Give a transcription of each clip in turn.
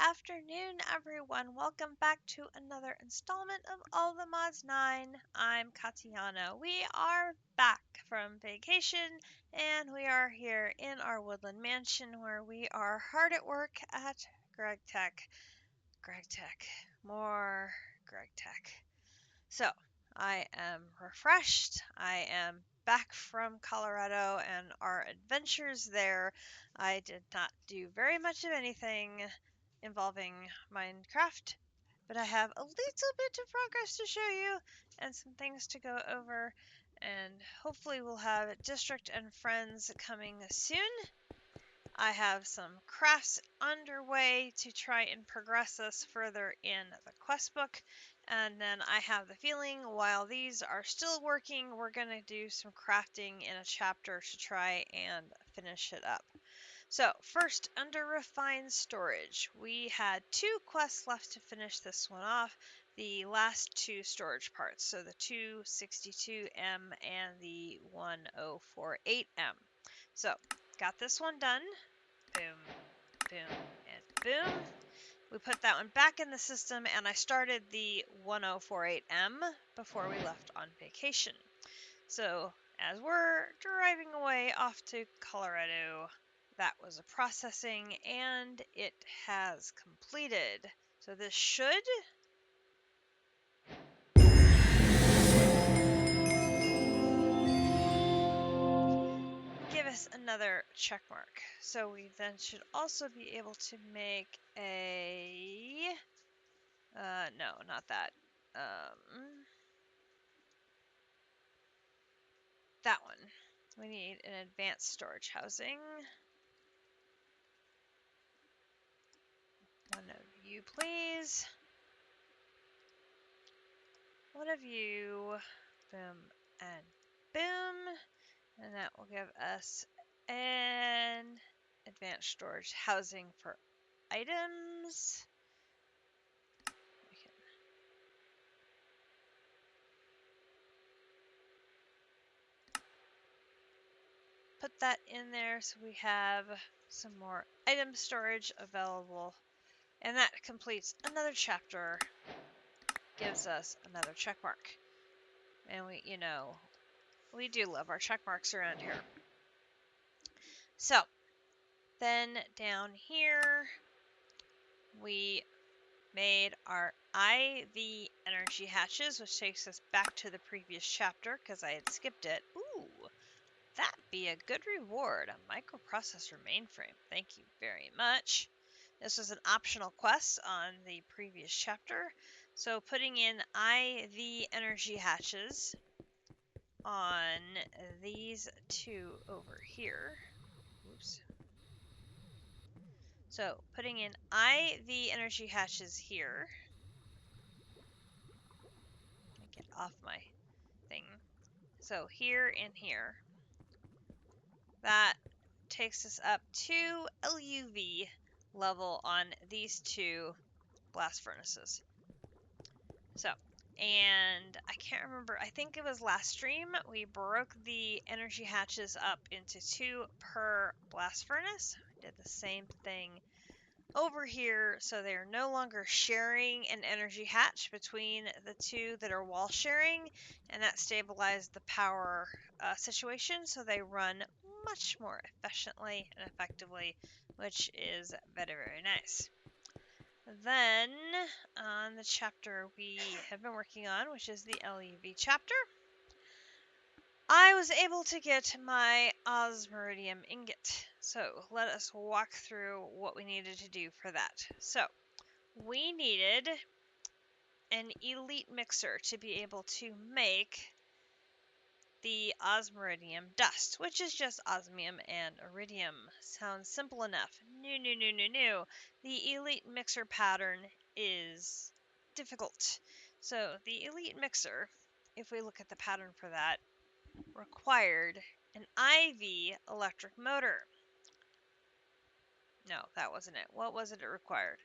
afternoon, everyone. Welcome back to another installment of All the Mods 9. I'm Katiana. We are back from vacation and we are here in our woodland mansion where we are hard at work at Greg Tech. More Greg Tech. So, I am refreshed. I am back from Colorado and our adventures there. I did not do very much of anything involving Minecraft, but I have a little bit of progress to show you and some things to go over, and hopefully we'll have District and Friends coming soon. I have some crafts underway to try and progress us further in the quest book, and then I have the feeling while these are still working, we're going to do some crafting in a chapter to try and finish it up. So first, under refined storage, we had 2 quests left to finish this one off, the last 2 storage parts, so the 262M and the 1048M. So got this one done. Boom, boom, and boom. We put that one back in the system, and I started the 1048M before we left on vacation. So as we're driving away off to Colorado, that was a processing, and it has completed. So this should give us another check mark. So we then should also be able to make a... no, not that. That one. We need an advanced storage housing. One of you, please. One of you. Boom and boom. And that will give us an advanced storage housing for items. We can put that in there so we have some more item storage available. And that completes another chapter. Gives us another check mark. And we do love our check marks around here. So, then down here, we made our IV energy hatches, which takes us back to the previous chapter because I had skipped it. Ooh, that'd be a good reward, a microprocessor mainframe. Thank you very much. This was an optional quest on the previous chapter. So putting in IV energy hatches on these 2 over here. Oops. So putting in IV energy hatches here. Let me get off my thing. So here and here. That takes us up to LUV level on these 2 blast furnaces. So, and I can't remember, I think it was last stream, we broke the energy hatches up into 2 per blast furnace. We did the same thing over here, so they're no longer sharing an energy hatch between the 2 that are wall sharing, and that stabilized the power situation, so they run much more efficiently and effectively, which is very, very nice. Then, on the chapter we have been working on, which is the LEV chapter, I was able to get my osmiridium ingot. So let us walk through what we needed to do for that. So we needed an elite mixer to be able to make the osmiridium dust, which is just osmium and iridium. Sounds simple enough. No. The elite mixer pattern is difficult. So the elite mixer, if we look at the pattern for that, required an IV electric motor. No, that wasn't it. What was it required?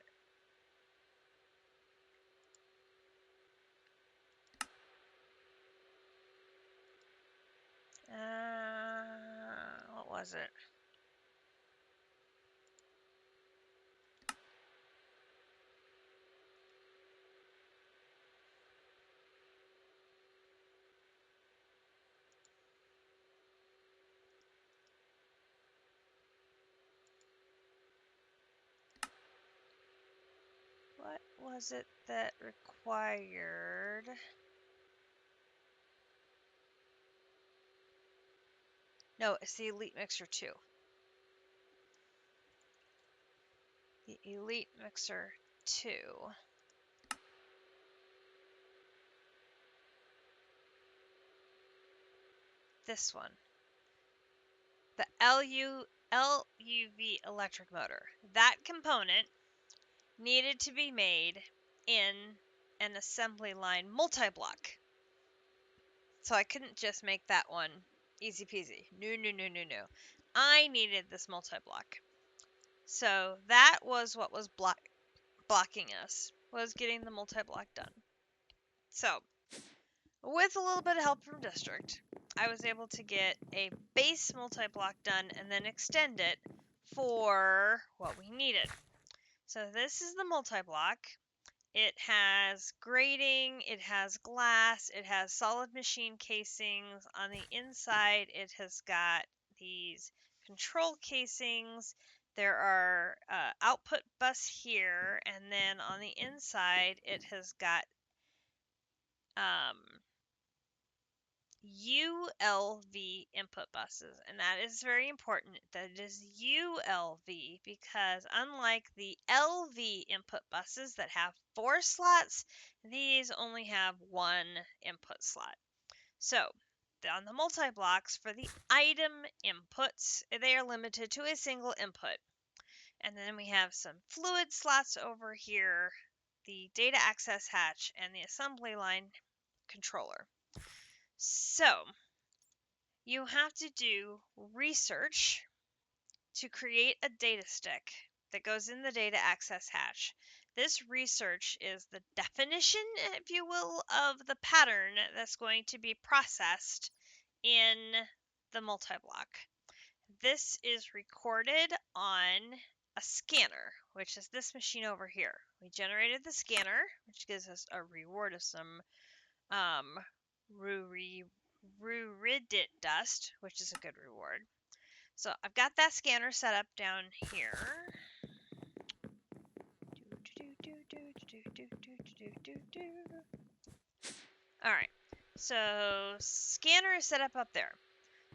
What was it? what was it that required? No, it's the Elite Mixer 2. The Elite Mixer 2. This one. The LUV electric motor. That component needed to be made in an assembly line multi-block. So I couldn't just make that one easy peasy. No. I needed this multi-block. So that was what was blocking us, was getting the multi-block done. So with a little bit of help from District, I was able to get a base multi-block done and then extend it for what we needed. So this is the multi-block. It has grating, it has glass, it has solid machine casings. On the inside, it has got these control casings. There are output bus here, and then on the inside, it has got ULV input buses, and that is very important that it is ULV because unlike the LV input buses that have 4 slots, these only have 1 input slot. So on the multi-blocks for the item inputs, they are limited to a single input. And then we have some fluid slots over here, the data access hatch, and the assembly line controller. So you have to do research to create a data stick that goes in the data access hatch. This research is the definition, if you will, of the pattern that's going to be processed in the multi-block. This is recorded on a scanner, which is this machine over here. We generated the scanner, which gives us a reward of some Ruridit dust, which is a good reward. So I've got that scanner set up down here. Alright, so scanner is set up there.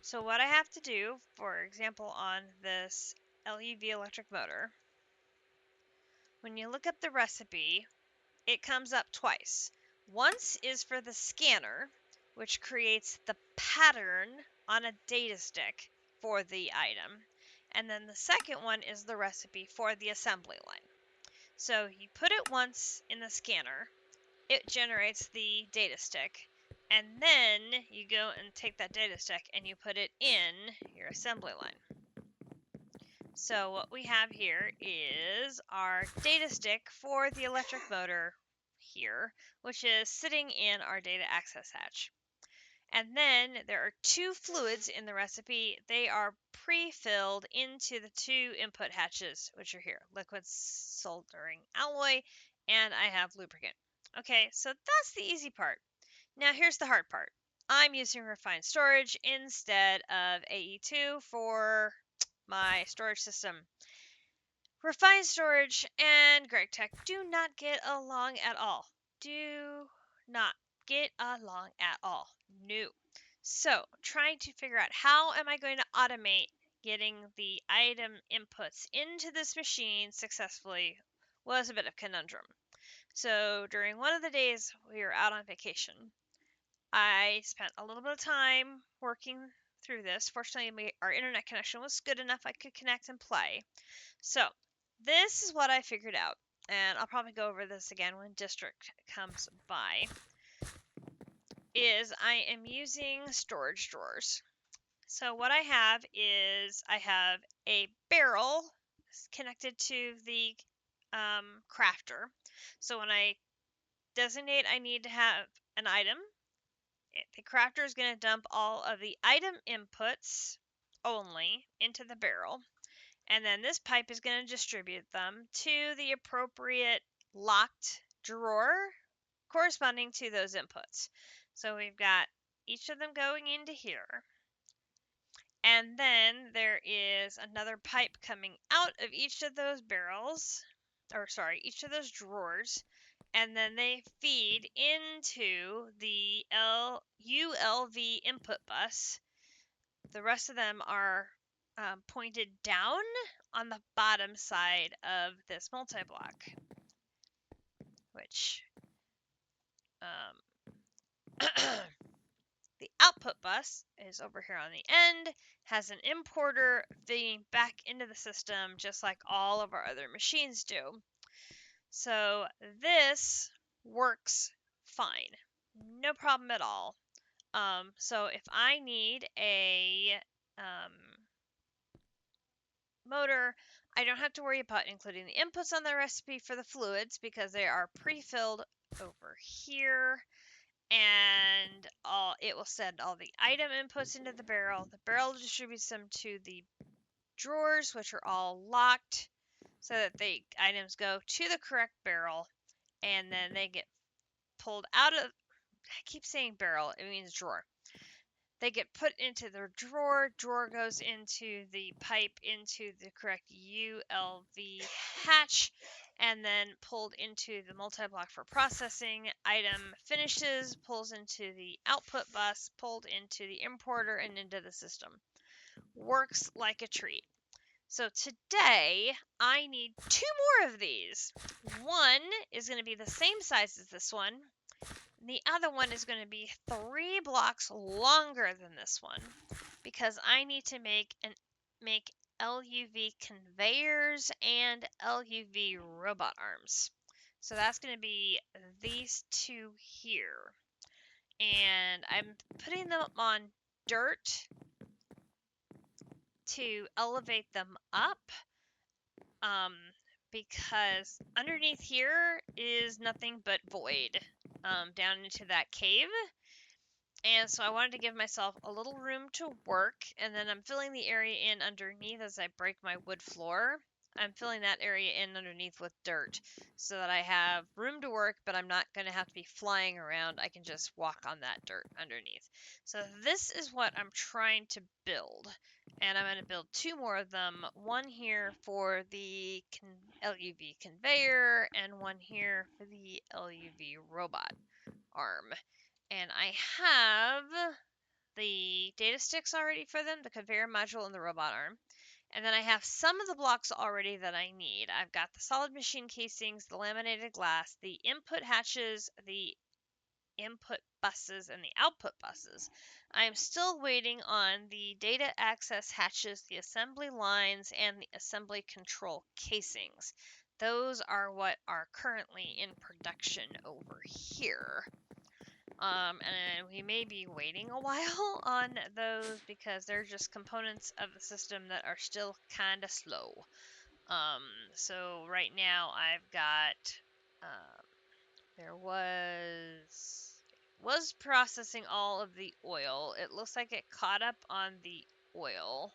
So what I have to do, for example, on this LUV electric motor, when you look up the recipe, it comes up twice. Once is for the scanner, which creates the pattern on a data stick for the item. And then the second one is the recipe for the assembly line. So you put it once in the scanner, it generates the data stick, and then you go and take that data stick and you put it in your assembly line. So what we have here is our data stick for the electric motor here, which is sitting in our data access hatch. And then there are 2 fluids in the recipe. They are pre-filled into the 2 input hatches, which are here, liquid soldering alloy, and I have lubricant. Okay, so that's the easy part. Now here's the hard part. I'm using refined storage instead of AE2 for my storage system. Refined storage and GregTech do not get along at all. Do not get along at all. No. So, trying to figure out how am I going to automate getting the item inputs into this machine successfully was a bit of a conundrum. So, during one of the days we were out on vacation, I spent a little bit of time working through this. Fortunately, our internet connection was good enough I could connect and play. So, this is what I figured out, and I'll probably go over this again when District comes by, is I am using storage drawers. So what I have is I have a barrel connected to the crafter. So when I designate I need to have an item, the crafter is going to dump all of the item inputs only into the barrel. And then this pipe is going to distribute them to the appropriate locked drawer corresponding to those inputs. So we've got each of them going into here. And then there is another pipe coming out of each of those barrels or sorry, each of those drawers, and then they feed into the ULV input bus. The rest of them are pointed down on the bottom side of this multi-block, which the output bus is over here on the end, has an importer feeding back into the system just like all of our other machines do. So this works fine, no problem at all. So if I need a motor, I don't have to worry about including the inputs on the recipe for the fluids because they are pre-filled over here, and it will send all the item inputs into the barrel. The barrel distributes them to the drawers, which are all locked so that the items go to the correct barrel, and then they get pulled out of, I keep saying barrel, it means drawer. They get put into the drawer goes into the pipe into the correct ULV hatch, and then pulled into the multi-block for processing. Item finishes, pulls into the output bus, pulled into the importer and into the system. Works like a treat. So today I need 2 more of these. One is going to be the same size as this one. The other one is going to be 3 blocks longer than this one because I need to make LUV conveyors and LUV robot arms. So that's going to be these 2 here. And I'm putting them on dirt to elevate them up because underneath here is nothing but void down into that cave. And so I wanted to give myself a little room to work, and then I'm filling the area in underneath as I break my wood floor. I'm filling that area in underneath with dirt so that I have room to work, but I'm not going to have to be flying around. I can just walk on that dirt underneath. So this is what I'm trying to build, and I'm going to build 2 more of them. One here for the LUV conveyor, and one here for the LUV robot arm. And I have the data sticks already for them, the conveyor module and the robot arm. And then I have some of the blocks already that I need. I've got the solid machine casings, the laminated glass, the input hatches, the input buses, and the output buses. I am still waiting on the data access hatches, the assembly lines, and the assembly control casings. Those are what are currently in production over here. And we may be waiting a while on those because they're just components of the system that are still kind of slow. So right now I've got, there was processing all of the oil. It looks like it caught up on the oil.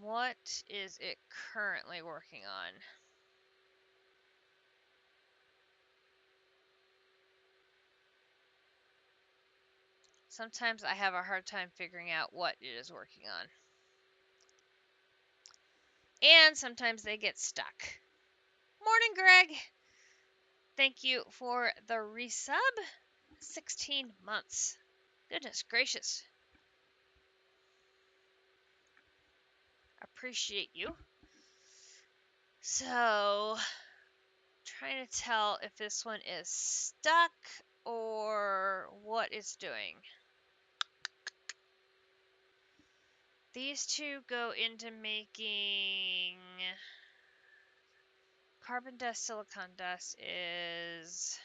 What is it currently working on? Sometimes I have a hard time figuring out what it is working on. And sometimes they get stuck. Morning, Greg. Thank you for the resub. 16 months. Goodness gracious. Appreciate you. So, trying to tell if this one is stuck or what it's doing. These 2 go into making carbon dust, silicon dust is...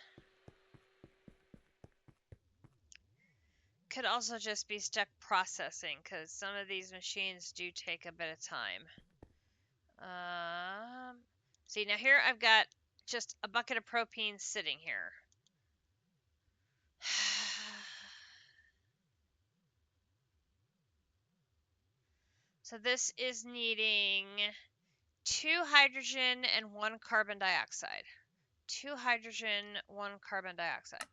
Could also just be stuck processing because some of these machines do take a bit of time. See, now here I've got just a bucket of propane sitting here. So this is needing 2 hydrogen and 1 carbon dioxide. 2 hydrogen, 1 carbon dioxide.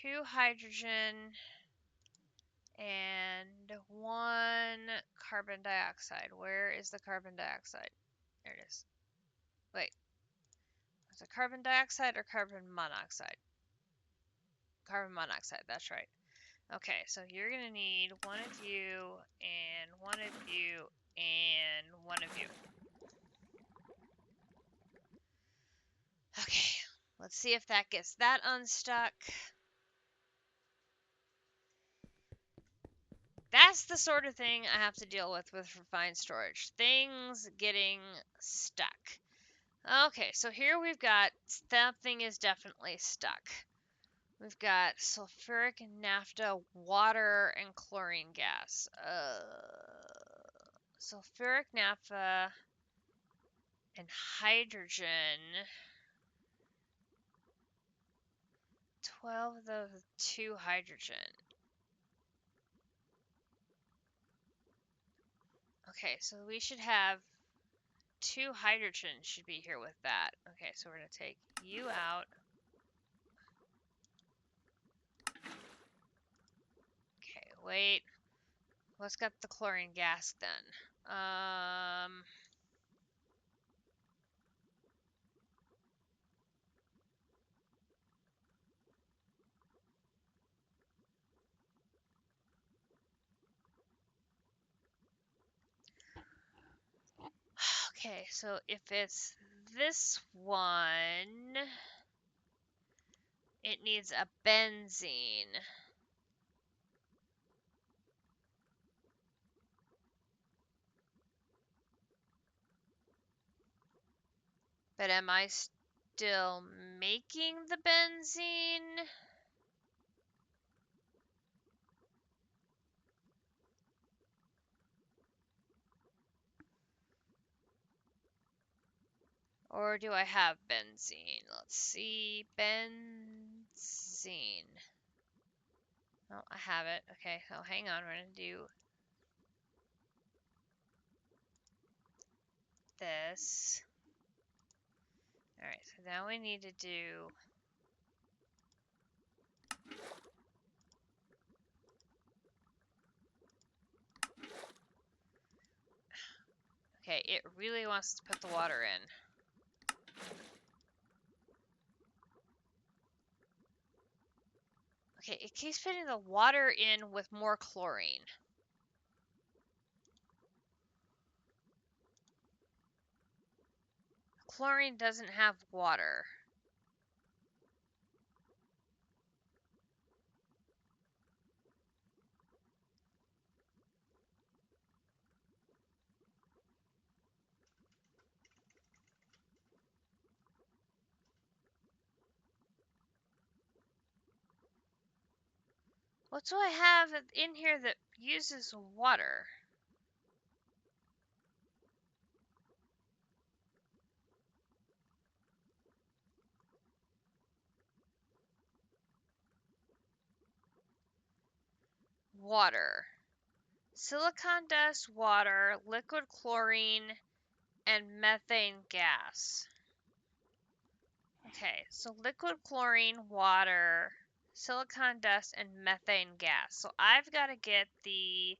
2 hydrogen and 1 carbon dioxide. Where is the carbon dioxide? There it is. Wait, is it carbon dioxide or carbon monoxide? Carbon monoxide, that's right. Okay, so you're gonna need 1 of you, and 1 of you, and 1 of you. Okay, let's see if that gets that unstuck. That's the sort of thing I have to deal with refined storage. Things getting stuck. Okay, so here we've got something is definitely stuck. We've got sulfuric naphtha, water, and chlorine gas. Sulfuric naphtha and hydrogen. 12 of those, 2 hydrogen. Okay, so we should have 2 hydrogen should be here with that. Okay, so we're going to take you out. Okay, wait. Let's get the chlorine gas then. Okay, so if it's this one, it needs a benzene. But am I still making the benzene? Or do I have benzene? Let's see. Benzene. Oh, I have it. Okay, so hang on. We're going to do this. Alright, so now we need to do... Okay, it really wants to put the water in. Okay, it keeps putting the water in with more chlorine. Chlorine doesn't have water. What do I have in here that uses water? Water. Silicon dust, water, liquid chlorine, and methane gas. Okay, so liquid chlorine, water, silicon dust, and methane gas. So I've got to get the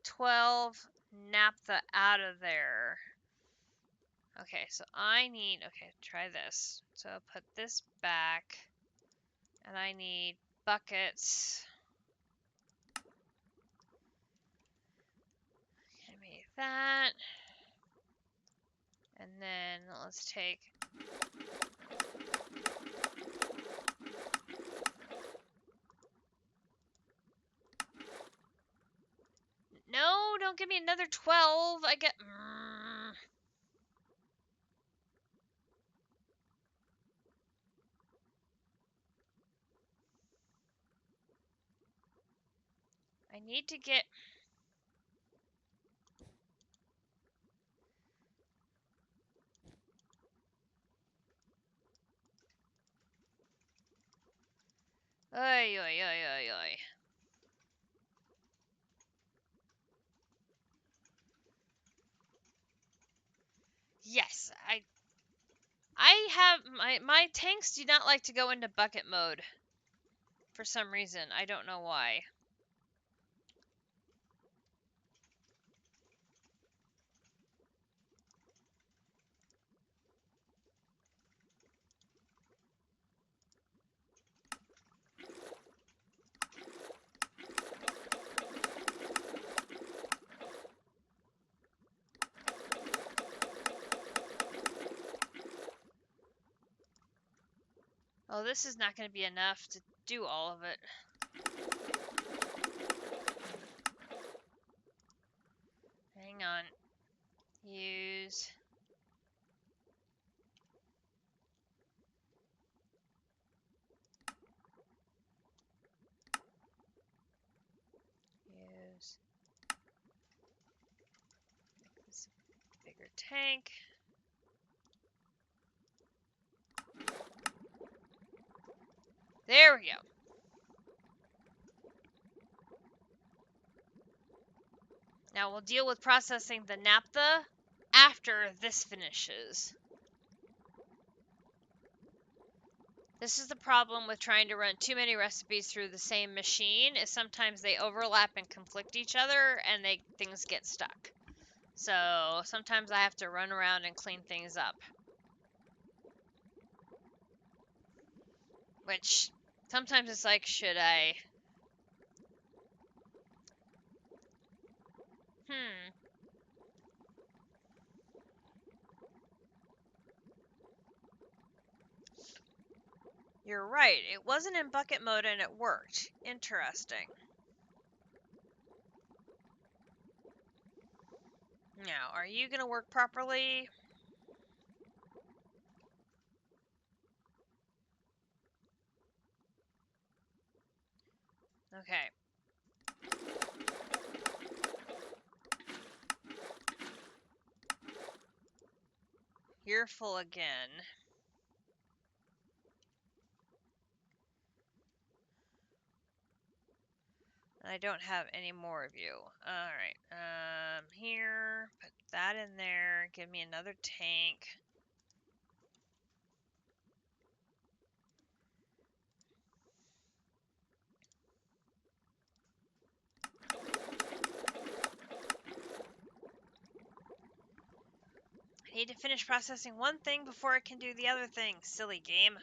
12 naphtha out of there. Okay, so I need, okay, try this. So I'll put this back, and I need buckets. Give me that. And then let's take... No, don't give me another 12. I get... I need to get... Oy, oy, oy, oy, oy. Yes, I have... My tanks do not like to go into bucket mode. For some reason. I don't know why. this is not going to be enough to do all of it. Hang on. Use. Use. Make this a bigger tank. There we go. Now we'll deal with processing the naphtha after this finishes. This is the problem with trying to run too many recipes through the same machine, is sometimes they overlap and conflict each other and things get stuck. So sometimes I have to run around and clean things up. Which sometimes it's like, should I? You're right. It wasn't in bucket mode and it worked. Interesting. Now, are you going to work properly? Okay. You're full again. I don't have any more of you. Alright. Here. Put that in there. Give me another tank. I need to finish processing one thing before I can do the other thing. Silly game.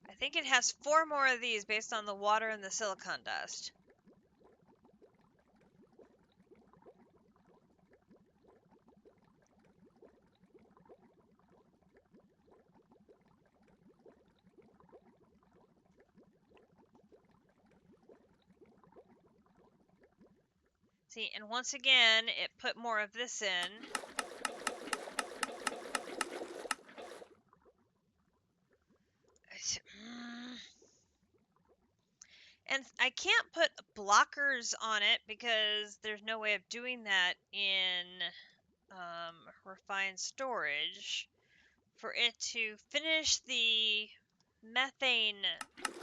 I think it has 4 more of these based on the water and the silicon dust. See, and once again, it put more of this in. And I can't put blockers on it because there's no way of doing that in refined storage for it to finish the methane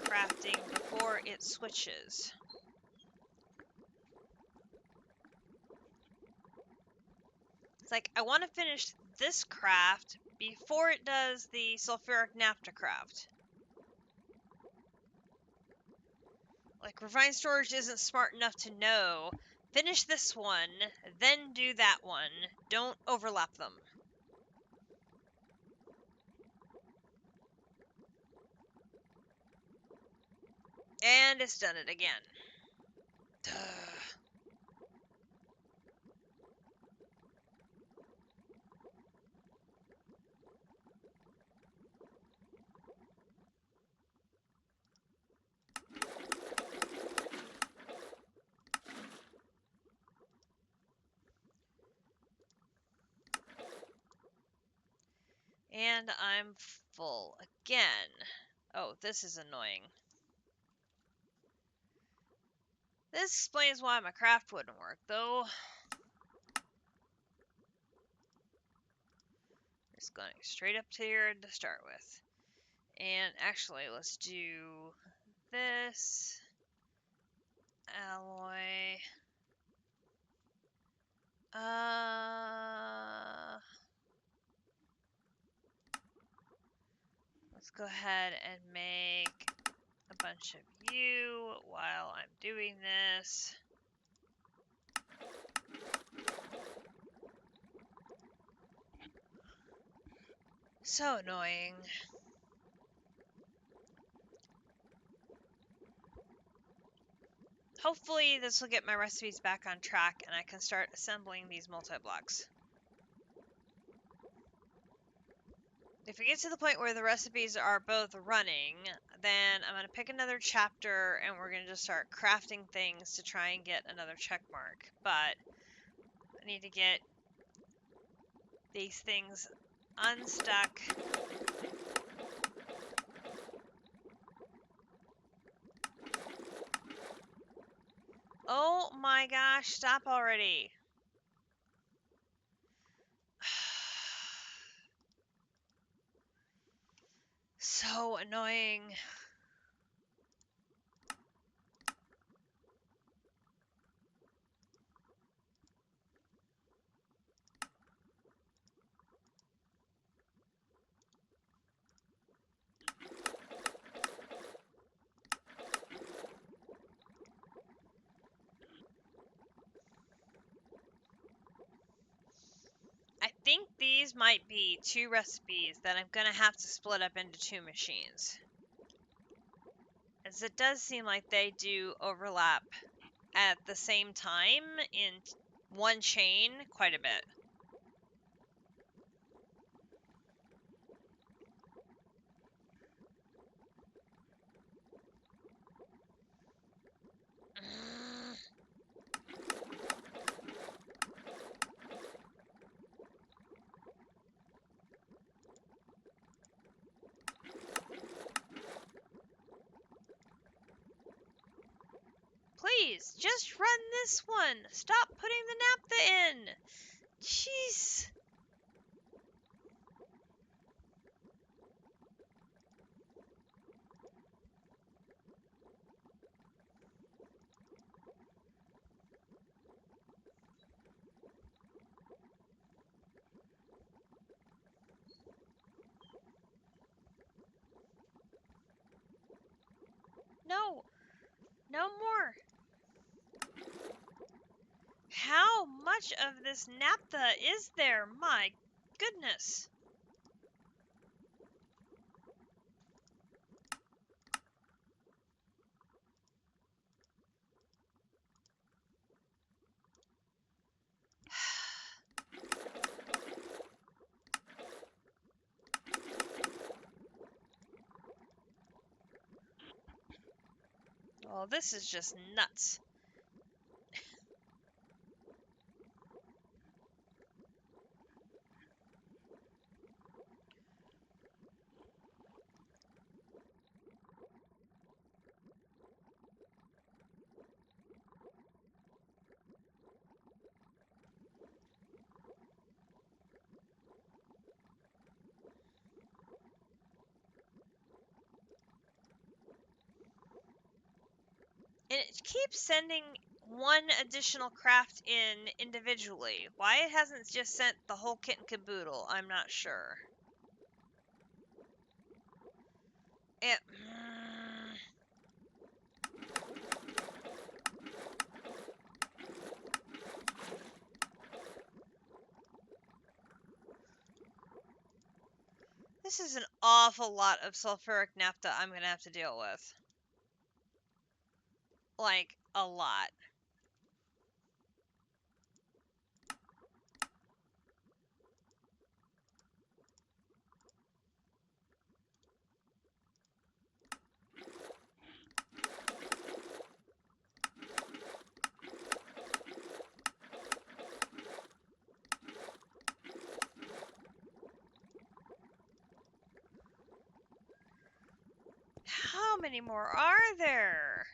crafting before it switches. It's like, I want to finish this craft before it does the sulfuric naphtha craft. Like, refined storage isn't smart enough to know, finish this one, then do that one. Don't overlap them. And it's done it again. Duh. And I'm full again. Oh, this is annoying. This explains why my craft wouldn't work, though. Just going straight up to here to start with. And actually, let's do this. Alloy. Let's go ahead and make a bunch of you while I'm doing this. So annoying. Hopefully this will get my recipes back on track and I can start assembling these multi-blocks. If we get to the point where the recipes are both running, then I'm going to pick another chapter and we're going to just start crafting things to try and get another check mark. But I need to get these things unstuck. Oh my gosh, stop already. So annoying. I think these might be two recipes that I'm going to have to split up into two machines. As it does seem like they do overlap at the same time in one chain quite a bit. Please, just run this one. Stop putting the naphtha in. Jeez. No, no more. How much of this naphtha is there? My goodness. Well, this is just nuts. And it keeps sending one additional craft in individually. Why it hasn't just sent the whole kit and caboodle, I'm not sure. It, this is an awful lot of sulfuric naphtha I'm going to have to deal with. Like, a lot. How many more are there?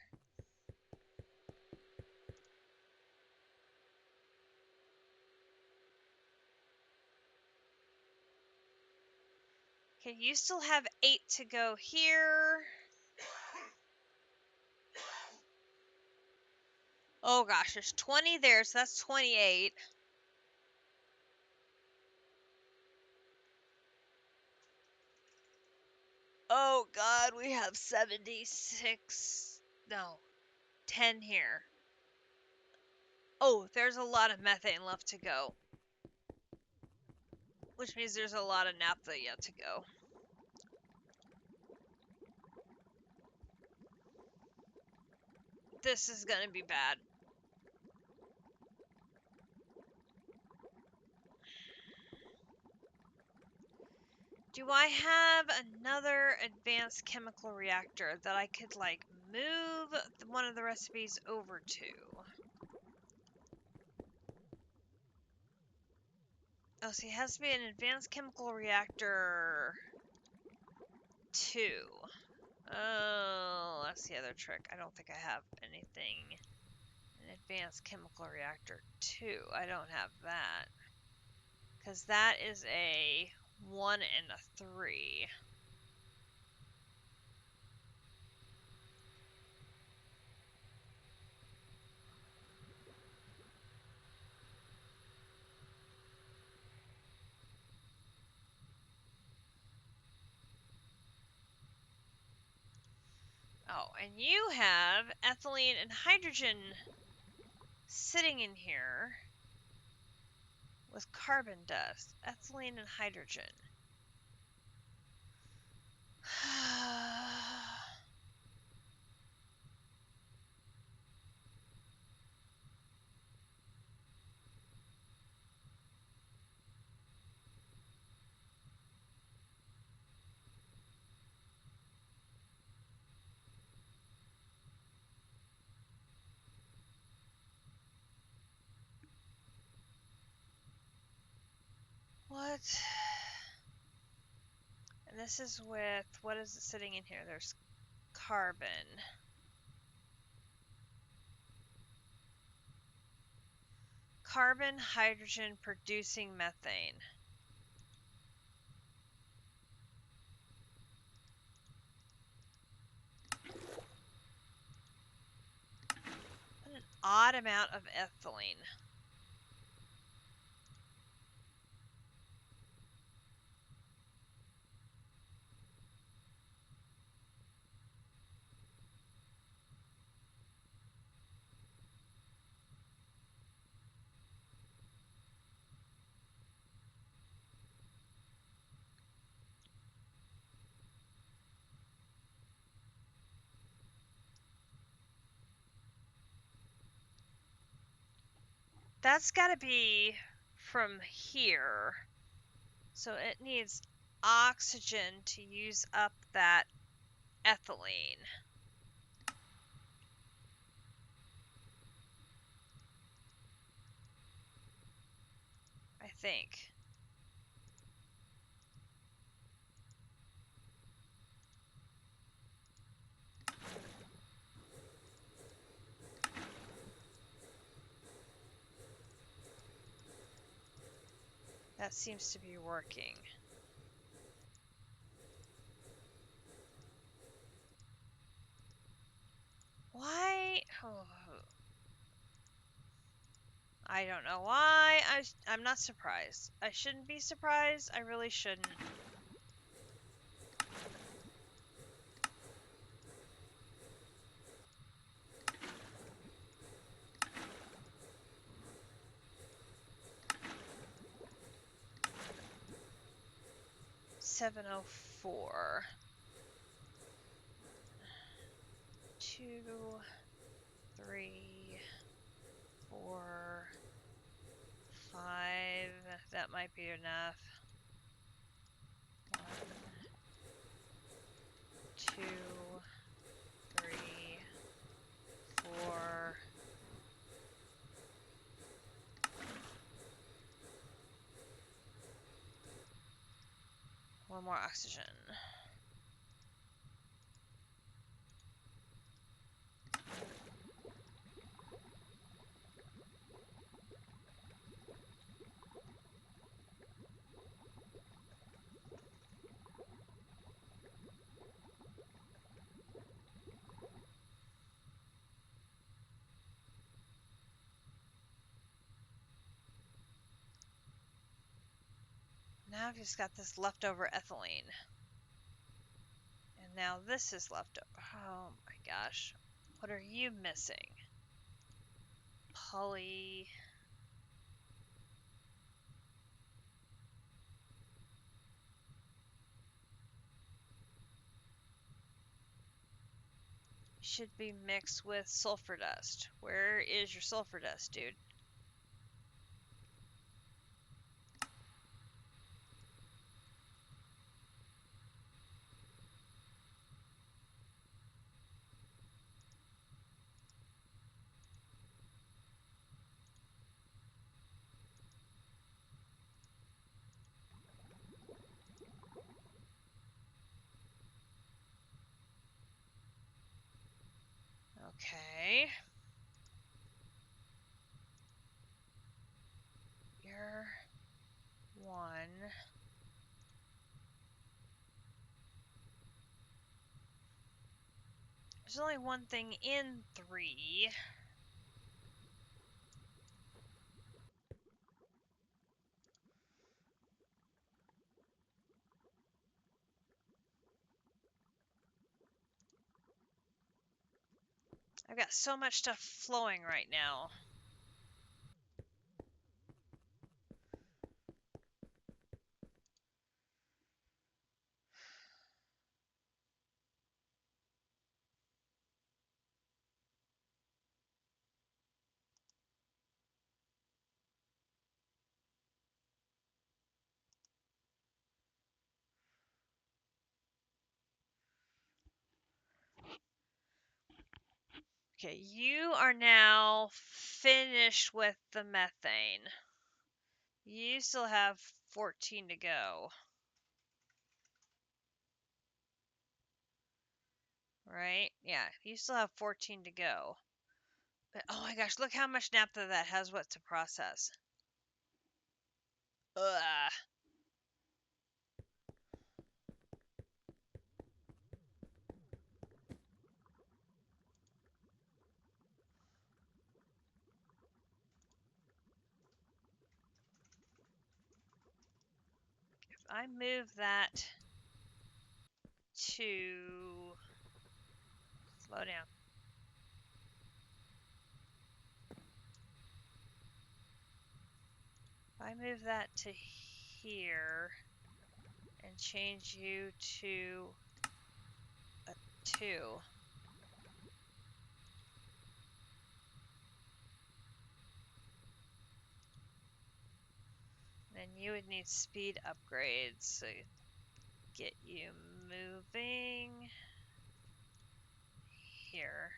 Okay, you still have 8 to go here. Oh gosh, there's 20 there, so that's 28. Oh god, we have 76. No, 10 here. Oh, there's a lot of methane left to go. which means there's a lot of naphtha yet to go. This is gonna be bad. Do I have another advanced chemical reactor that I could, like, move one of the recipes over to? Oh, see, it has to be an advanced chemical reactor 2. Oh, that's the other trick. I don't think I have anything. An advanced chemical reactor 2. I don't have that. Because that is a 1 and a 3. Oh, and you have ethylene and hydrogen sitting in here with carbon dust. Ethylene and hydrogen. What? And this is with, what is it sitting in here? There's carbon. Carbon, hydrogen, producing methane. What an odd amount of ethylene. That's got to be from here. So it needs oxygen to use up that ethylene. I think. That seems to be working. Why? Oh, I don't know why. I'm not surprised. I shouldn't be surprised. I really shouldn't. $704. 2, 3, 4, 5. That might be enough. 1, 2, 3, 4. One more oxygen. Now I've just got this leftover ethylene. And now this is left over. Oh my gosh. What are you missing? Poly. should be mixed with sulfur dust. Where is your sulfur dust, dude? Okay. You're one. There's only one thing in 3. I've got so much stuff flowing right now. Okay, you are now finished with the methane. You still have 14 to go. Right? Yeah, you still have 14 to go. But, oh my gosh, look how much naphtha that has what to process. Ugh. If I move that to... Slow down. If I move that to here and change you to a 2. Then you would need speed upgrades to get you moving here.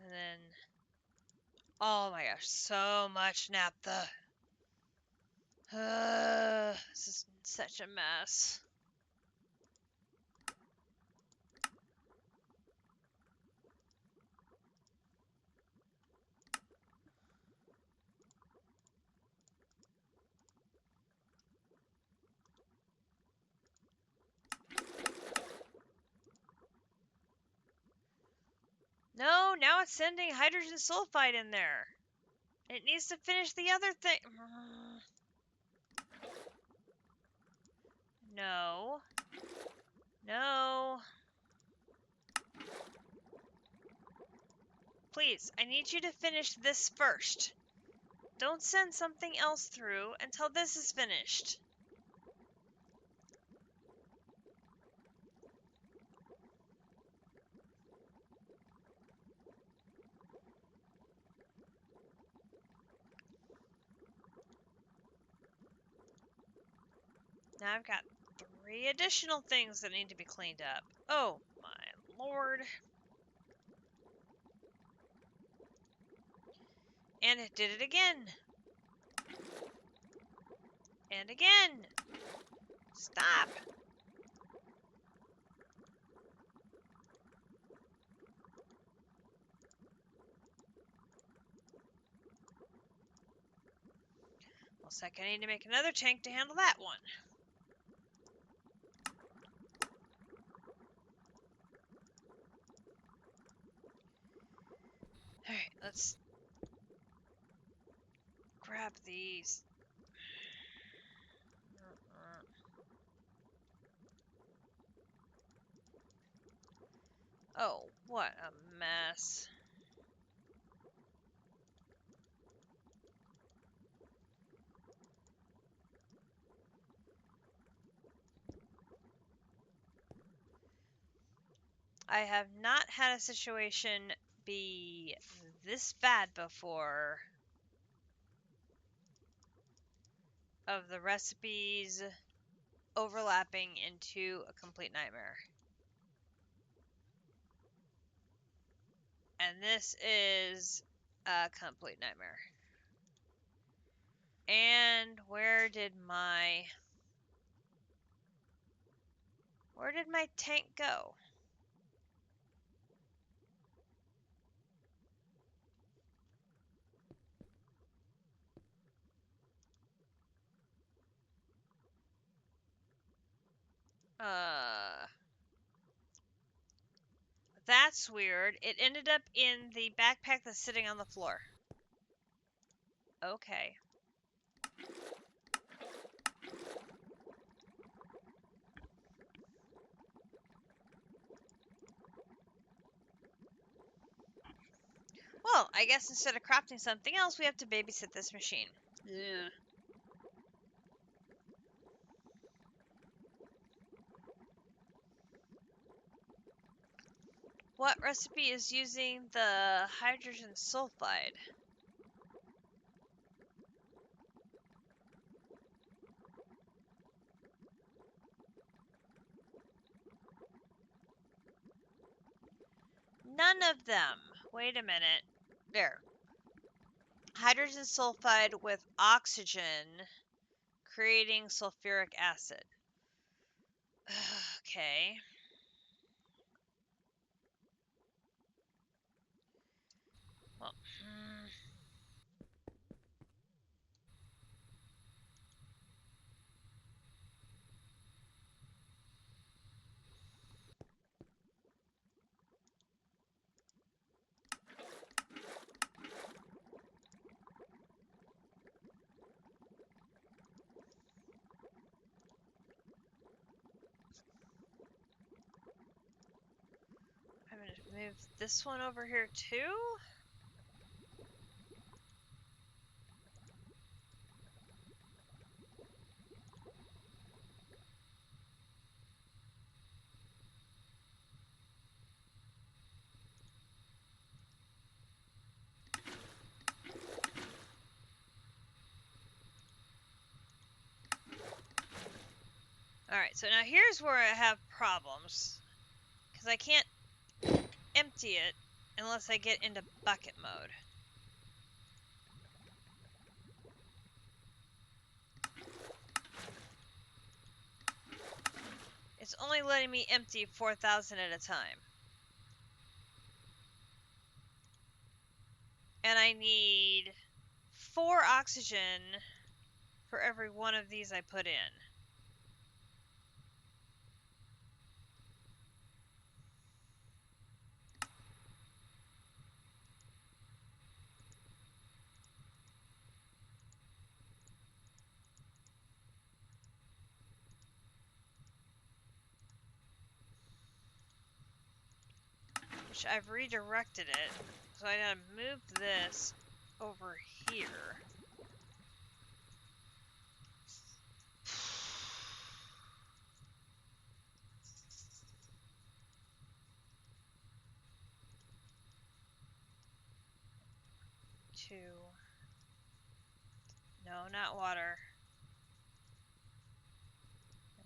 And then, oh my gosh, so much naphtha. This is such a mess. No, now it's sending hydrogen sulfide in there. It needs to finish the other thing. No. No. Please, I need you to finish this first. Don't send something else through until this is finished. Now I've got 3 additional things that need to be cleaned up. Oh my lord. And it did it again. And again. Stop. Well, second, I need to make another tank to handle that one. Alright, let's grab these. Oh, what a mess. I have not had a situation be this bad before of the recipes overlapping into a complete nightmare. And this is a complete nightmare. And where did my tank go? That's weird. It ended up in the backpack that's sitting on the floor. Okay. Well, I guess instead of crafting something else, we have to babysit this machine. Ugh. What recipe is using the hydrogen sulfide? None of them. Wait a minute. There. Hydrogen sulfide with oxygen, creating sulfuric acid. Okay. Well, I'm going to move this one over here too. Alright, so now here's where I have problems. Because I can't empty it unless I get into bucket mode. It's only letting me empty 4,000 at a time. And I need 4 oxygen for every one of these I put in. Which I've redirected it. So I gotta move this over here. Two. No, not water. 3.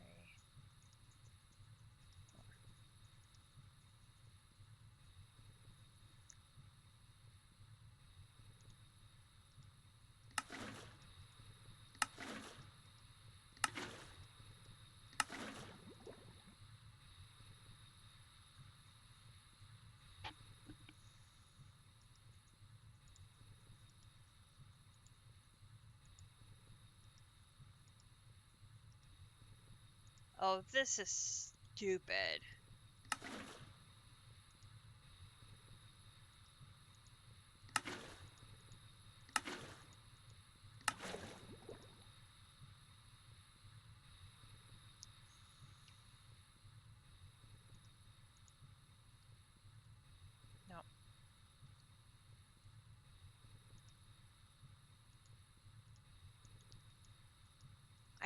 Oh, this is stupid.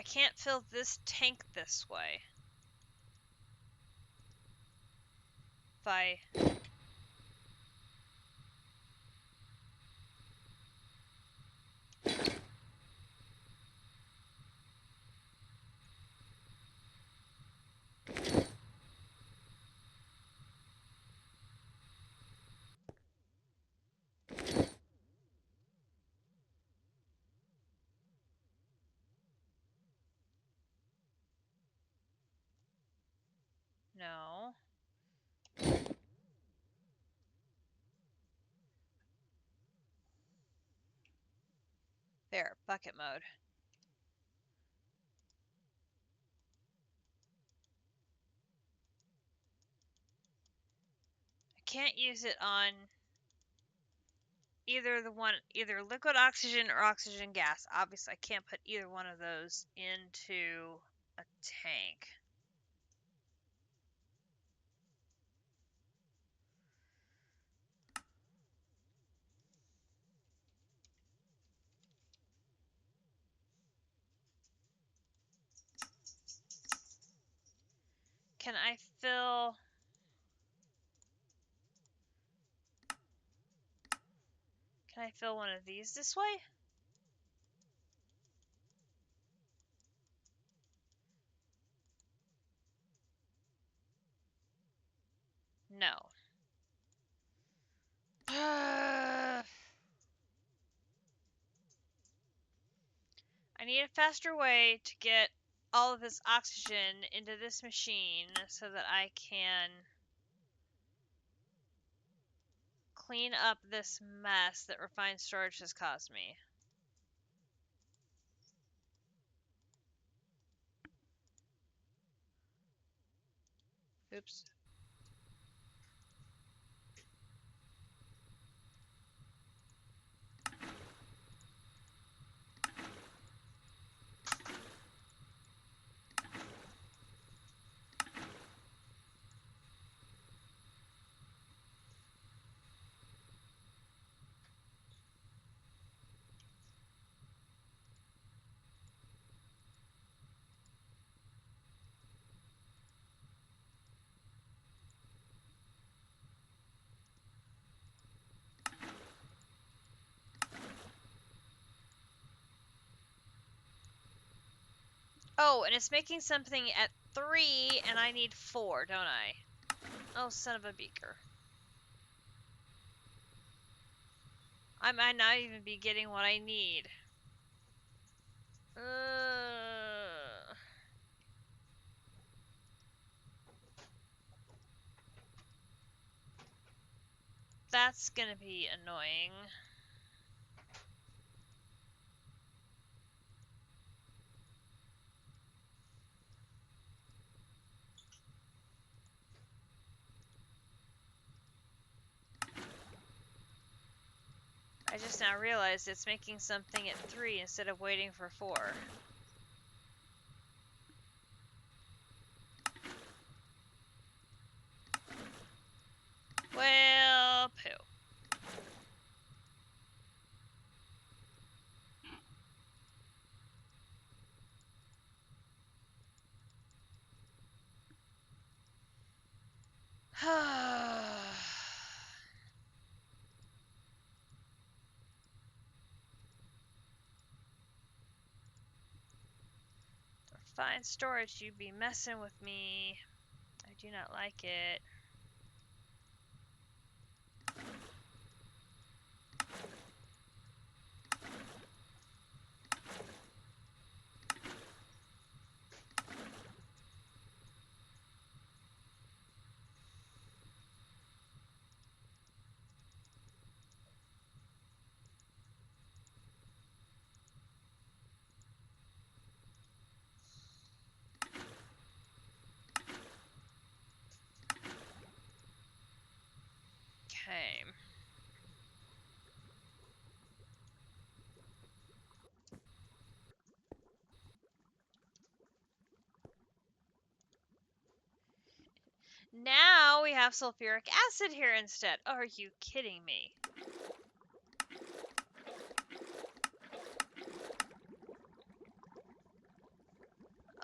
can't fill this tank this way. If I... No. There, bucket mode. I can't use it on either liquid oxygen or oxygen gas. Obviously, I can't put either one of those into a tank. Can I fill... Can I fill one of these this way? No. I need a faster way to get all of this oxygen into this machine so that I can clean up this mess that refined storage has caused me. Oops. Oh, and it's making something at 3, and I need 4, don't I? Oh, son of a beaker. I might not even be getting what I need. That's gonna be annoying. I just now realized it's making something at 3 instead of waiting for 4. Well, poo. Fine storage, you be messing with me. I do not like it. Okay. Now we have sulfuric acid here instead. Oh, are you kidding me?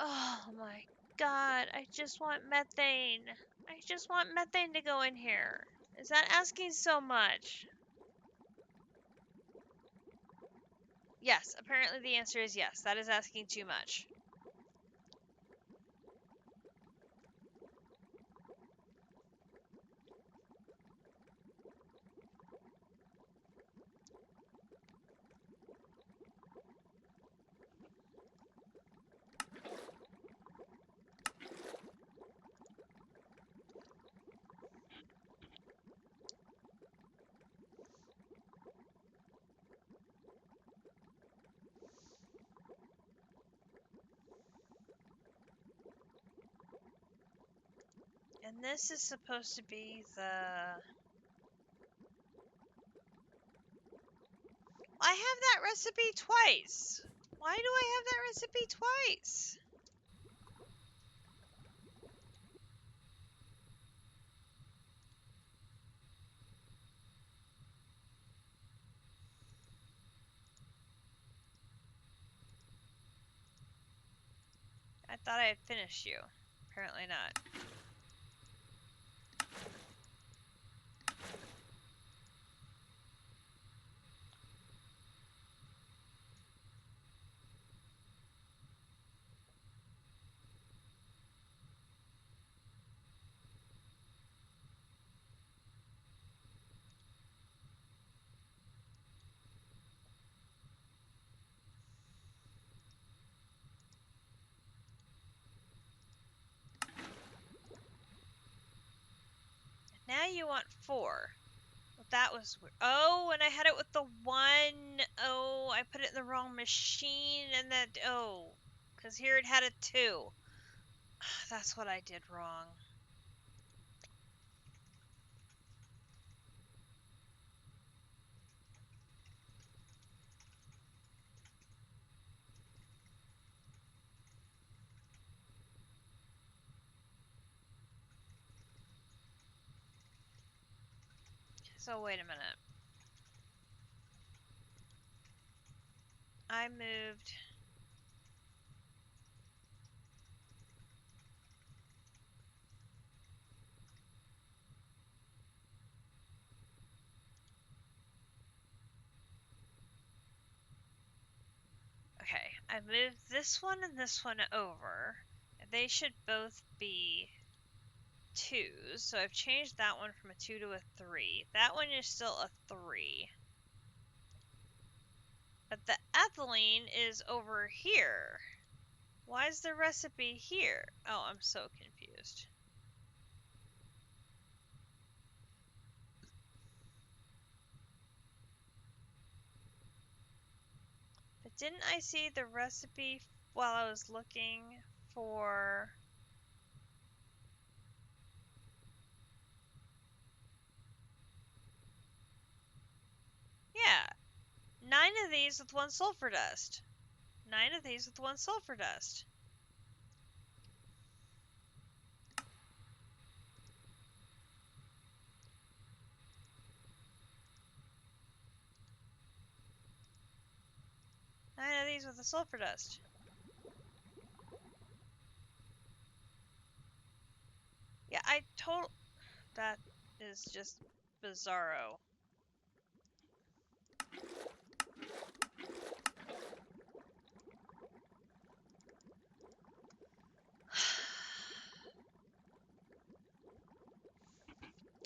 Oh my god, I just want methane. I just want methane to go in here. Is that asking so much? Yes, apparently the answer is yes. That is asking too much. And this is supposed to be the... I have that recipe twice. Why do I have that recipe twice? I thought I had finished you. Apparently not. Now you want 4. Well, that was weird. Oh, and I had it with the 1. Oh, I put it in the wrong machine and that... Oh, because here it had a 2. That's what I did wrong. So wait a minute. I moved... Okay, I moved this one and this one over. They should both be 2s, so I've changed that one from a 2 to a 3. That one is still a 3. But the ethylene is over here. Why is the recipe here? Oh, I'm so confused. But didn't I see the recipe while I was looking for... Yeah, 9 of these with 1 sulfur dust. 9 of these with 1 sulfur dust. Nine of these with a sulfur dust. Yeah, that is just bizarro.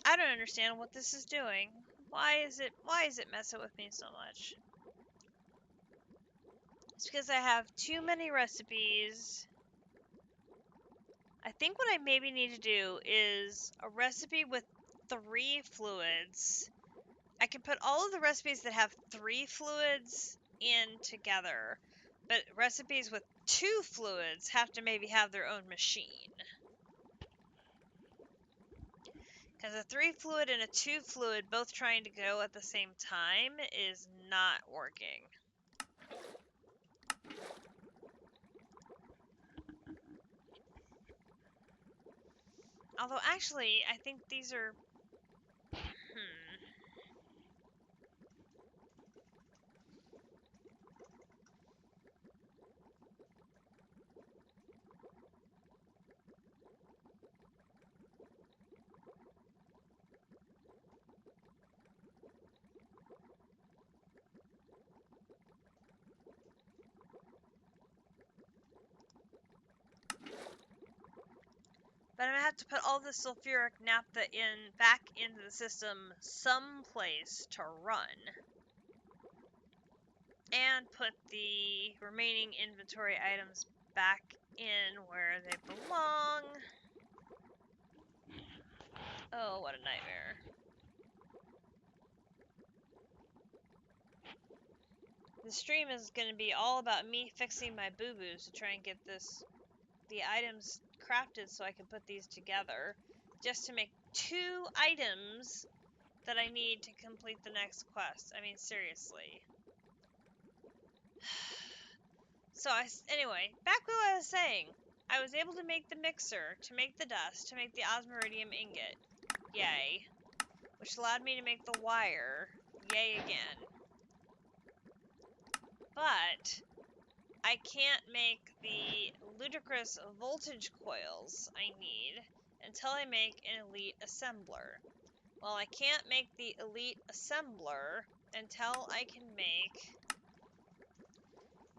I don't understand what this is doing. Why is it messing with me so much? It's because I have too many recipes. I think what I maybe need to do is a recipe with 3 fluids. I can put all of the recipes that have 3 fluids in together, but recipes with 2 fluids have to maybe have their own machine. Because a 3 fluid and a 2 fluid both trying to go at the same time is not working. Although, actually, I think these are... But I'm gonna have to put all this sulfuric naphtha back into the system someplace to run. And put the remaining inventory items back in where they belong. Oh, what a nightmare. The stream is going to be all about me fixing my boo-boos to try and get the items crafted so I can put these together. Just to make 2 items that I need to complete the next quest. I mean, seriously. So, anyway, back to what I was saying. I was able to make the mixer, to make the dust, to make the osmiridium ingot. Yay. Which allowed me to make the wire. Yay again. But I can't make the ludicrous voltage coils I need until I make an elite assembler. Well, I can't make the elite assembler until I can make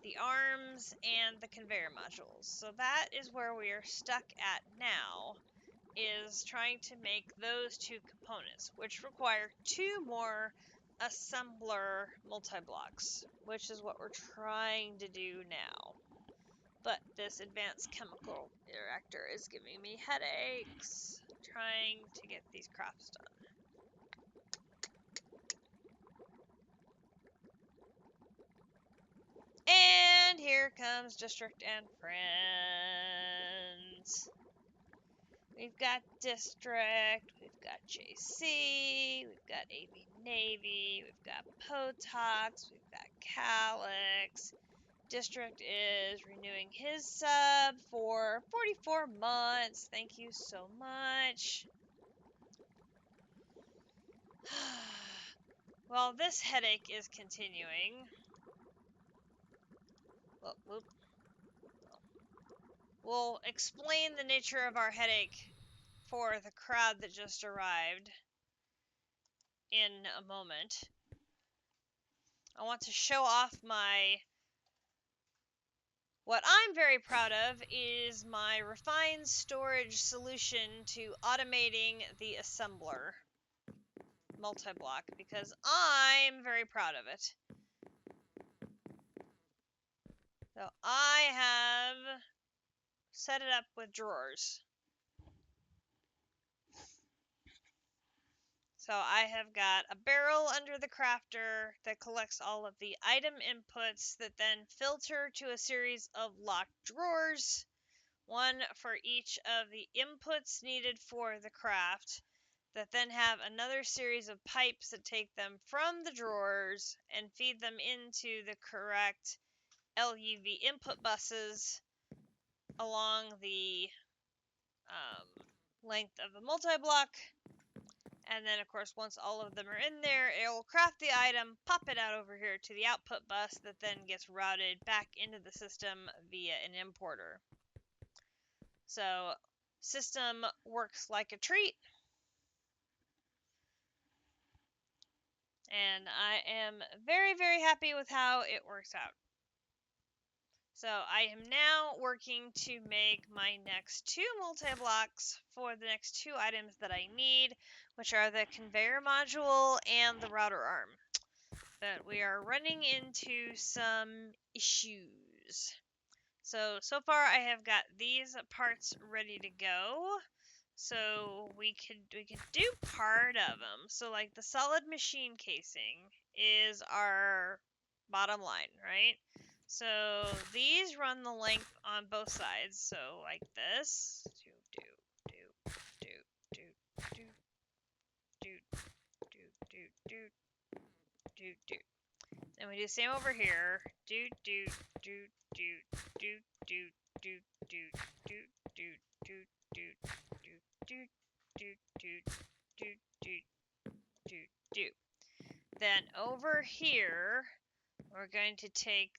the arms and the conveyor modules. So that is where we are stuck at now, is trying to make those 2 components, which require 2 more assembler multi-blocks, which is what we're trying to do now. But this advanced chemical reactor is giving me headaches trying to get these crafts done. And here comes District and Friends. We've got District, we've got JC, we've got AV Navy, we've got Potox, we've got Calyx. District is renewing his sub for 44 months. Thank you so much. Well, this headache is continuing. Well, whoop. We'll explain the nature of our headache for the crowd that just arrived in a moment. I want to show off what I'm very proud of is my refined storage solution to automating the assembler multi-block, because I'm very proud of it. So I have set it up with drawers. So I have got a barrel under the crafter that collects all of the item inputs that then filter to a series of locked drawers, one for each of the inputs needed for the craft, that then have another series of pipes that take them from the drawers and feed them into the correct LUV input buses along the length of the multi-block. And then, of course, once all of them are in there, it will craft the item, pop it out over here to the output bus that then gets routed back into the system via an importer. So, system works like a treat. And I am very, very happy with how it works out. So I am now working to make my next 2 multi-blocks for the next 2 items that I need, which are the conveyor module and the router arm. But we are running into some issues. So far I have got these parts ready to go. So we could do part of them. So like the solid machine casing is our bottom line, right? So these run the length on both sides. So like this. And we do the same over here. Then over here, we're going to take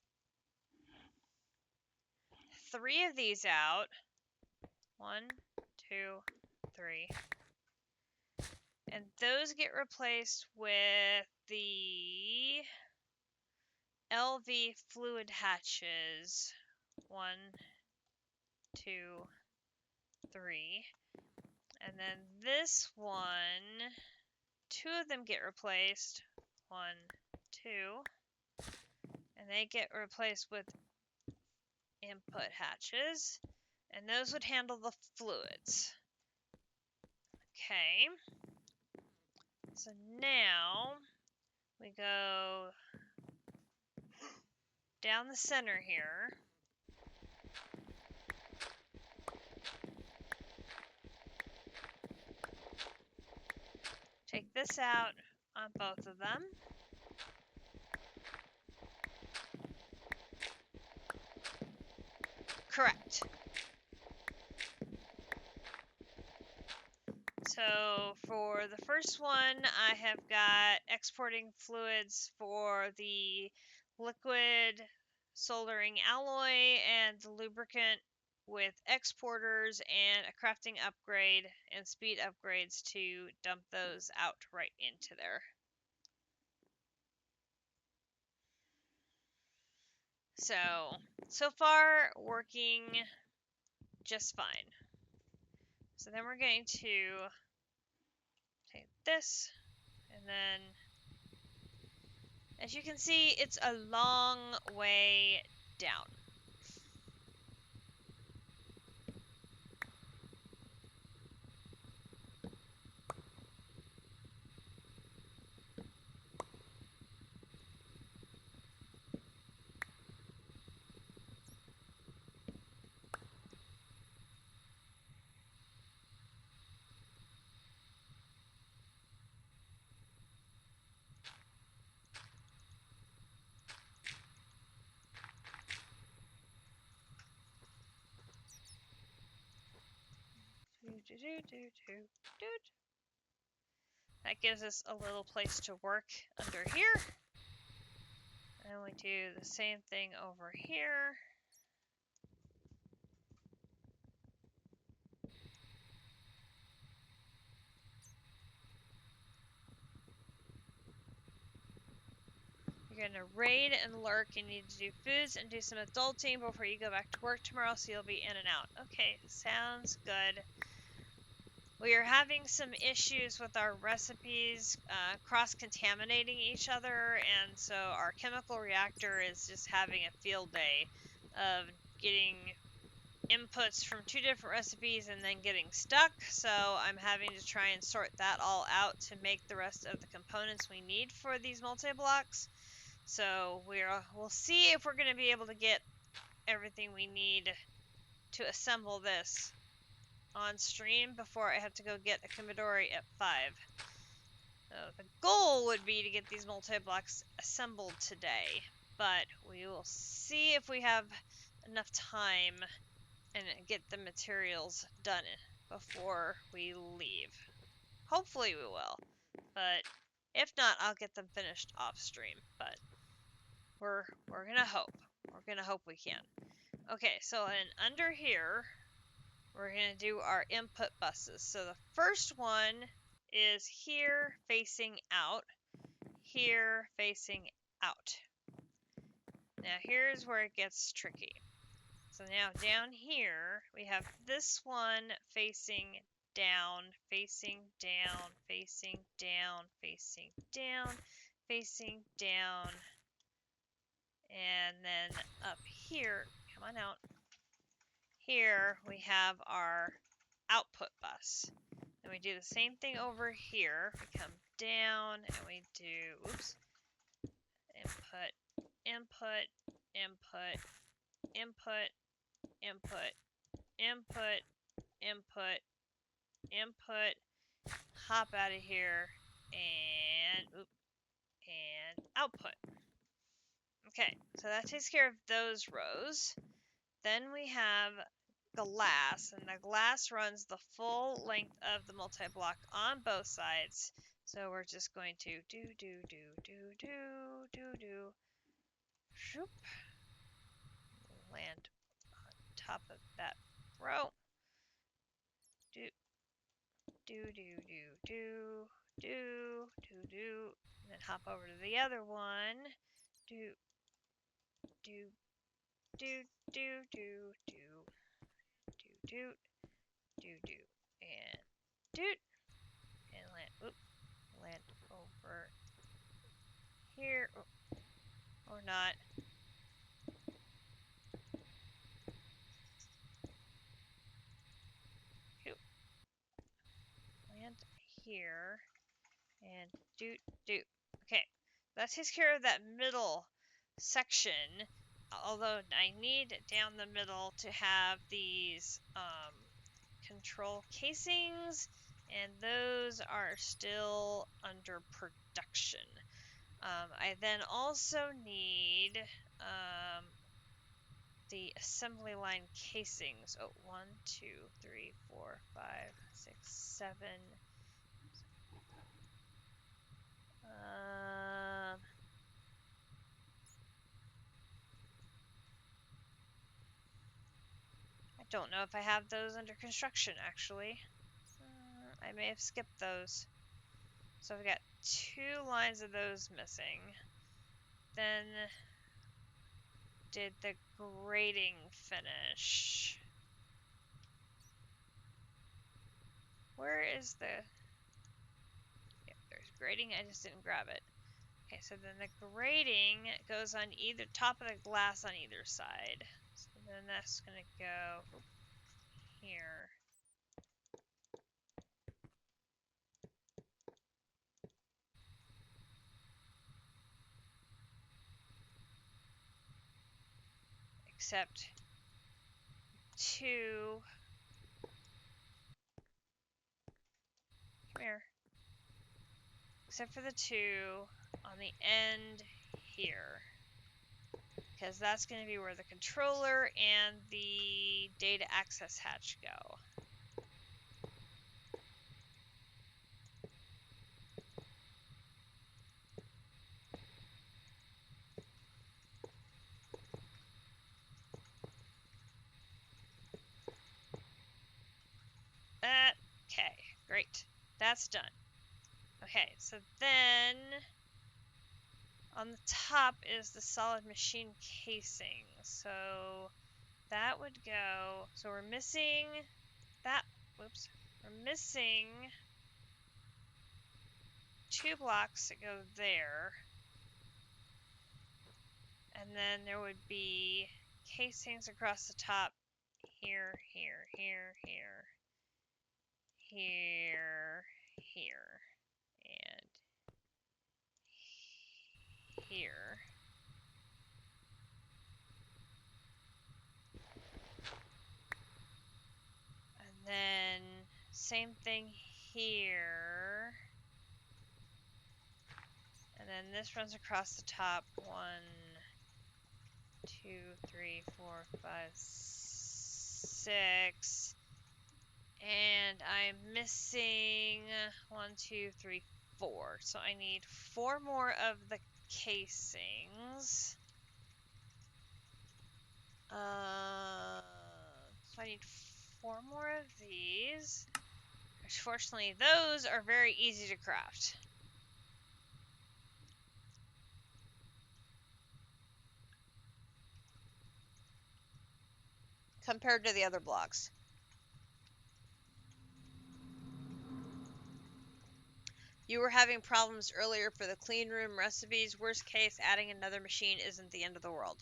3 of these out. 1, 2, 3. And those get replaced with the LV fluid hatches. 1, 2, 3. And then this one, 2 of them get replaced. 1, 2. And they get replaced with input hatches. And those would handle the fluids. Okay. So now we go down the center here. Take this out on both of them. Correct. So for the first one, I have got exporting fluids for the liquid soldering alloy and the lubricant with exporters and a crafting upgrade and speed upgrades to dump those out right into there. So far working just fine. So then we're going to take this, and then as you can see, it's a long way down. That gives us a little place to work under here. And we do the same thing over here. You're going to raid and lurk. You need to do foods and do some adulting before you go back to work tomorrow, so you'll be in and out. Okay, sounds good. We are having some issues with our recipes cross-contaminating each other, and so our chemical reactor is just having a field day of getting inputs from 2 different recipes and then getting stuck. So I'm having to try and sort that all out to make the rest of the components we need for these multi-blocks. So we'll see if we're going to be able to get everything we need to assemble this on stream before I have to go get a Commodore at 5. So the goal would be to get these multi-blocks assembled today, but we will see if we have enough time and get the materials done before we leave. Hopefully we will, but if not, I'll get them finished off stream, but we're gonna hope. We're gonna hope we can. Okay, so under here, we're going to do our input buses. So the first one is here facing out, here facing out. Now here's where it gets tricky. So now down here, we have this one facing down, facing down, facing down, facing down, facing down, and then up here, come on out. Here we have our output bus. And we do the same thing over here. We come down and we do, oops, input, input, input, input, input, input, input, input, hop out of here, and, and output. Okay, so that takes care of those rows. Then we have glass, and the glass runs the full length of the multi-block on both sides. So we're just going to shoop, land on top of that row. And then hop over to the other one. And doot, and land over here, or not. Oop. Land here, and doot, doot. Okay, that takes care of that middle section, although I need down the middle to have these control casings, and those are still under production. I then also need the assembly line casings. Oh, 1, 2, 3, 4, 5, 6, 7. I don't know if I have those under construction, actually. I may have skipped those. So I've got 2 lines of those missing. Then did the grading finish? Where is the... Yep, there's grading. I just didn't grab it. Okay, so then the grading goes on either top of the glass on either side. So then that's going to go here. Except 2. Come here. Except for the 2 on the end here. Because that's going to be where the controller and the data access hatch go. Okay, great. That's done. Okay, so then on the top is the solid machine casing. So that would go, so we're missing that, whoops, we're missing 2 blocks that go there. And then there would be casings across the top here, here, here, here, here, here, and here. And then same thing here. And then this runs across the top. 1, 2, 3, 4, 5, 6. And I'm missing 1, 2, 3, 4. So I need 4 more of the casings. So I need 4 more of these. Fortunately, those are very easy to craft. Compared to the other blocks. You were having problems earlier for the clean room recipes. Worst case, adding another machine isn't the end of the world.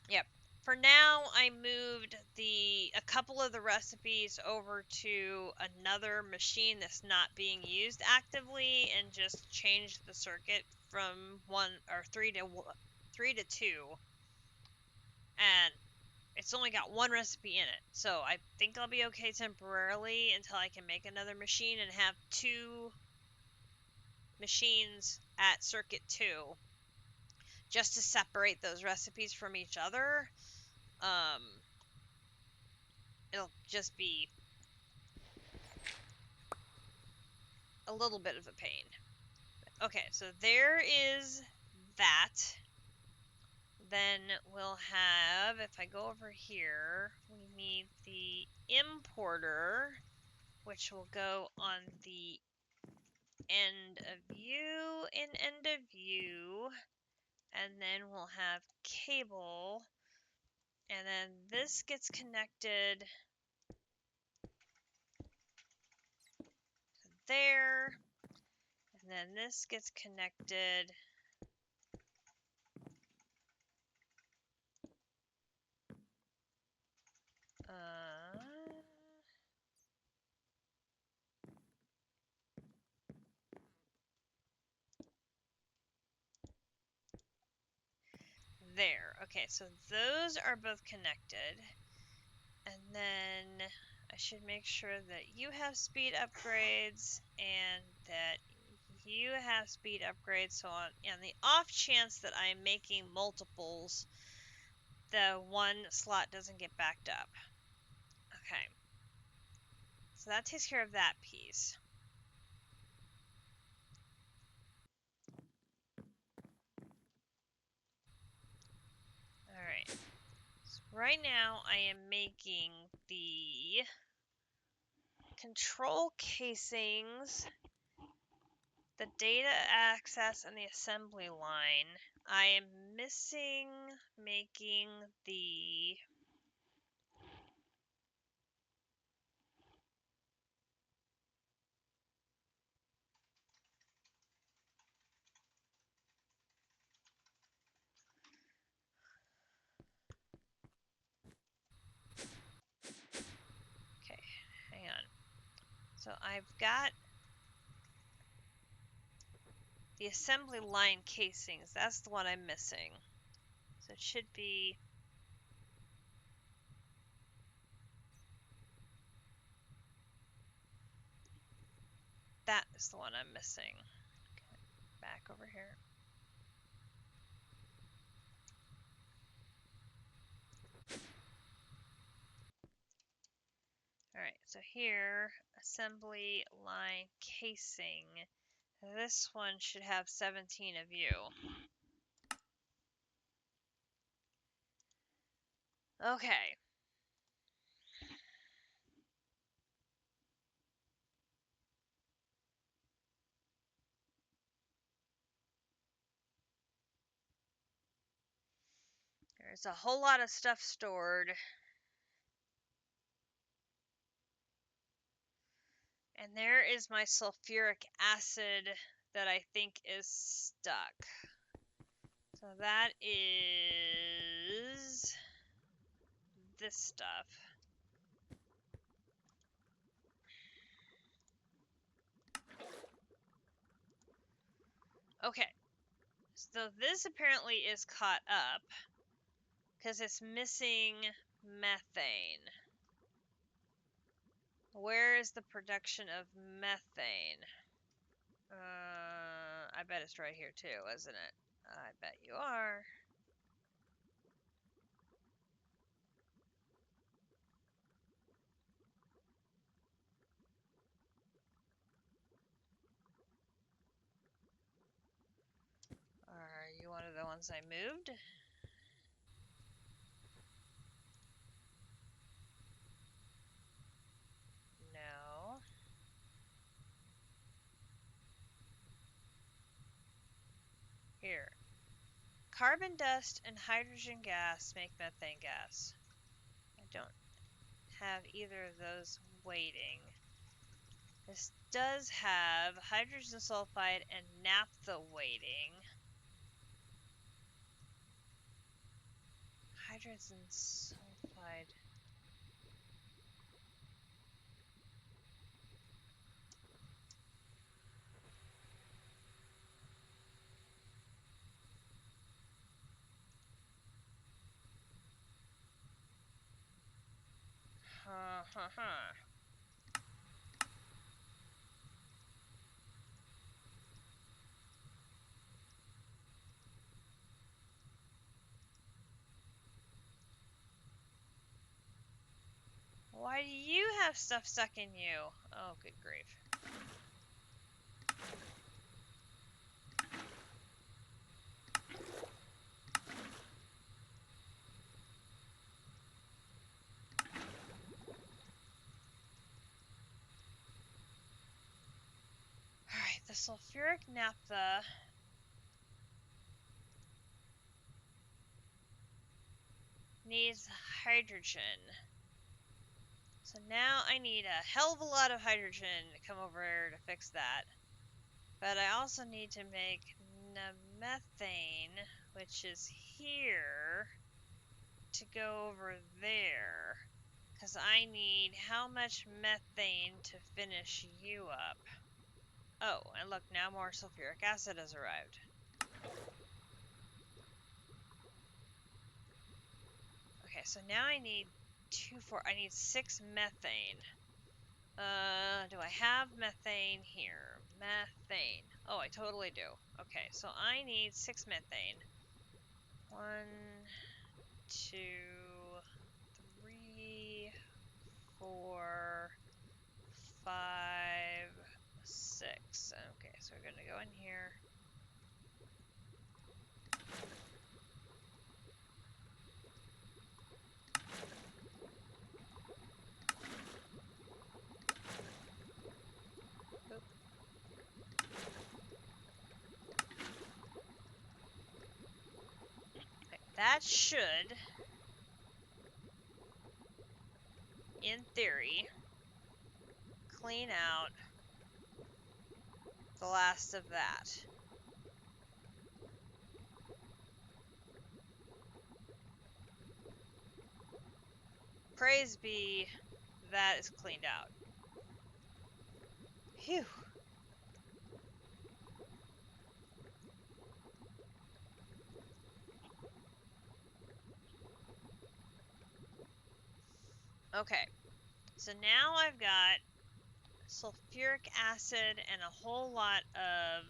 Yep. For now, I moved a couple of the recipes over to another machine that's not being used actively, and just changed the circuit from 3 to 2. And it's only got 1 recipe in it, so I think I'll be okay temporarily until I can make another machine and have 2 machines at circuit 2, just to separate those recipes from each other. It'll just be a little bit of a pain. Okay, so there is that. Then we'll have, if I go over here, we need the importer, which will go on the end of view and end of view. And then we'll have cable. And then this gets connected then this gets connected. There. Okay, so those are both connected. And then I should make sure that you have speed upgrades and that you have speed upgrades. So on the off chance that I'm making multiples, the one slot doesn't get backed up. Okay. So that takes care of that piece. Alright. So right now I am making the control casings, the data access, and the assembly line. I am missing making the okay, hang on. So I've got the assembly line casings. That's the one I'm missing. So it should be that is the one I'm missing. Okay, back over here. Alright, so here, assembly line casing. This one should have 17 of you. Okay. There's a whole lot of stuff stored. And there is my sulfuric acid that I think is stuck. So that is this stuff. Okay. So this apparently is caught up because it's missing methane. Where is the production of methane? I bet it's right here too, isn't it? I bet you are. Are you one of the ones I moved? No. Here. Carbon dust and hydrogen gas make methane gas. I don't have either of those waiting. This does have hydrogen sulfide and naphtha waiting. Hydrogen sulfide. Why do you have stuff stuck in you? Oh, good grief. Alright, the sulfuric naphtha needs hydrogen. So now I need a hell of a lot of hydrogen to come over to fix that. But I also need to make methane, which is here, to go over there. Because I need how much methane to finish you up? Oh, and look, now more sulfuric acid has arrived. Okay, so now I need I need 6 methane. Do I have methane here? Methane. Oh, I totally do. Okay, so I need 6 methane. 1, 2, 3, 4, 5, 6. Okay, so we're gonna go in here. Okay, that should, in theory, clean out the last of that. Praise be, that is cleaned out. Phew. Okay, so now I've got sulfuric acid and a whole lot of,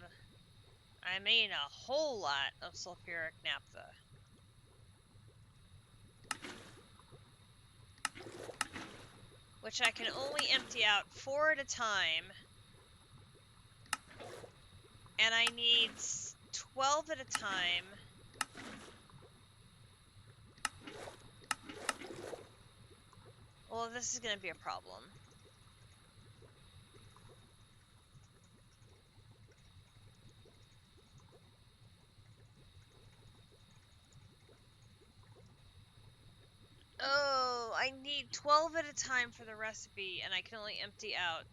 a whole lot of sulfuric naphtha. Which I can only empty out 4 at a time. And I need 12 at a time. Well, this is going to be a problem. Oh, I need 12 at a time for the recipe, and I can only empty out.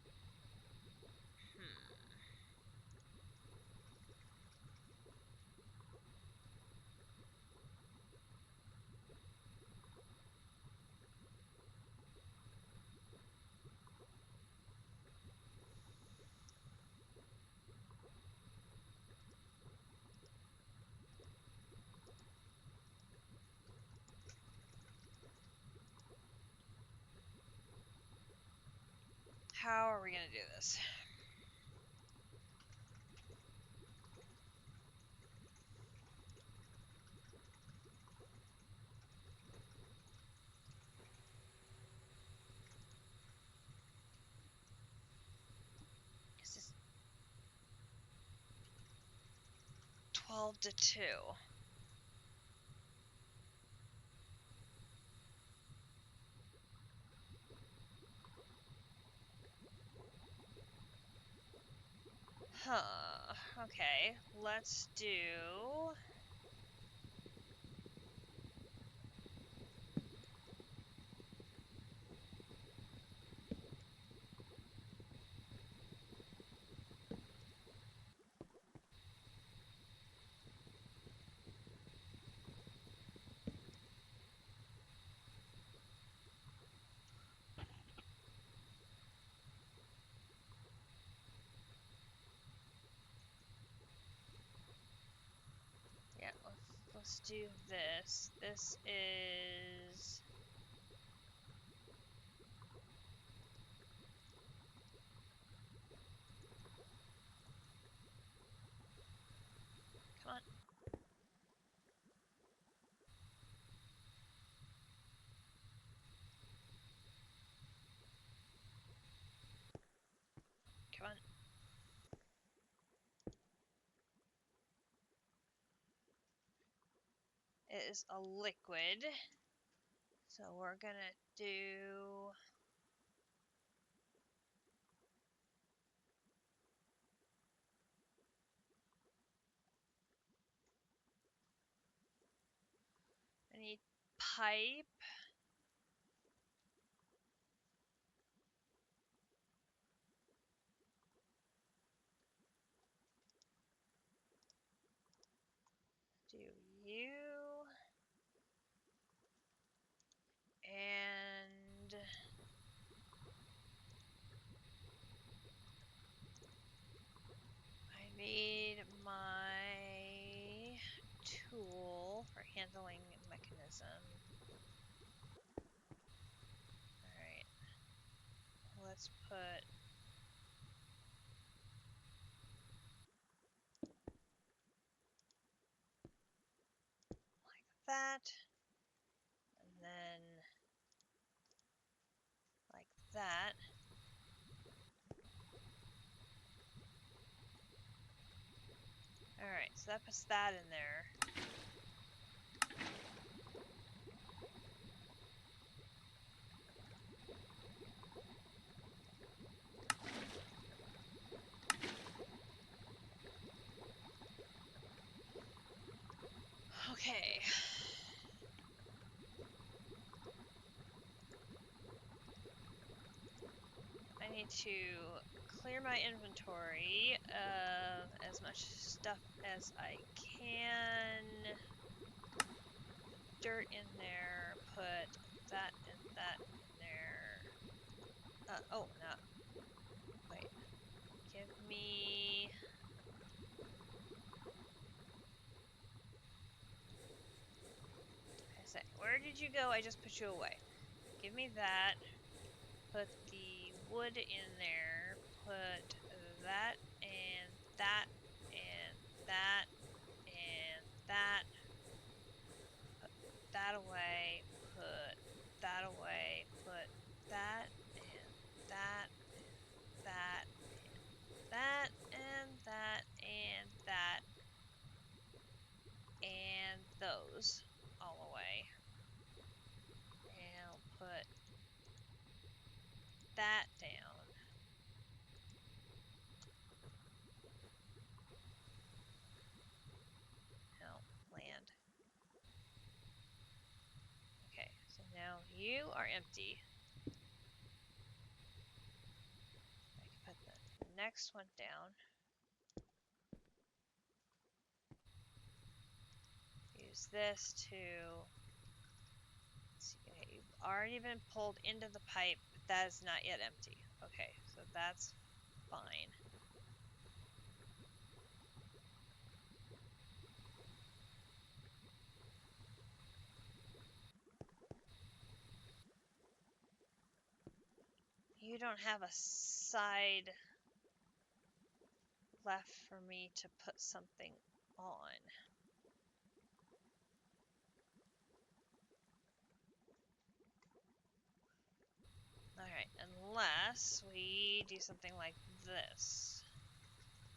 How are we going to do this? This is 12 to 2. Huh. Okay, let's do... Yeah, let's do this. This is... Come on. Come on. It is a liquid. So we're gonna do... I need pipe. you. And I need my tool for handling mechanism. Alright. Let's put like that. And then like that. Alright, so that puts that in there. Okay. I need to clear my inventory of as much stuff as I can. Dirt in there, put that and that in there. Oh, no. Wait. Give me... I say, where did you go? I just put you away. Give me that. Put the wood in there. Put that and that and that and that. Put that away. Put that away. Put that and that and that and that and that and that and those all away. And I'll put that down. No, land. Okay, so now you are empty. I can put the next one down. Use this to... Let's see, okay, you've already been pulled into the pipe, but that is not yet empty. Okay, so that's fine. You don't have a side left for me to put something on. Alright, unless we do something like this.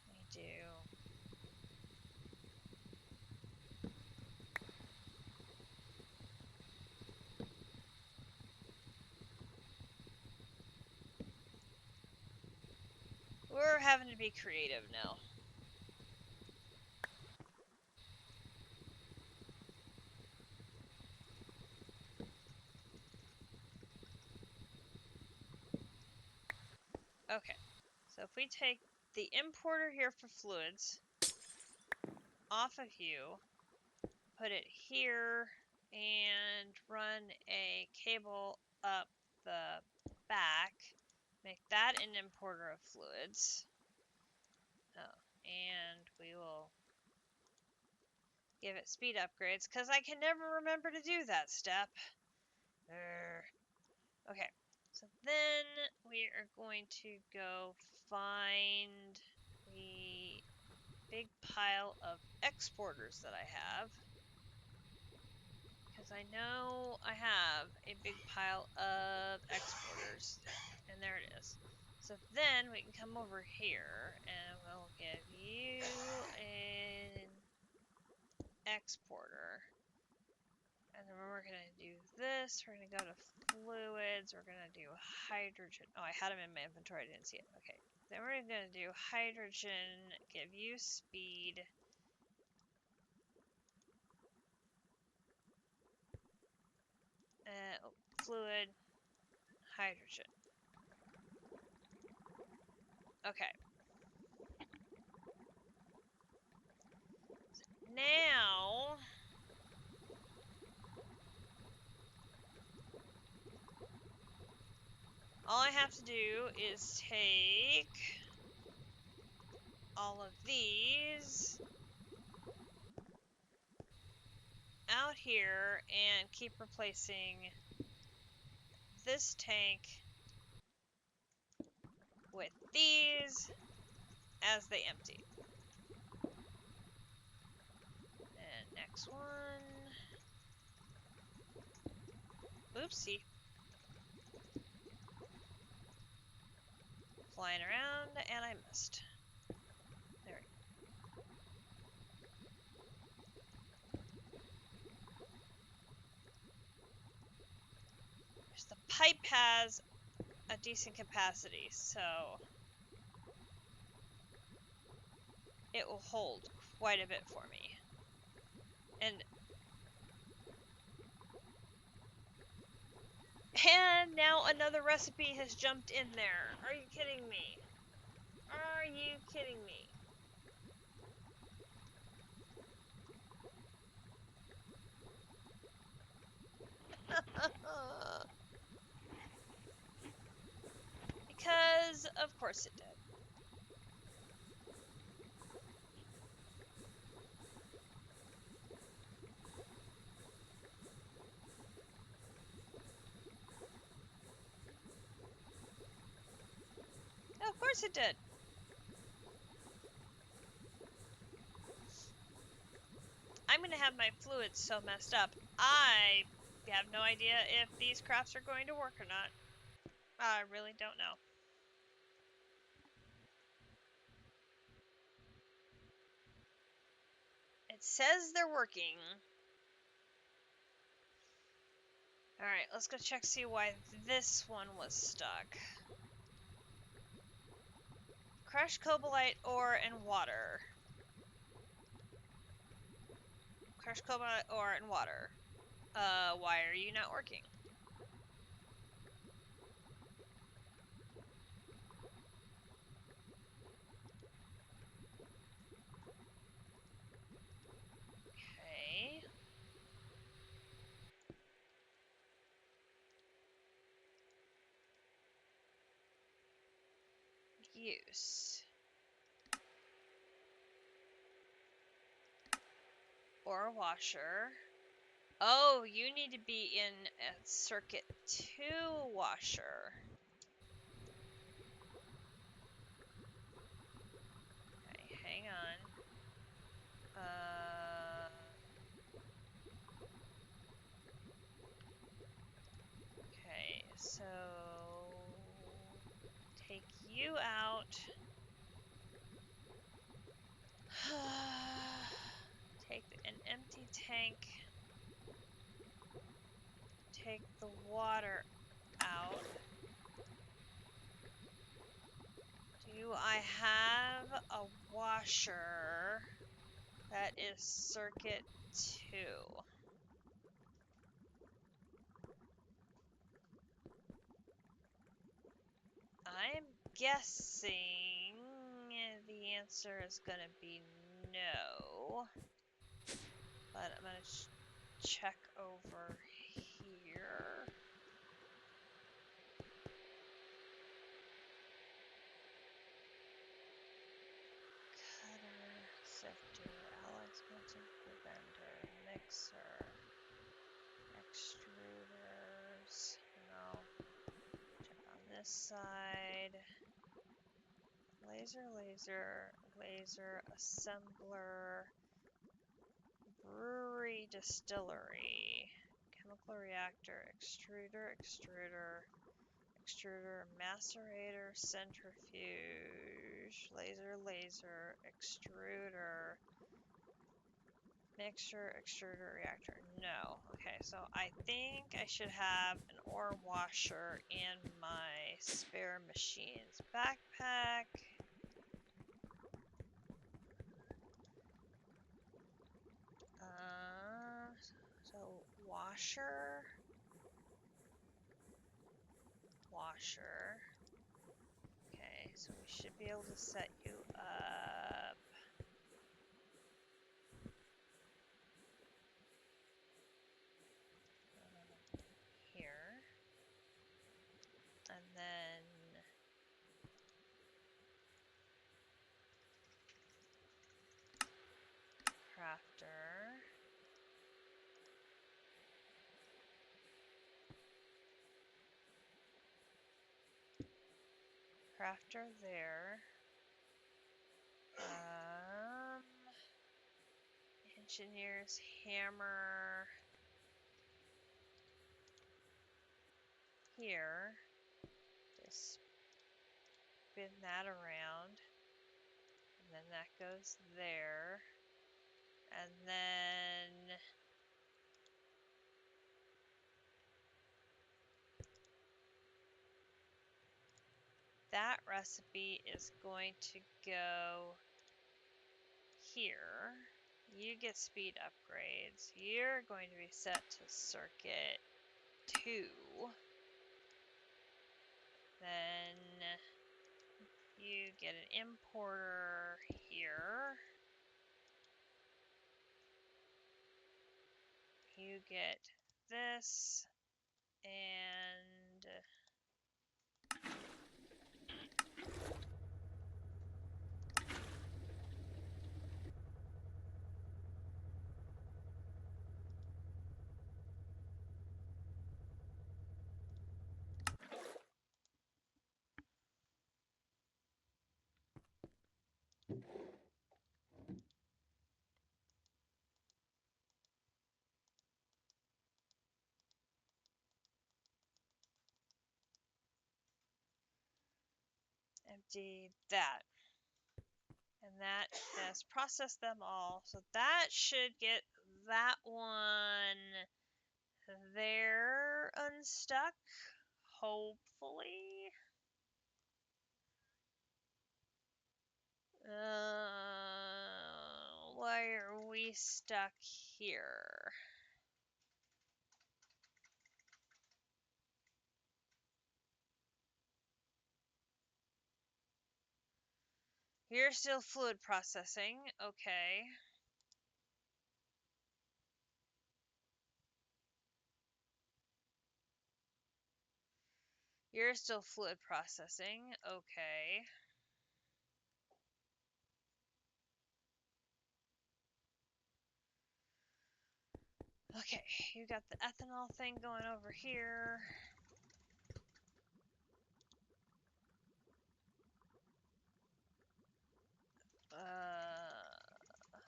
We do... We're having to be creative now. Okay, so if we take the importer here for fluids off of you, put it here, and run a cable up the back, make that an importer of fluids. Oh, and we will give it speed upgrades, because I can never remember to do that step. Okay, so then we are going to go find the big pile of exporters that I have. Because I know I have a big pile of exporters. And there it is. So then we can come over here and we'll give you an exporter. And then we're going to do this. We're going to go to fluids. We're going to do hydrogen. Oh, I had them in my inventory. I didn't see it. Okay. Then we're going to do hydrogen. Give you speed. Fluid. Hydrogen. Okay. Now have to do is take all of these out here and keep replacing this tank with these as they empty. And next one. Oopsie. Flying around, and I missed. There we go. The pipe has a decent capacity, so it will hold quite a bit for me. And now another recipe has jumped in there. Are you kidding me? Are you kidding me? Because of course it did. Of course it did. I'm going to have my fluids so messed up. I have no idea if these crafts are going to work or not. I really don't know. It says they're working. Alright, let's go check see why this one was stuck. Crushed cobalite ore and water. Crushed cobalite ore and water. Why are you not working? Okay. Use. Ore washer. Oh, you need to be in a circuit 2 washer. Okay, hang on. Okay, so take you out. Take an empty tank. Take the water out. Do I have a washer that is circuit 2? I'm guessing the answer is going to be no. But I'm going to check over here. Cutter, sifter, Alex melting preventer, mixer, extruders. No. Check on this side. Laser, assembler, brewery, distillery, chemical reactor, extruder, macerator, centrifuge, laser, extruder, mixture, extruder, reactor. No. Okay, so I think I should have an ore washer in my spare machines backpack. So washer. Okay, so we should be able to set you up. Here. And then crafter. Crafter there. Engineer's hammer here. Just spin that around. And then that goes there. And then that recipe is going to go here. You get speed upgrades. You're going to be set to circuit 2. Then you get an importer here. You get this and empty that. And that has processed them all. So that should get that one there unstuck, hopefully. Why are we stuck here? You're still fluid processing, okay. You're still fluid processing, okay. Okay, you got the ethanol thing going over here.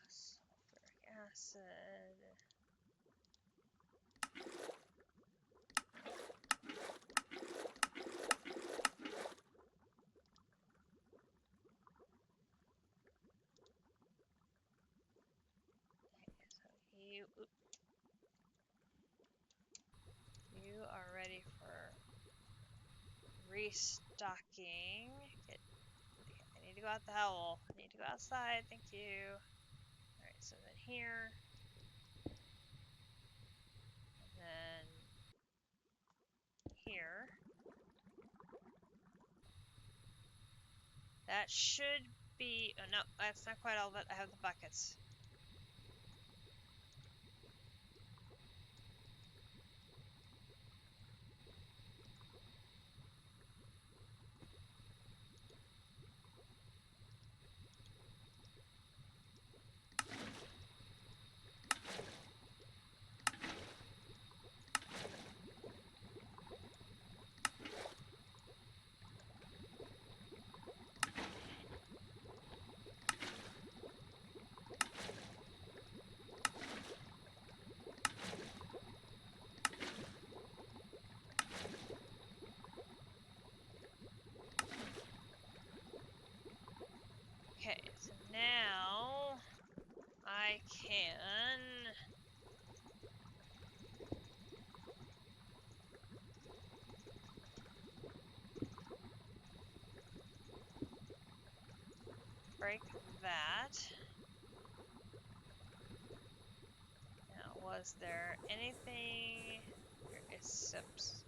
Sulfuric acid. You are ready for restocking. I need to go out the howl. I need to go outside. Thank you. Alright, so then here. And then here. That should be... Oh, no, that's not quite all of it. I have the buckets. Okay, so now I can break that. Now, was there anything? There is sips.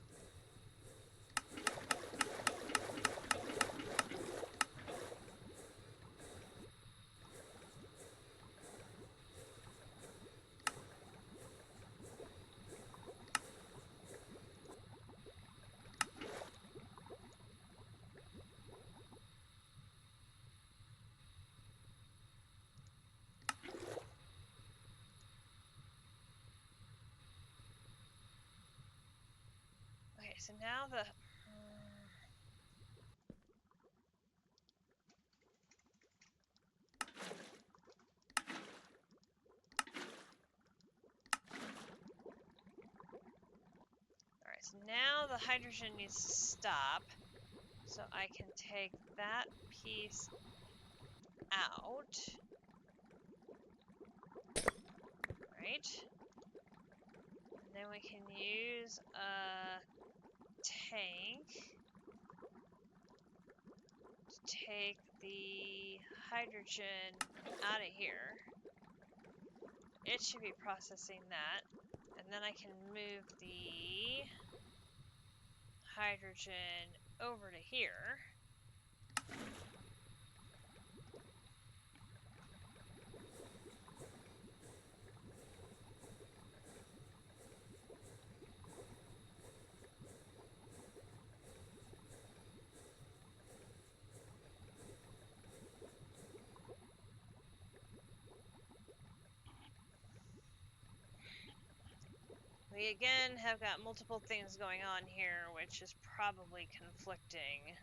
so now the... Alright, so now the hydrogen needs to stop. So I can take that piece out. Right? And then we can use a tank to take the hydrogen out of here. It should be processing that. And then I can move the hydrogen over to here. We again have got multiple things going on here, which is probably conflicting.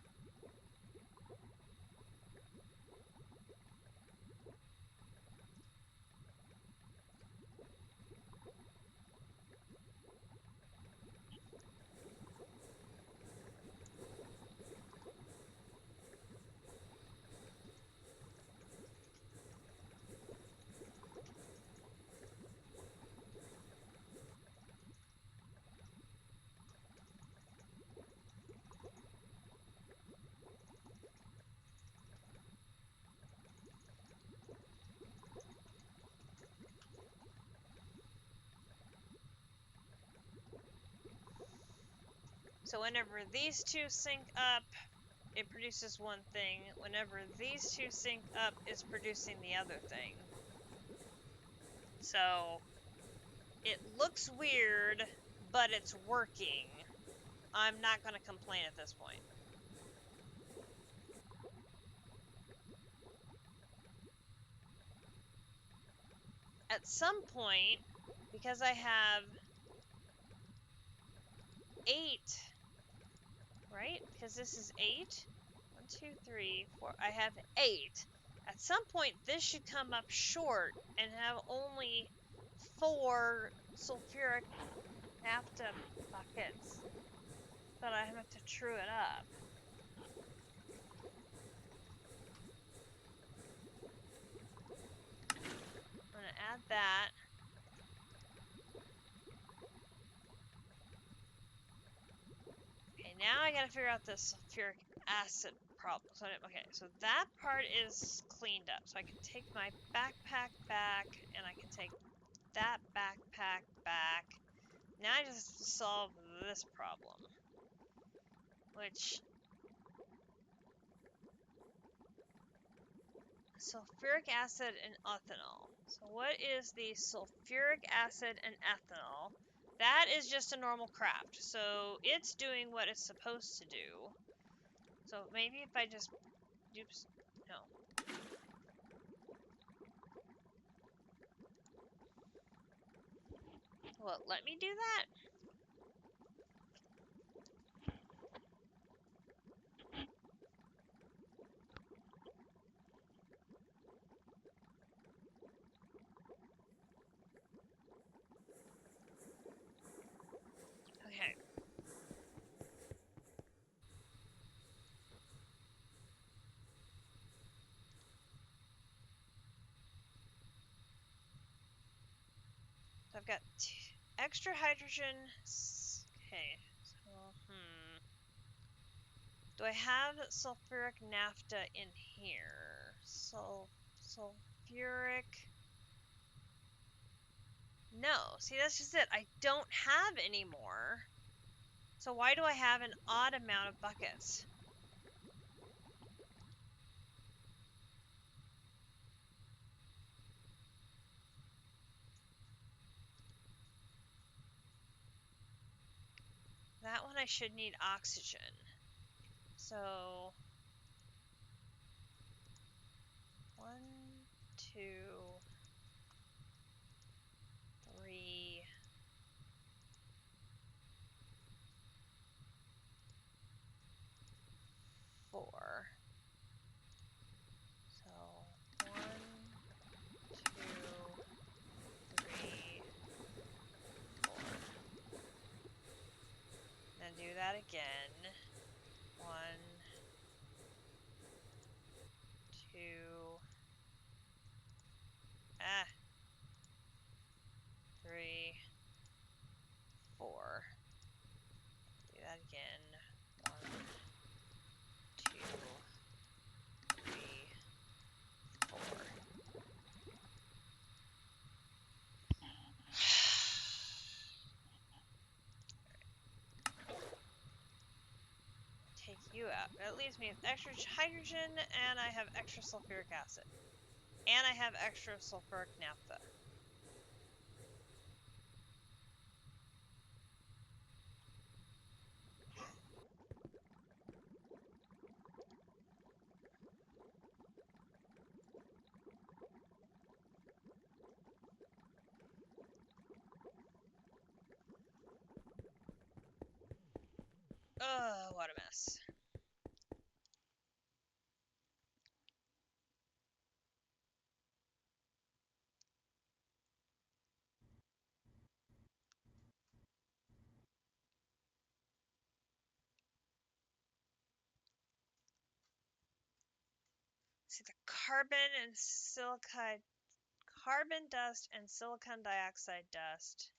So whenever these two sync up, it produces one thing. Whenever these two sync up, it's producing the other thing. So it looks weird, but it's working. I'm not going to complain at this point. At some point, because I have 8, right? Because this is 8. 1, 2, 3, 4. I have 8. At some point, this should come up short and have only 4 sulfuric naphtha buckets. But I have to true it up. I'm going to add that. Okay, now I got to figure out the sulfuric acid problem. So, okay, so that part is cleaned up. So I can take my backpack back, and I can take that backpack back. Now I just have to solve this problem, which sulfuric acid and ethanol. So what is the sulfuric acid and ethanol? That is just a normal craft. So it's doing what it's supposed to do. So maybe if I just, oops, no. Well, let me do that. Okay. So I've got extra hydrogen. Okay. So, do I have sulfuric naphtha in here? Sulfuric. No. See, that's just it. I don't have any more. So why do I have an odd amount of buckets? That one I should need oxygen. So 1, 2, 3. do that again. 1, 2, 3, 4. Do that again. 1, 2, 3, 4. Take you out. That leaves me with extra hydrogen, and I have extra sulfuric acid. And I have extra sulfuric naphtha. Ugh, what a mess. See, the carbon dust and silicon dioxide dust.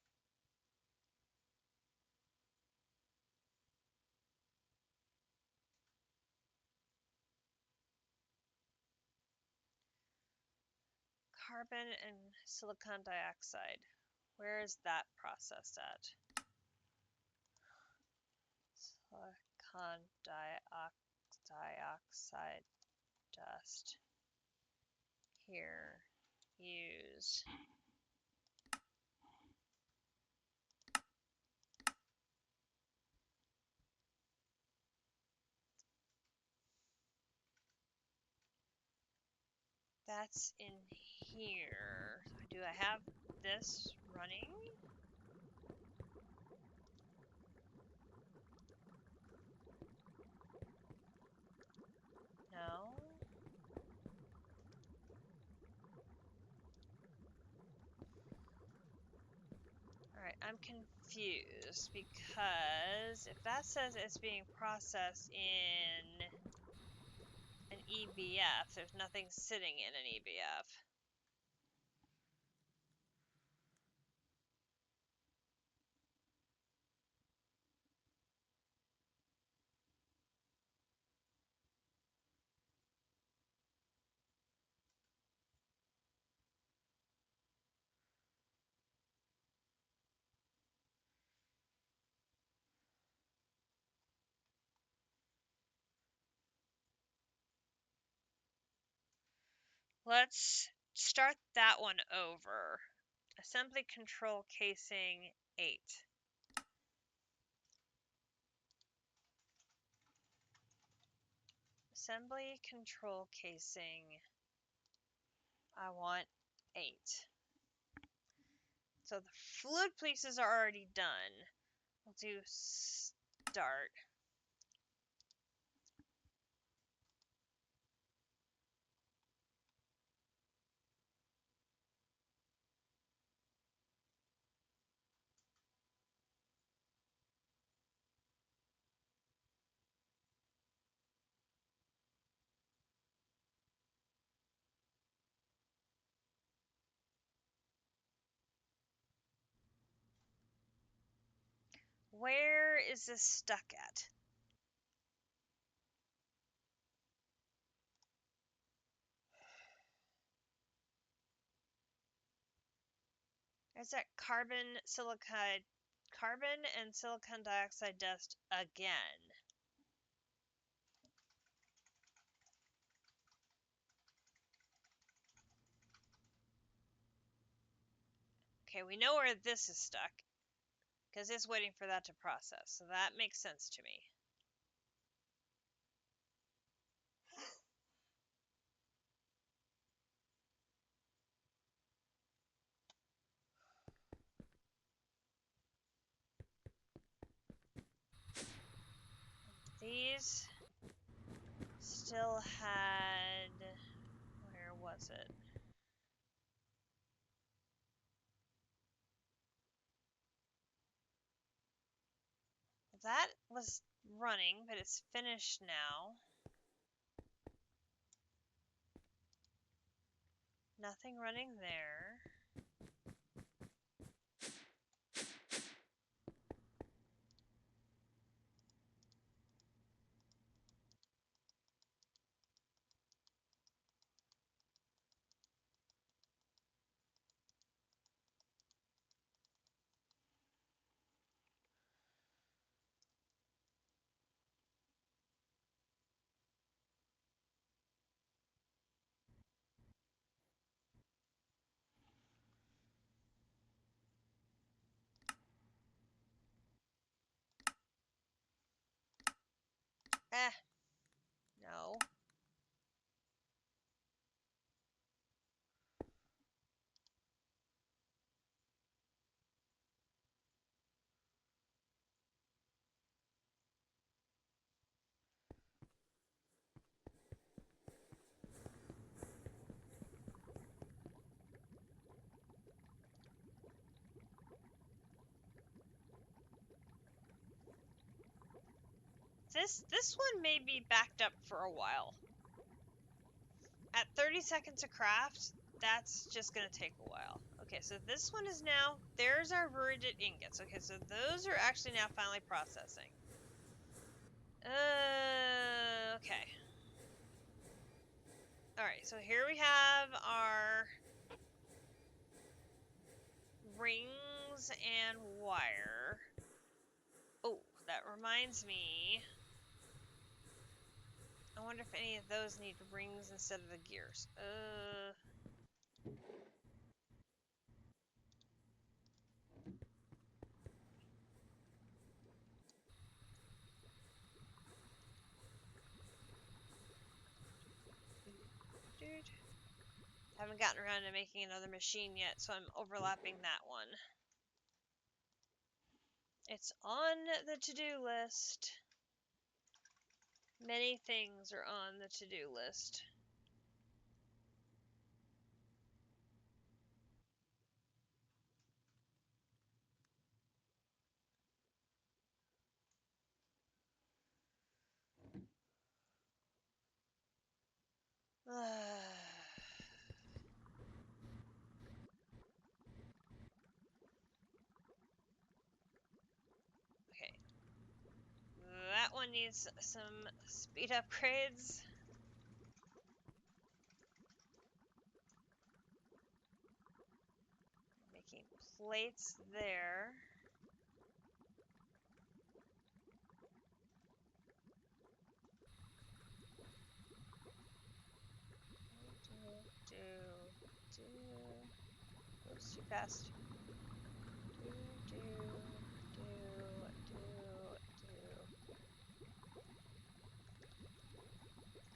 Carbon and silicon dioxide. Where is that processed at? Silicon dioxide dust. Here. Use. That's in here. Do I have this running? No. Alright, I'm confused because if that says it's being processed in an EBF, there's nothing sitting in an EBF. Let's start that one over. Assembly control casing 8. Assembly control casing, I want 8. So the fluid pieces are already done. We'll do start. Where is this stuck at? Is that carbon and silicon dioxide dust again? Okay, we know where this is stuck because it's waiting for that to process, so that makes sense to me. These still had, where was it? that was running, but it's finished now. Nothing running there. No. This one may be backed up for a while. At 30 seconds of craft, that's just going to take a while. Okay, so this one is now, there's our Viridite ingots. Okay, so those are actually now finally processing. Okay. Alright, so here we have our rings and wire. Oh, that reminds me. I wonder if any of those need rings instead of the gears. Dude. Haven't gotten around to making another machine yet, so I'm overlapping that one. It's on the to-do list. Many things are on the to-do list. Okay. That one needs some speed upgrades. Making plates there. Oops, too fast.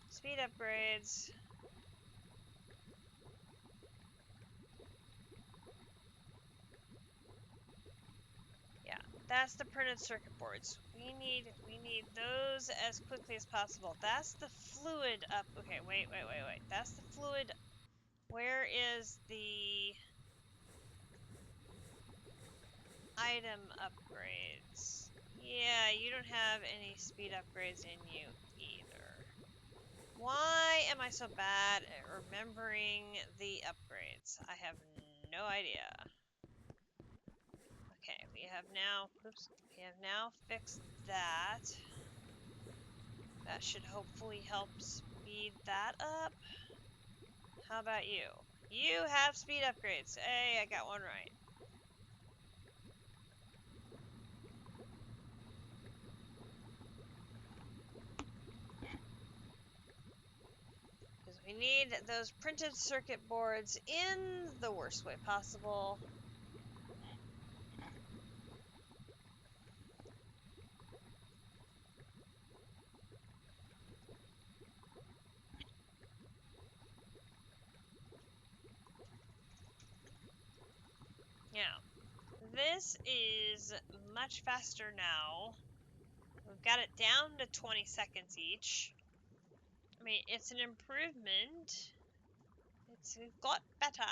Speed upgrades. Yeah, that's the printed circuit boards. We need those as quickly as possible. That's the fluid up. Okay, wait. That's the fluid. Where is the item upgrades? Yeah, you don't have any speed upgrades in you either. Why am I so bad at remembering the upgrades? I have no idea. Okay, we have now fixed that. That should hopefully help speed that up. How about you? You have speed upgrades. Hey, I got one right. Because we need those printed circuit boards in the worst way possible. Yeah. This is much faster now. We've got it down to 20 seconds each. I mean, it's an improvement. It's got better.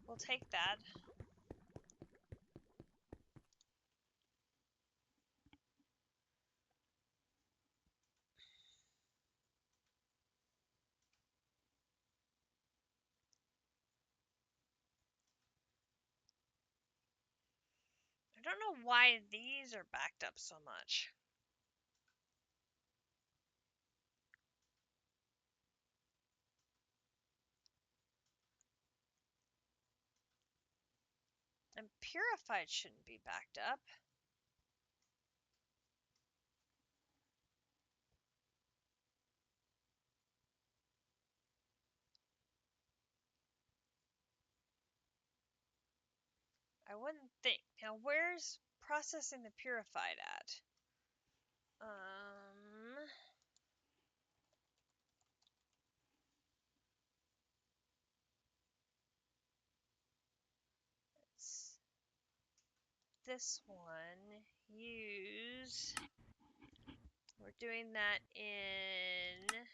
We'll take that. don't know why these are backed up so much. And purified shouldn't be backed up. I wouldn't think. Now, where's processing the purified at? It's this one. Use. We're doing that in.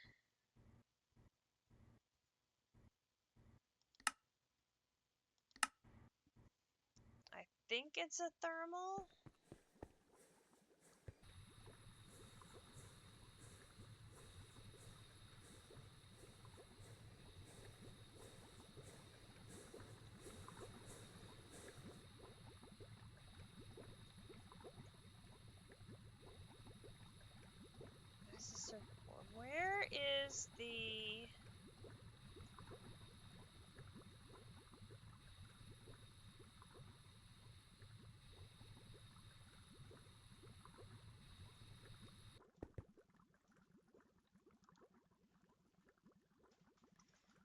I think it's a thermal. Where is the...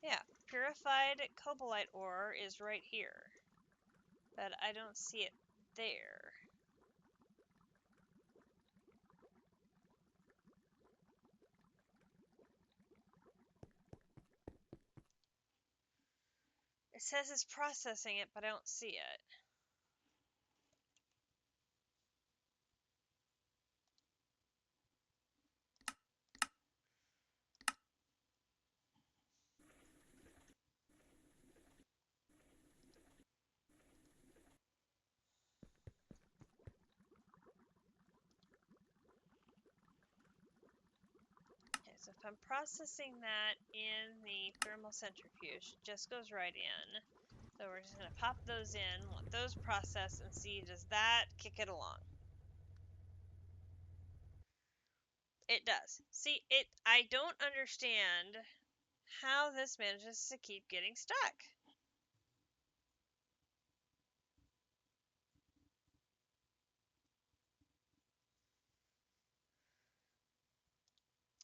Yeah, purified cobalite ore is right here. But I don't see it there. It says it's processing it, but I don't see it. Okay, so if I'm processing that in the thermal centrifuge, it just goes right in. So we're just going to pop those in, let those process, and see, does that kick it along? It does. See, I don't understand how this manages to keep getting stuck.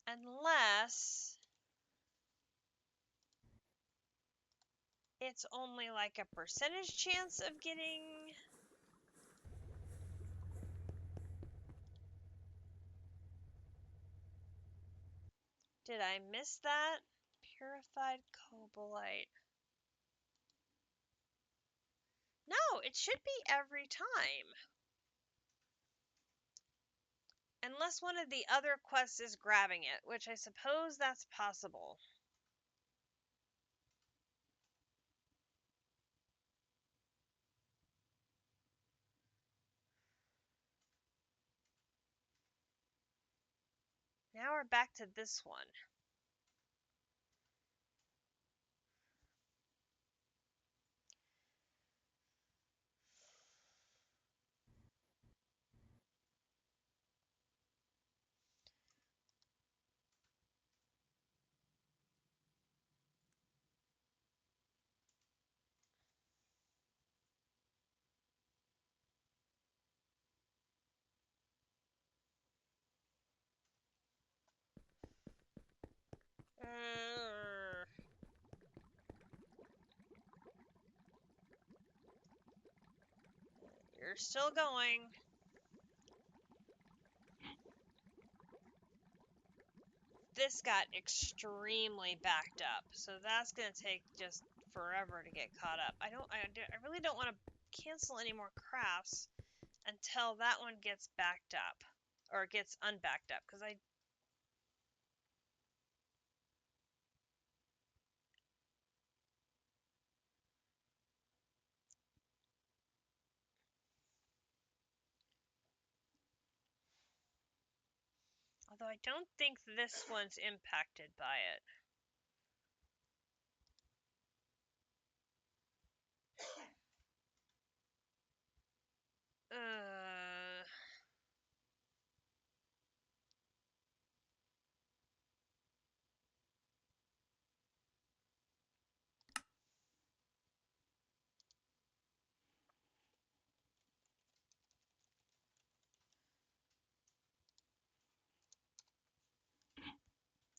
Unless it's only like a percentage chance of getting... Did I miss that? Purified cobalite. No, it should be every time. Unless one of the other quests is grabbing it, which I suppose that's possible. Now we're back to this one. You're still going. This got extremely backed up, so that's going to take just forever to get caught up. I really don't want to cancel any more crafts until that one gets backed up, or gets unbacked up, because although I don't think this one's impacted by it. Uh...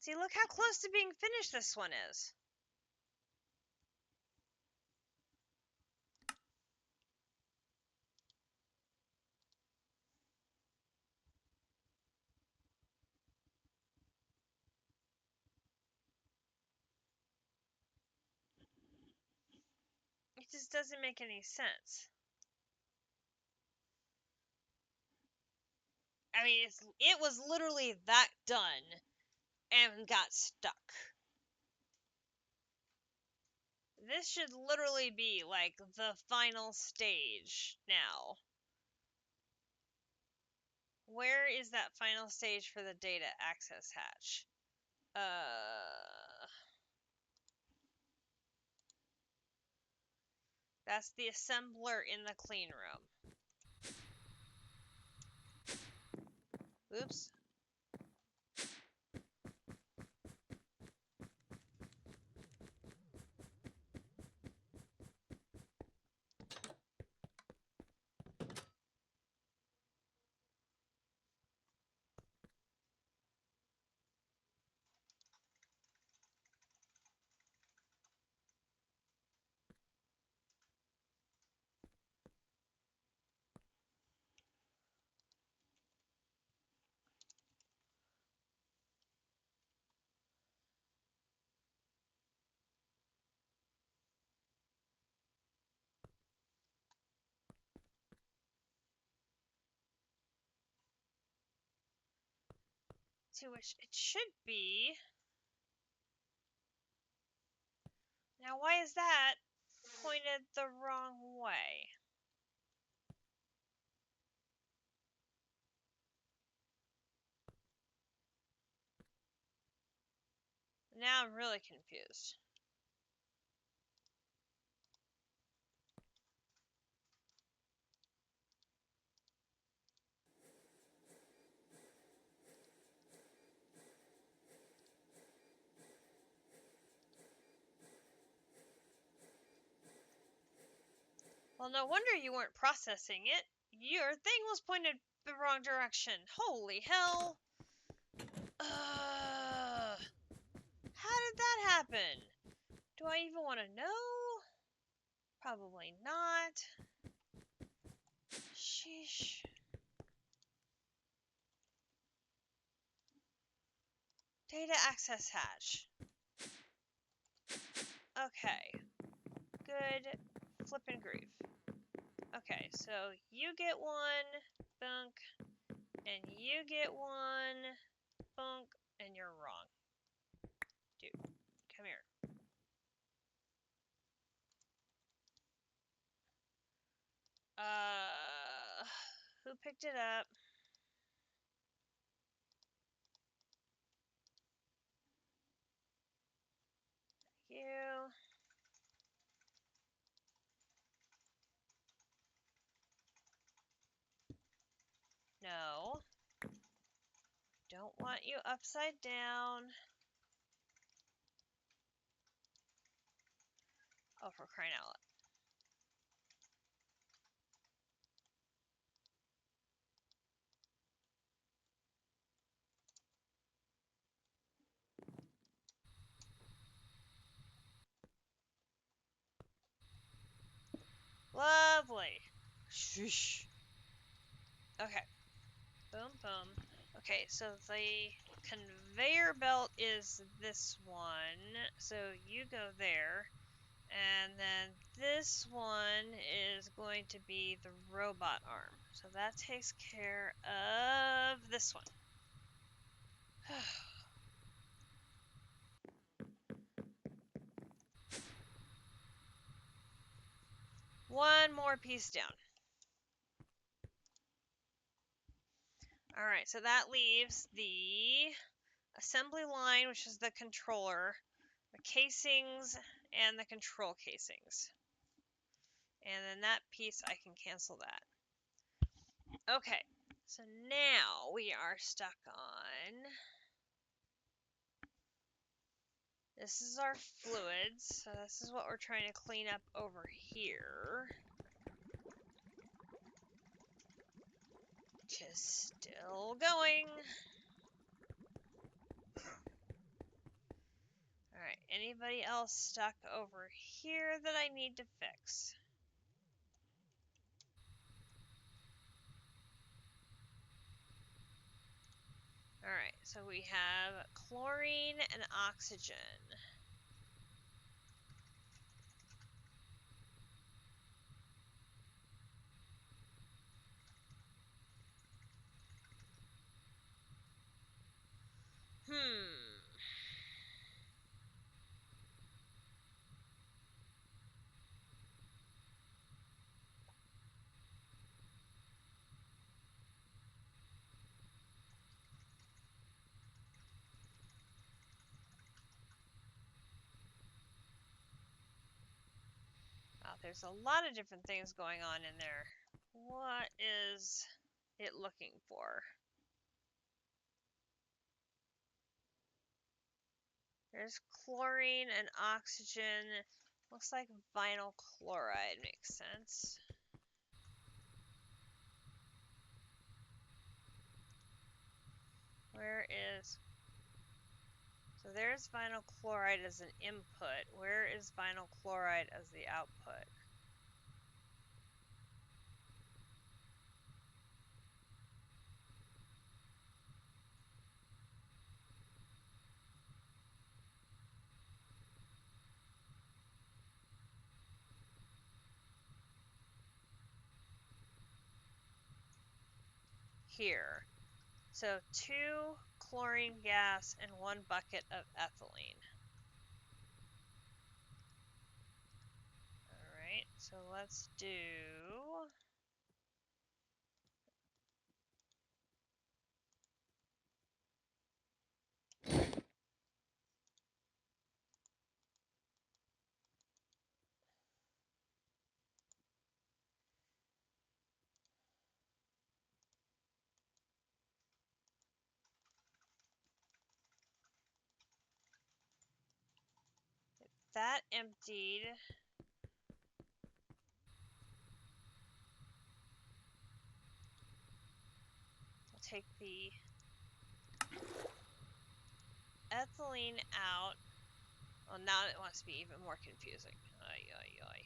See, look how close to being finished this one is. It just doesn't make any sense. I mean, it was literally that done and got stuck. This should literally be like the final stage now. Where is that final stage for the data access hatch? That's the assembler in the clean room. Oops. To which it should be. Now, why is that pointed the wrong way? Now I'm really confused. Well, no wonder you weren't processing it. Your thing was pointed the wrong direction. Holy hell. How did that happen? Do I even want to know? Probably not. Sheesh. Data access hatch. Okay. Good flippin' grief. Okay, so you get one, bunk, and you get one, bunk, and you're wrong. Dude, come here. Who picked it up? You. No. Don't want you upside down. Oh, for crying out loud. Lovely. Shh. Okay. Boom, boom. Okay, so the conveyor belt is this one. So you go there. And then this one is going to be the robot arm. So that takes care of this one. One more piece down. Alright, so that leaves the assembly line, which is the controller, the casings, and the control casings. And then that piece, I can cancel that. Okay, so now we are stuck on... This is our fluids, so this is what we're trying to clean up over here. Which is still going. Alright, anybody else stuck over here that I need to fix? Alright, so we have chlorine and oxygen. Wow, there's a lot of different things going on in there. What is it looking for? There's chlorine and oxygen. Looks like vinyl chloride makes sense. Where is... So there's vinyl chloride as an input. Where is vinyl chloride as the output? Here. So 2 chlorine gas and 1 bucket of ethylene. Alright, so let's do... That emptied. I'll take the ethylene out. Well, now it wants to be even more confusing. Ay, ay, ay.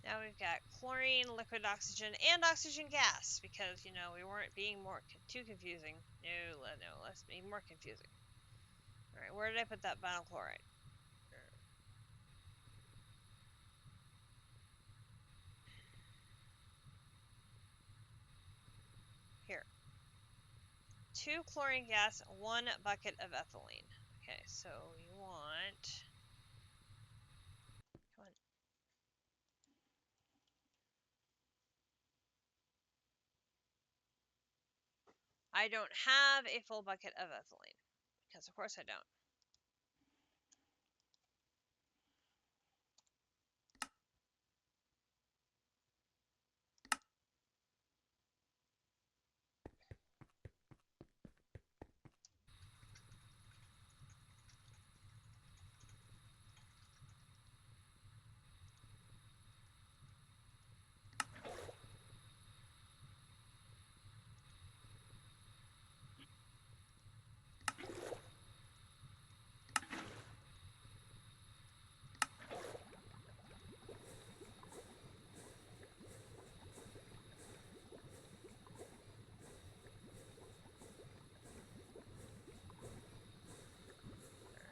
Now we've got chlorine, liquid oxygen, and oxygen gas because, you know, we weren't being too confusing. No, let's be more confusing. Alright, where did I put that vinyl chloride? Here. 2 chlorine gas, 1 bucket of ethylene. Okay, so we want... Come on. I don't have a full bucket of ethylene. Because of course I don't.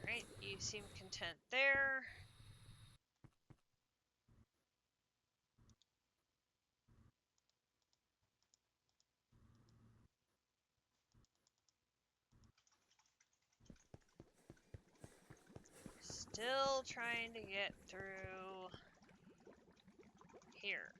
Alright, you seem content there. Still trying to get through. here.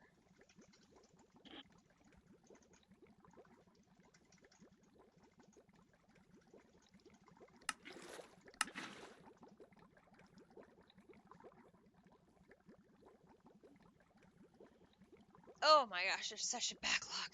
Oh my gosh, there's such a backlog.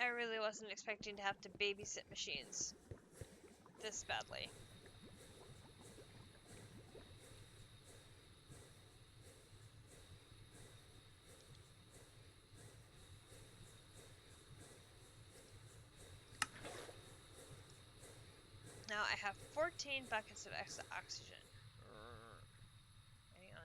I really wasn't expecting to have to babysit machines this badly. Now I have 14 buckets of extra oxygen. Hang on.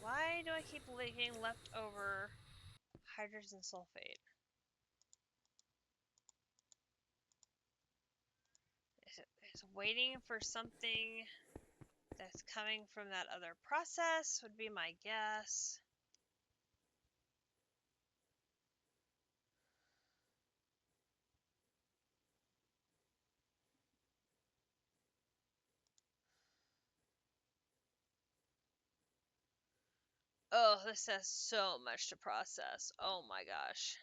Why do I keep leaking leftover hydrogen sulfate? Is waiting for something that's coming from that other process would be my guess. Oh, this has so much to process. Oh my gosh.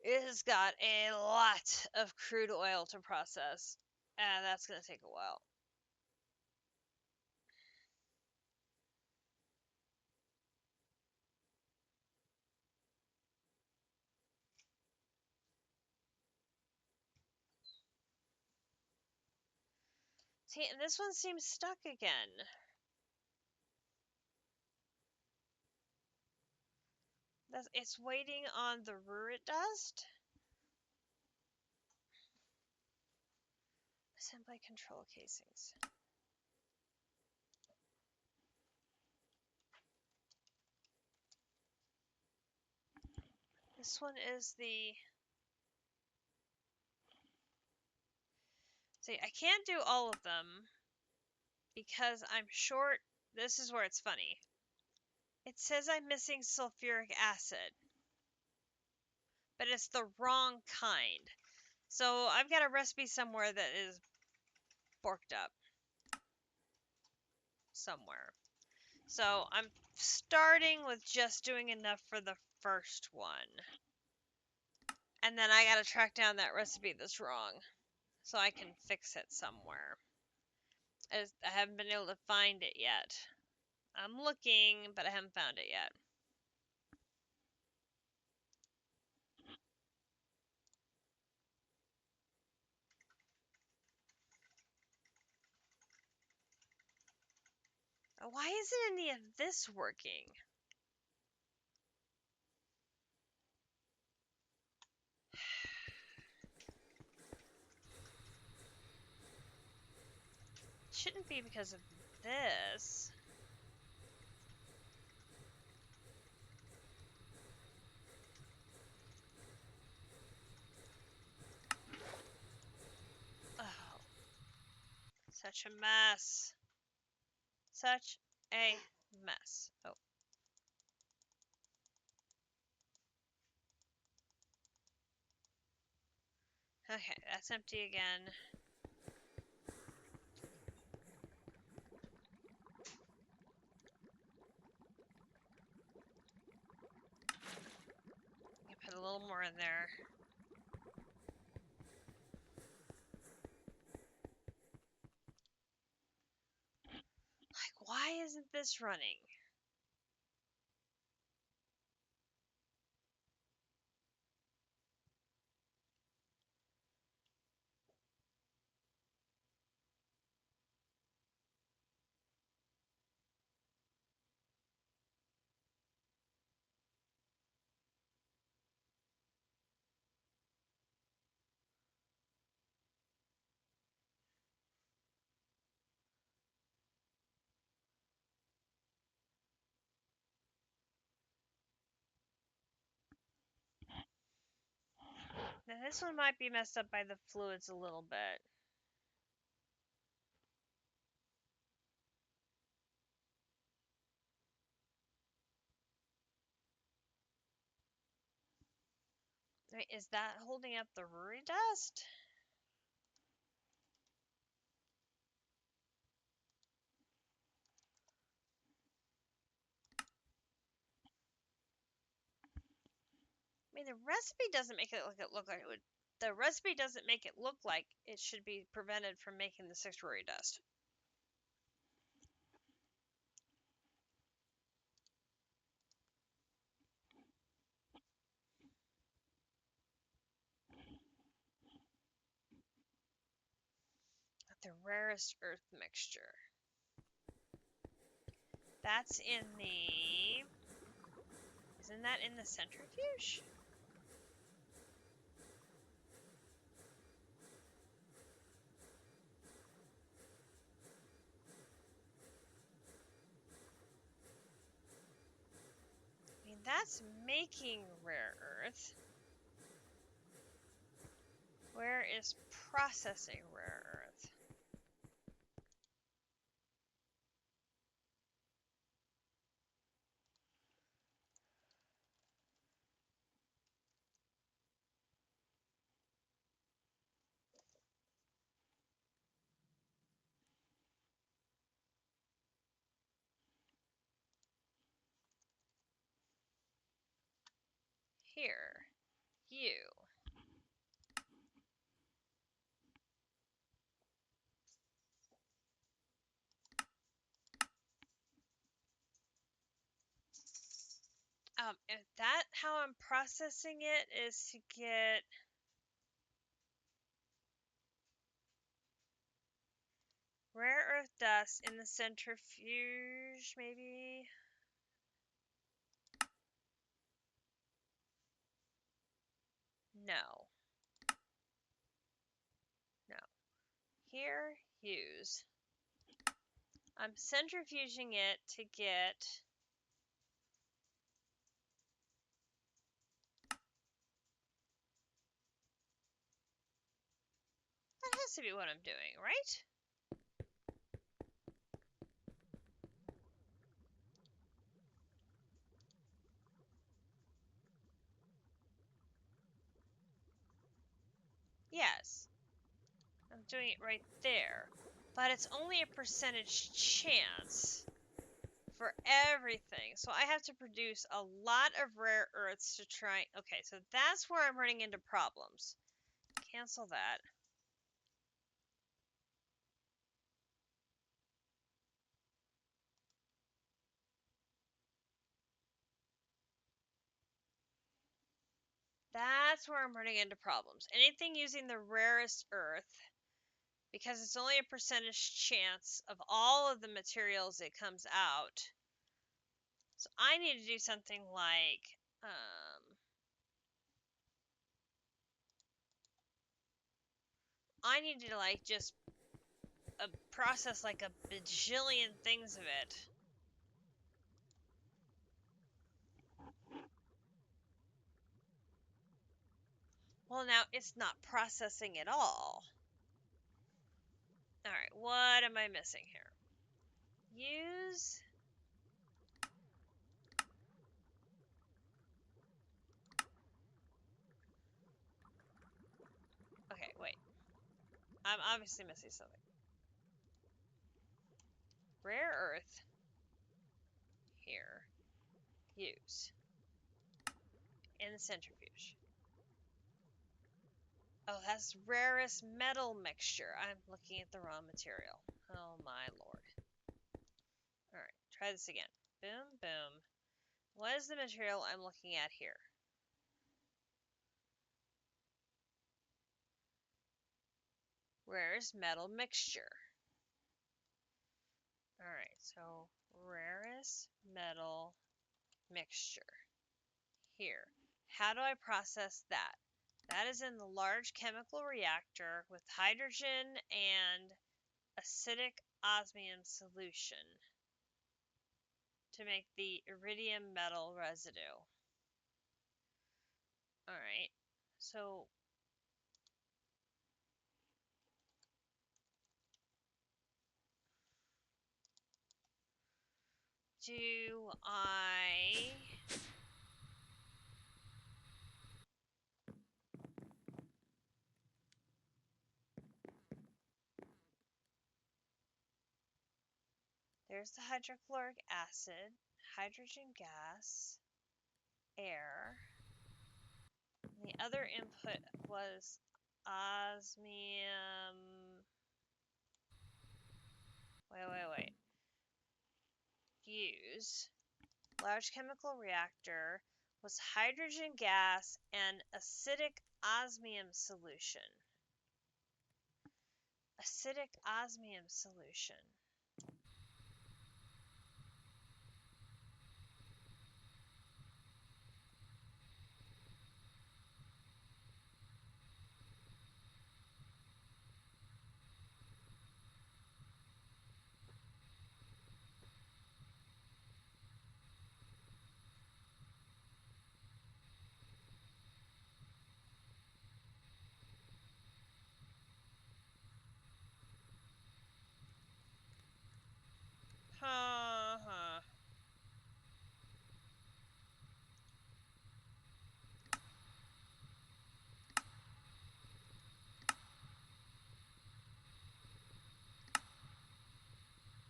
It has got a lot of crude oil to process, and that's going to take a while. See, and this one seems stuck again. It's waiting on the rurit dust. Assembly control casings. This one is the... See, I can't do all of them because I'm short. This is where it's funny. It says I'm missing sulfuric acid, but it's the wrong kind. So I've got a recipe somewhere that is borked up. Somewhere. So I'm starting with just doing enough for the first one. And then I gotta track down that recipe that's wrong. So I can fix it somewhere. I haven't been able to find it yet. I'm looking, but I haven't found it yet. Why isn't any of this working? It shouldn't be because of this. Oh, such a mess. Such a mess. Oh. Okay, that's empty again. I can put a little more in there. this running? Now this one might be messed up by the fluids a little bit. I mean, is that holding up the Ruri dust? I mean, the recipe doesn't make it look like it would. The recipe doesn't make it look like it should be prevented from making the 6 Ruri dust. The rarest earth mixture. That's in the... Isn't that in the centrifuge? I mean, that's making rare earth. Where is processing rare earth? Here. You. If that how I'm processing it is to get rare earth dust in the centrifuge, maybe? No. No. Here, use. I'm centrifuging it to get... That has to be what I'm doing, right? Yes. I'm doing it right there. But it's only a percentage chance for everything. So I have to produce a lot of rare earths to try... Okay, so that's where I'm running into problems. Cancel that. That's where I'm running into problems. Anything using the rarest earth, because it's only a percentage chance of all of the materials it comes out. So I need to do something like, I need to like just process like a bajillion things of it. Well, now it's not processing at all. Alright, what am I missing here? Use... Okay, wait. I'm obviously missing something. Rare earth. Here. Use. In the centrifuge. Oh, that's rarest metal mixture. I'm looking at the raw material. Oh my lord. Alright, Try this again. Boom, boom. What is the material I'm looking at here? Rarest metal mixture. Alright, so rarest metal mixture. Here. How do I process that? That is in the large chemical reactor with hydrogen and acidic osmium solution to make the iridium metal residue. Alright, so do I... There's the hydrochloric acid, hydrogen gas, air. And the other input was osmium... Wait. Fuse. Large chemical reactor was hydrogen gas and acidic osmium solution. Acidic osmium solution. Huh.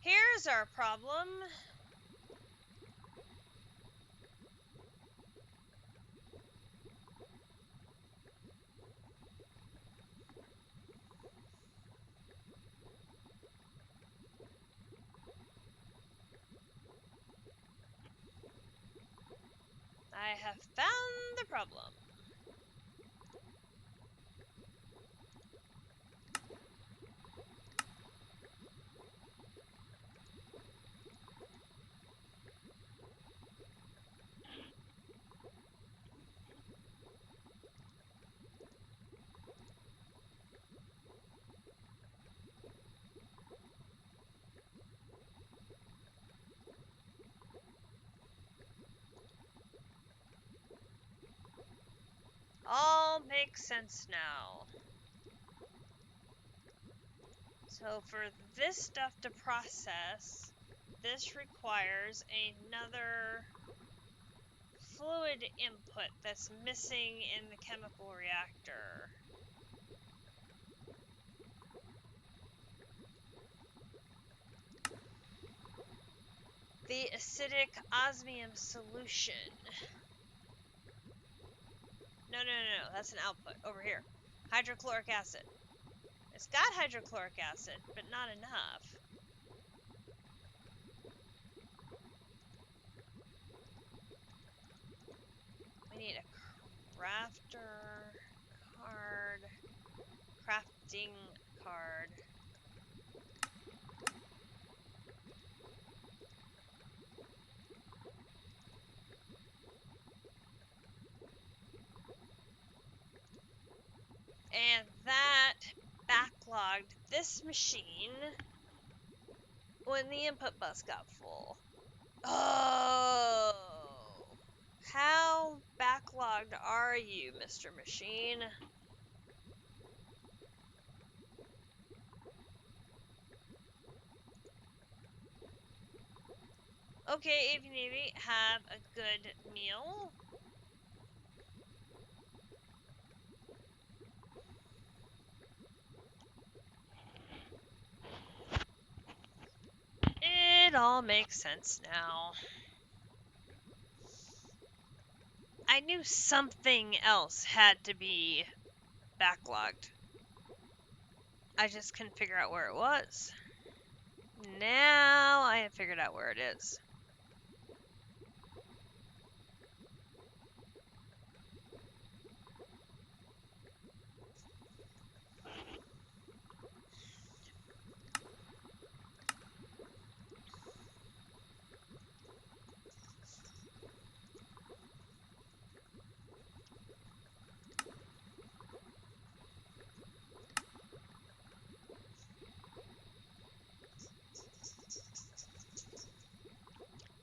Here's our problem. I have found the problem. All makes sense now. So for this stuff to process, this requires another fluid input that's missing in the chemical reactor. The acidic osmium solution. No, that's an output. Over here. Hydrochloric acid. It's got hydrochloric acid, but not enough. We need a crafting card. And that backlogged this machine when the input bus got full. Oh! How backlogged are you, Mr. Machine? Okay, Avy Navy, have a good meal. It all makes sense now. I knew something else had to be backlogged. I just couldn't figure out where it was. Now I have figured out where it is.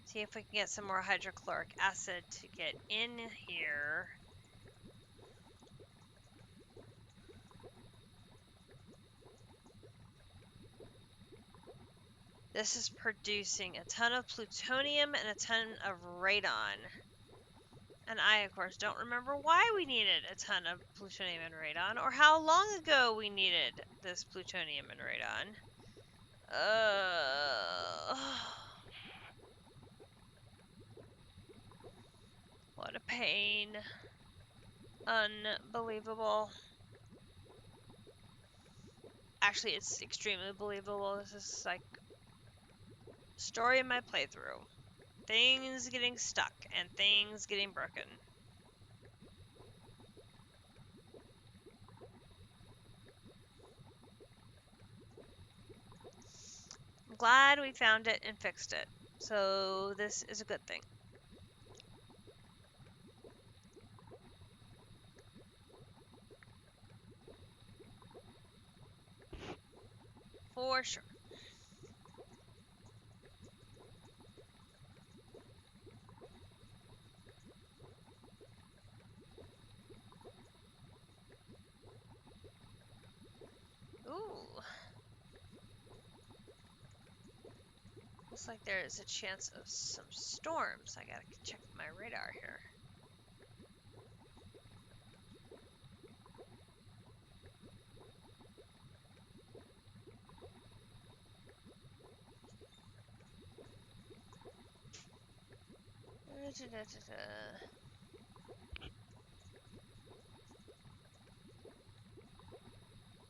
See if we can get some more hydrochloric acid to get in here. This is producing a ton of plutonium and a ton of radon. And I, of course, don't remember why we needed a ton of plutonium and radon, or how long ago we needed this plutonium and radon. What a pain. Unbelievable. Actually, it's extremely believable. This is like story of my playthrough. Things getting stuck and things getting broken. I'm glad we found it and fixed it. So this is a good thing. For sure. Ooh. Looks like there is a chance of some storms. I gotta check my radar here.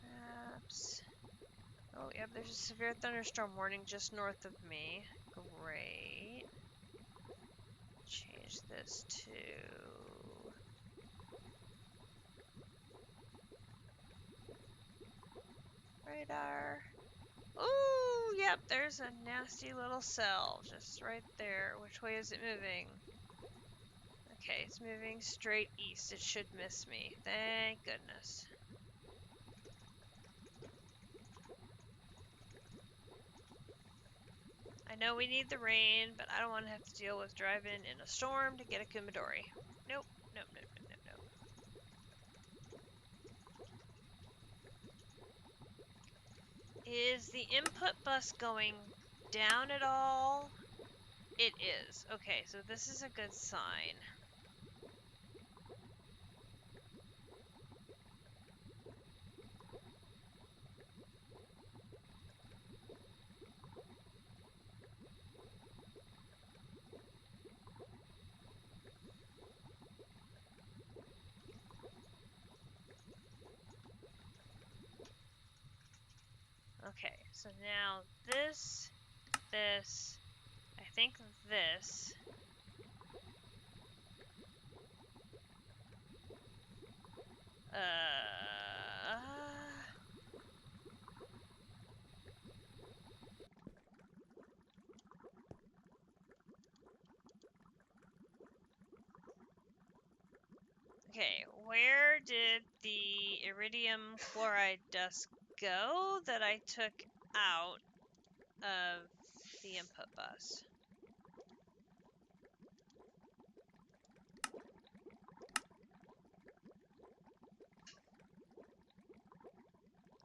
Maps. Oh, yep, there's a severe thunderstorm warning just north of me. Great. Change this to radar. Ooh, yep, there's a nasty little cell just right there. Which way is it moving? Okay, it's moving straight east. It should miss me. Thank goodness. I know we need the rain, but I don't want to have to deal with driving in a storm to get a Kumadori. Nope, nope, nope, nope, nope, nope. Is the input bus going down at all? It is. Okay, so this is a good sign. Okay, so now this, I think this. Okay, where did the iridium chloride dust go that I took out of the input bus?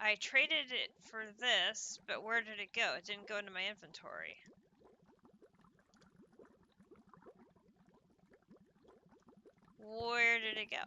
I traded it for this, but where did it go? It didn't go into my inventory. Where did it go?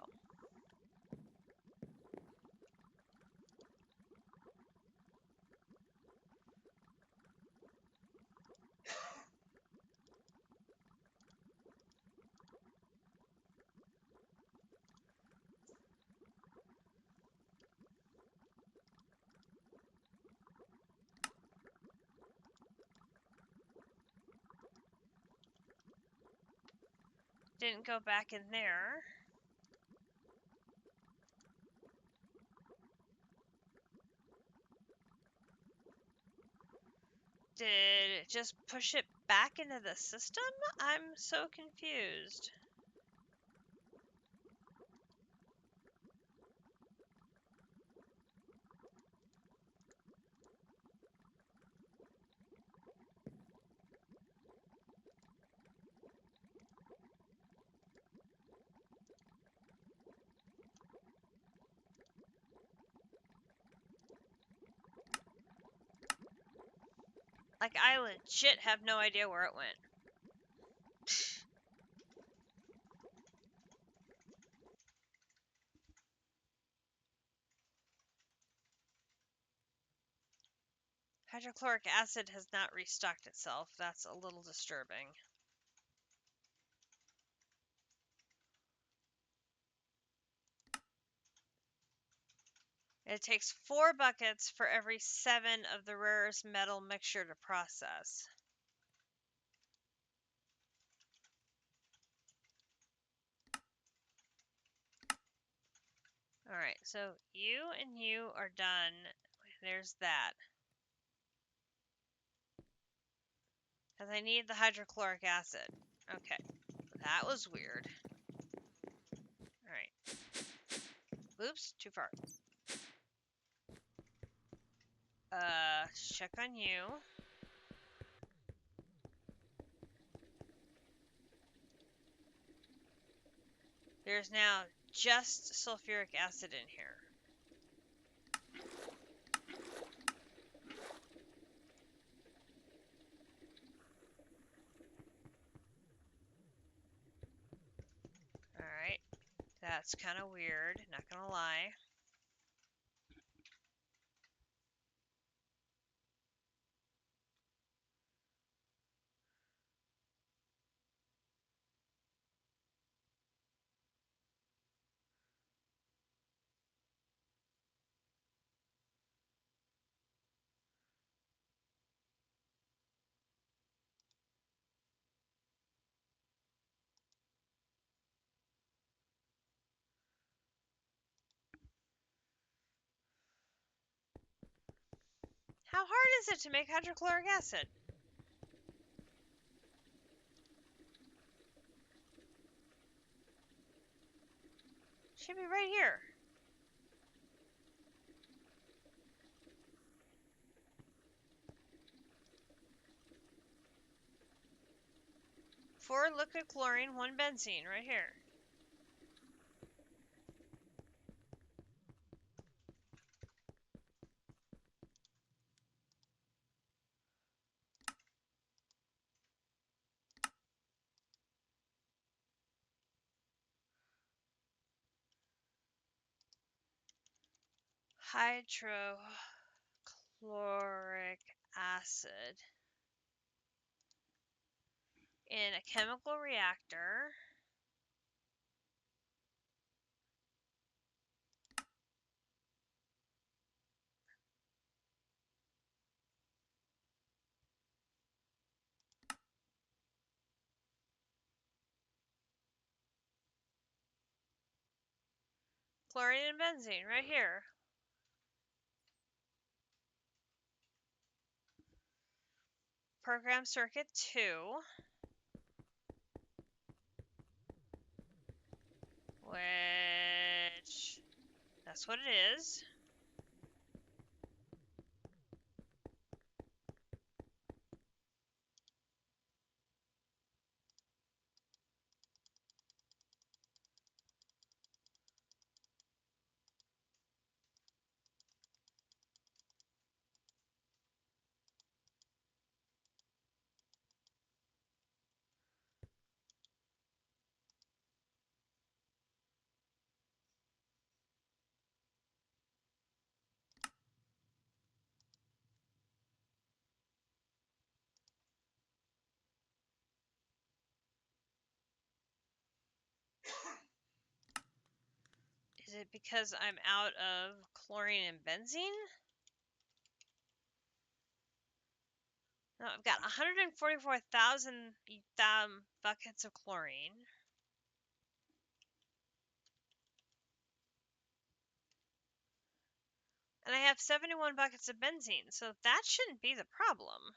Didn't go back in there. Did it just push it back into the system? I'm so confused. Like, I legit have no idea where it went. Hydrochloric acid has not restocked itself. That's a little disturbing. It takes 4 buckets for every 7 of the rarest metal mixture to process. Alright, so you and you are done. There's that. Because I need the hydrochloric acid. Okay, that was weird. Alright. Oops, too far. Check on you. There's now just sulfuric acid in here. Alright, that's kind of weird, not gonna lie. How hard is it to make hydrochloric acid? Should be right here. Four liquid chlorine, 1 benzene, right here. Hydrochloric acid in a chemical reactor. Chlorine and benzene, right here. Program circuit 2. Which, that's what it is. Is it because I'm out of chlorine and benzene? No, I've got 144,000 buckets of chlorine. And I have 71 buckets of benzene, so that shouldn't be the problem.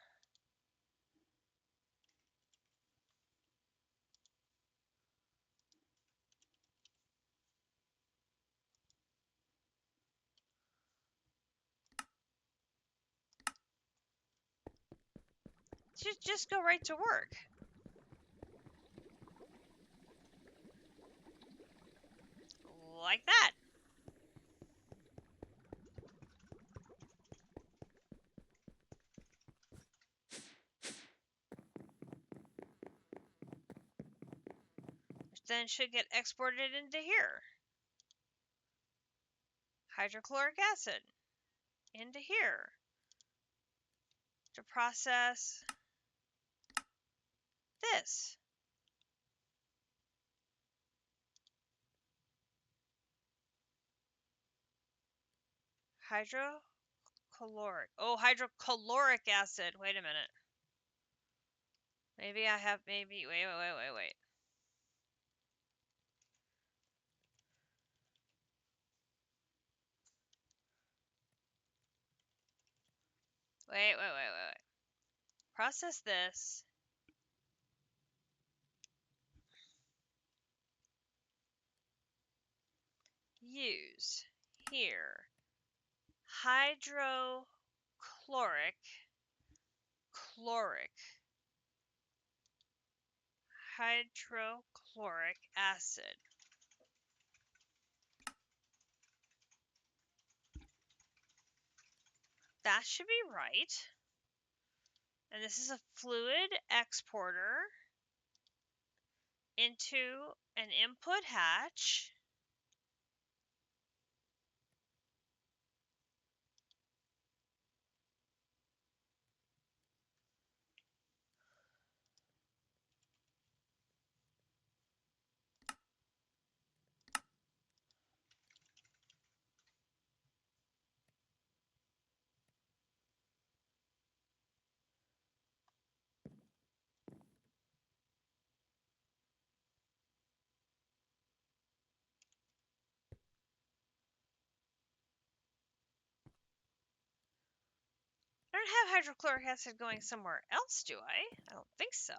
Just go right to work. Like that. Which then should get exported into here. Hydrochloric acid into here to process this. Hydrochloric. Oh, hydrochloric acid. Wait a minute. Maybe I have, wait. Wait. Process this. Use here. Hydrochloric acid. That should be right. And this is a fluid exporter into an input hatch. I don't have hydrochloric acid going somewhere else, do I? I don't think so.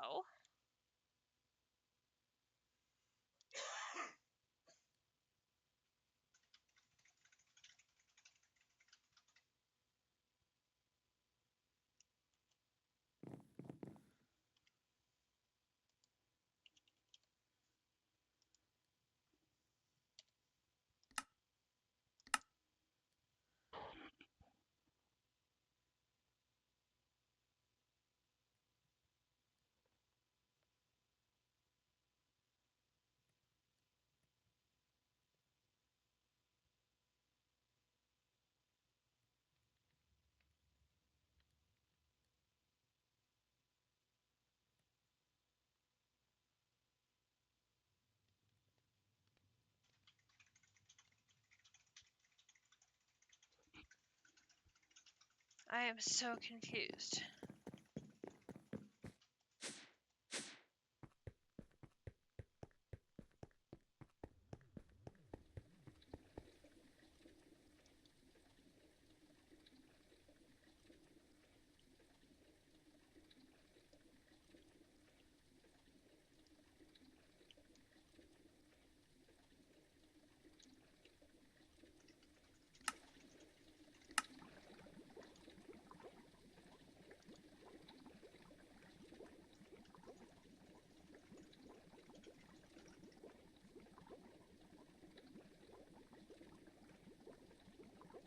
I am so confused.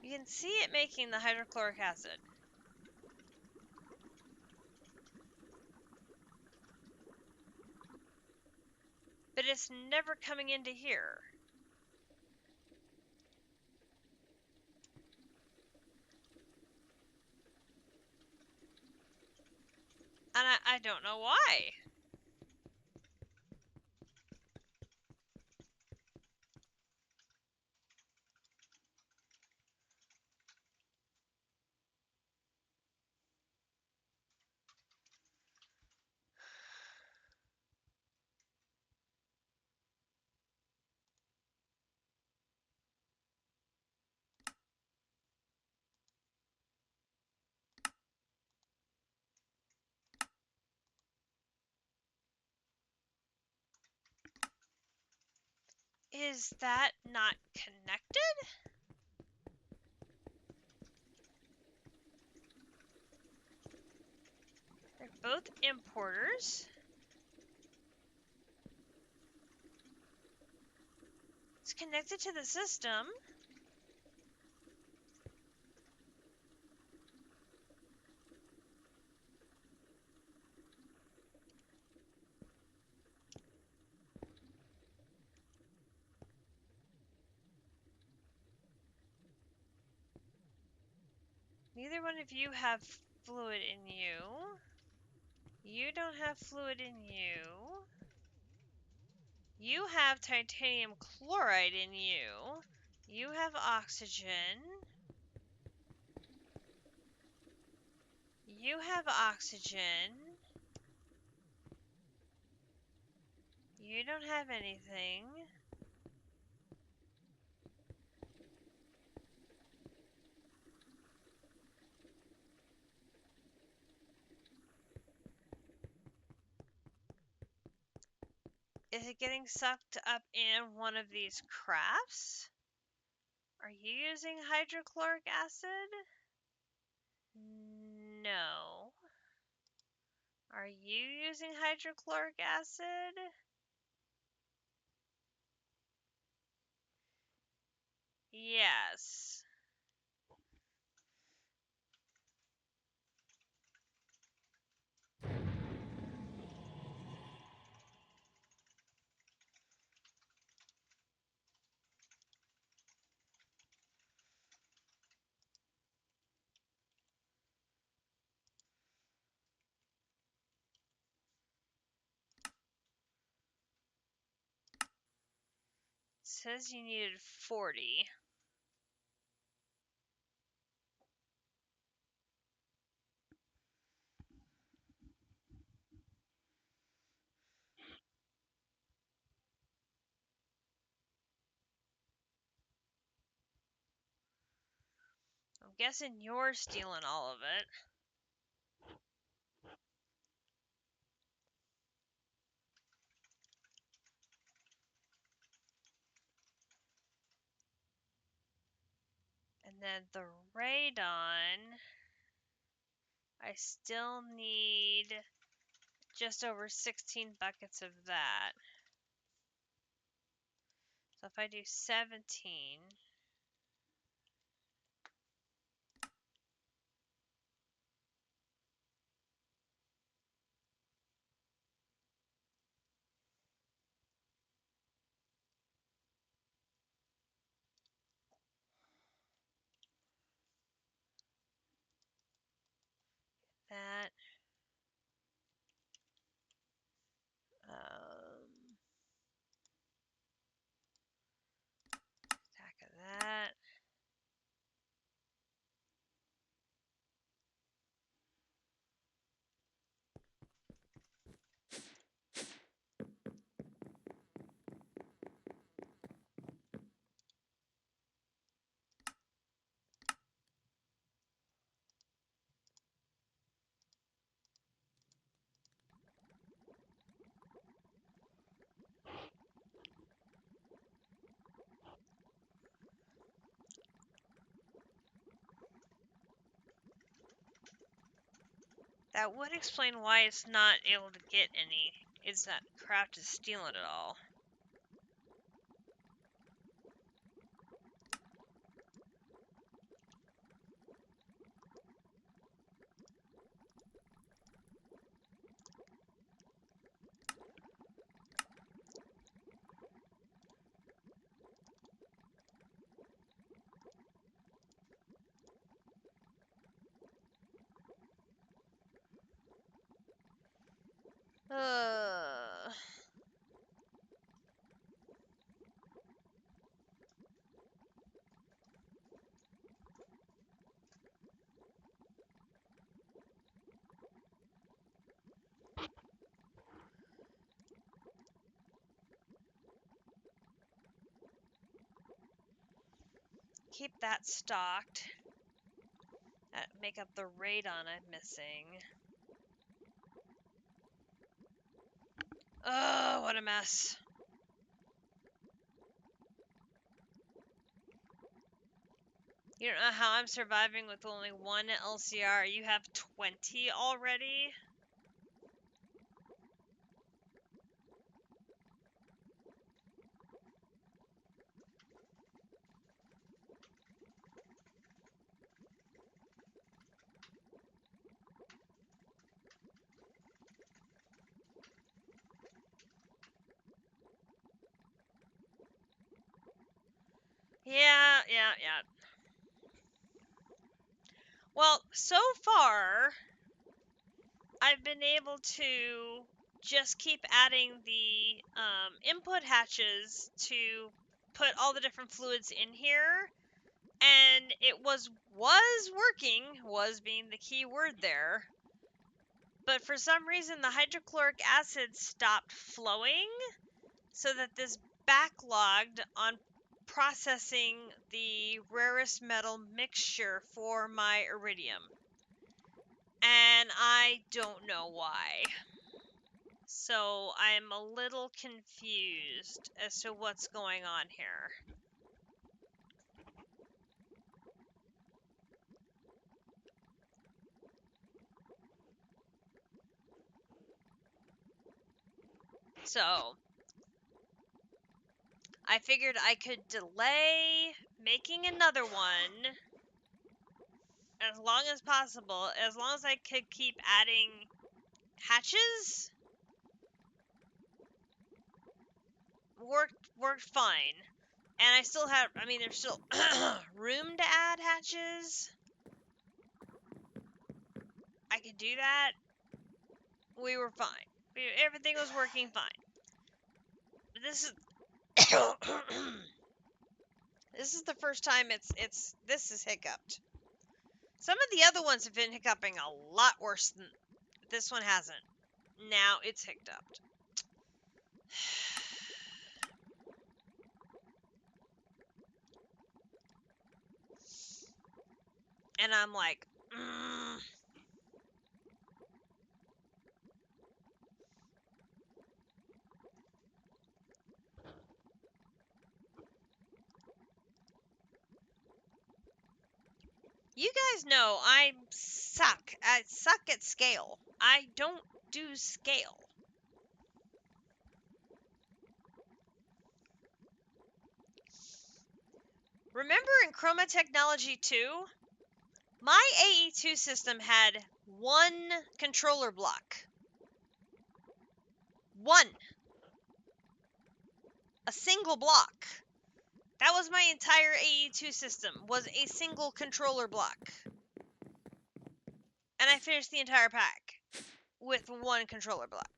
You can see it making the hydrochloric acid. But it's never coming into here. And I don't know why. Is that not connected? They're both importers. It's connected to the system. Neither one of you have fluid in you. You don't have fluid in you. You have titanium chloride in you. You have oxygen. You have oxygen. You don't have anything. Is it getting sucked up in one of these crafts? Are you using hydrochloric acid? No. Are you using hydrochloric acid? Yes. It says you needed 40. I'm guessing you're stealing all of it. And then the radon, I still need just over 16 buckets of that. So if I do 17, that, stack of that. That would explain why it's not able to get any. It's not craft is stealing it all. Uh, keep that stocked. That make up the radon I'm missing. Oh, what a mess. You don't know how I'm surviving with only one LCR. You have 20 already? Yeah, yeah, yeah. Well, so far, I've been able to just keep adding the input hatches to put all the different fluids in here, and it was working, was being the key word there, but for some reason the hydrochloric acid stopped flowing, so that this backlogged on processing the rarest metal mixture for my iridium, and I don't know why. So I'm a little confused as to what's going on here. So I figured I could delay making another one as long as possible, as long as I could keep adding hatches. Worked fine. And I still have, I mean, there's still room to add hatches. I could do that. We were fine. Everything was working fine. But this is this is the first time this is hiccuped. Some of the other ones have been hiccuping a lot worse than this one hasn't. Now it's hiccuped. And I'm like, you guys know I suck. I suck at scale. I don't do scale. Remember in Chroma Technology 2, my AE2 system had one controller block. One. A single block. That was my entire AE2 system, was a single controller block. And I finished the entire pack with one controller block.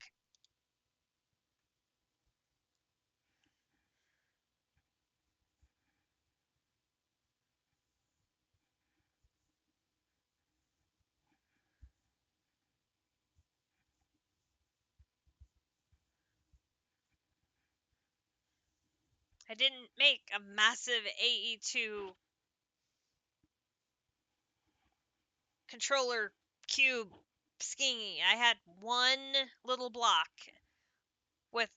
I didn't make a massive AE2 controller cube skingy. I had one little block with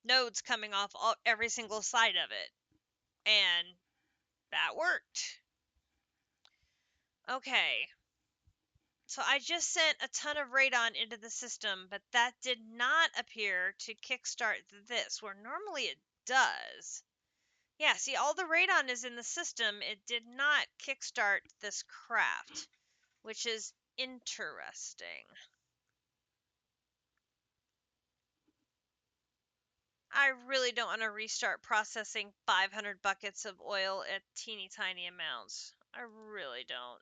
nodes coming off every single side of it. And that worked. Okay. So I just sent a ton of radon into the system, but that did not appear to kickstart this, where normally it does. Yeah, see, all the radon is in the system. It did not kickstart this craft, which is interesting. I really don't want to restart processing 500 buckets of oil at teeny tiny amounts. I really don't.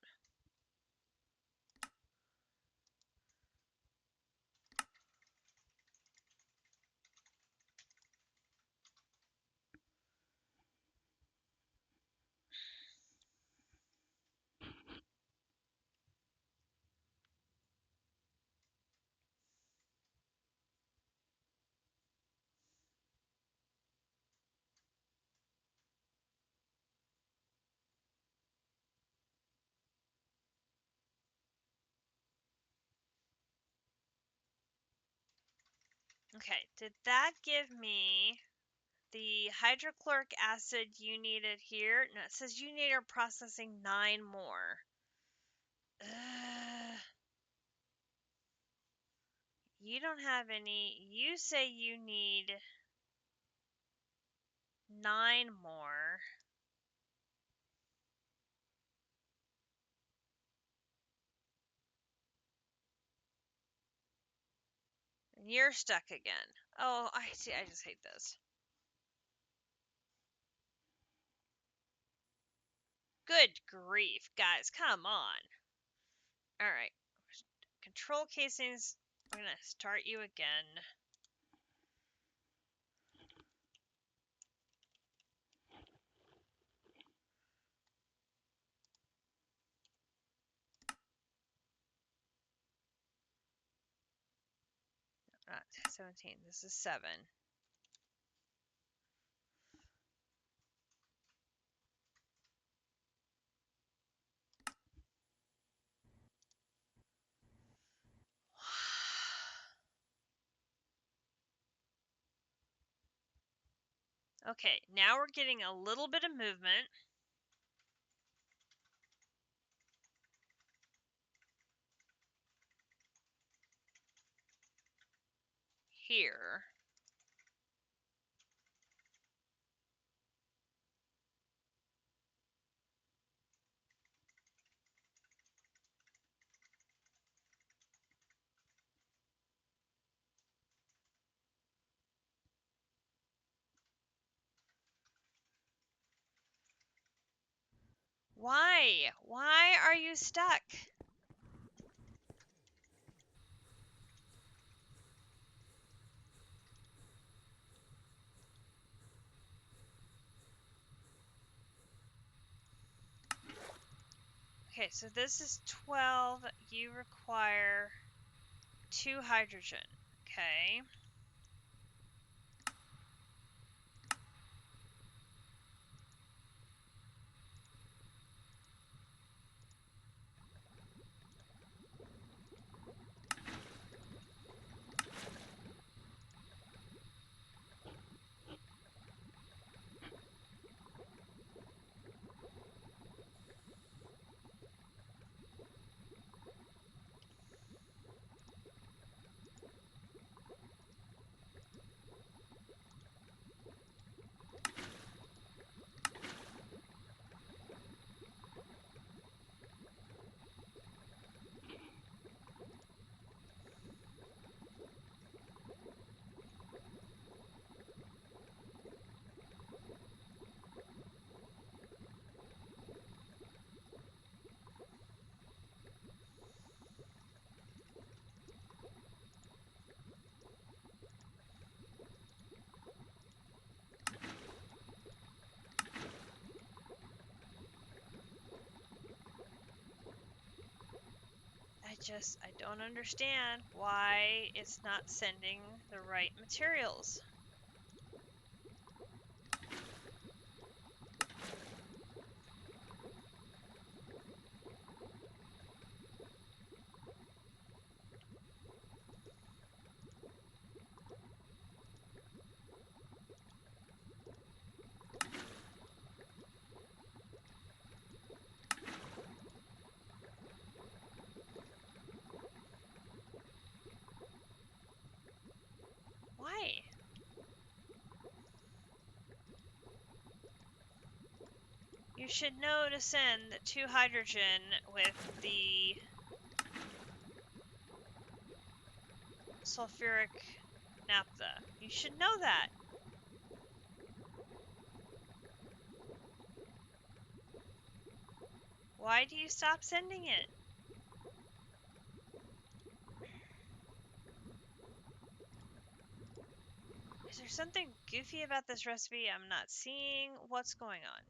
Okay, did that give me the hydrochloric acid you needed here. No, it says you need processing 9 more. You don't have any. You say you need 9 more. And you're stuck again. Oh, I see. I just hate this. Good grief, guys. Come on. All right. Control casings. We're going to start you again. Not 17. This is 7. Okay, now we're getting a little bit of movement. Here. Why? Why are you stuck? Okay, so this is 12. You require 2 hydrogen. Okay. I don't understand why it's not sending the right materials. Why? You should know to send 2 hydrogen with the sulfuric naphtha. You should know that. Why do you stop sending it? Is there something goofy about this recipe I'm not seeing? What's going on?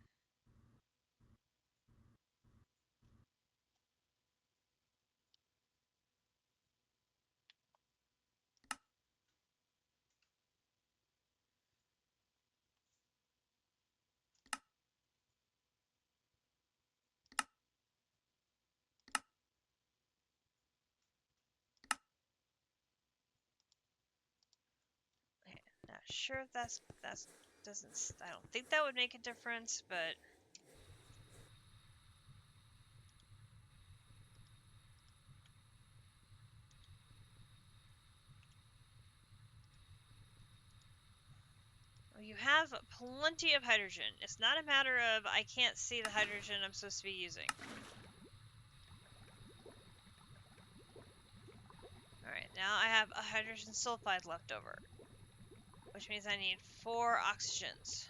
Okay, not sure if that's doesn't. I don't think that would make a difference, but. You have plenty of hydrogen. It's not a matter of I can't see the hydrogen I'm supposed to be using. Alright, now I have a hydrogen sulfide left over, which means I need 4 oxygens.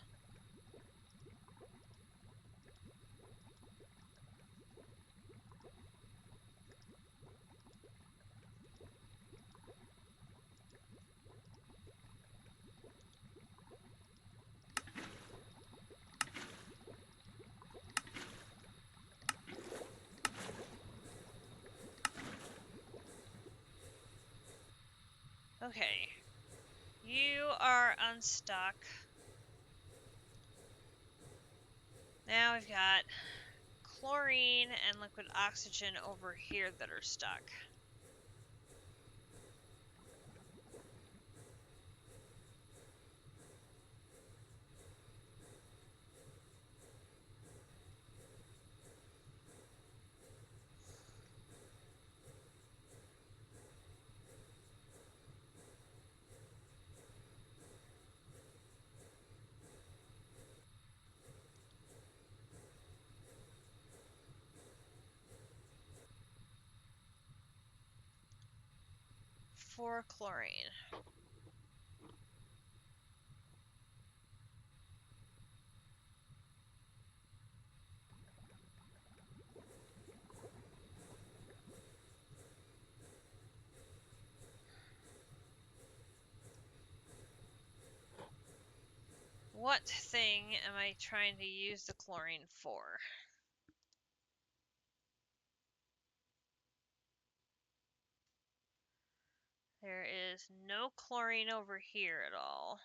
Okay, you are unstuck. Now we've got chlorine and liquid oxygen over here that are stuck. For chlorine. What thing am I trying to use the chlorine for? There is no chlorine over here at all.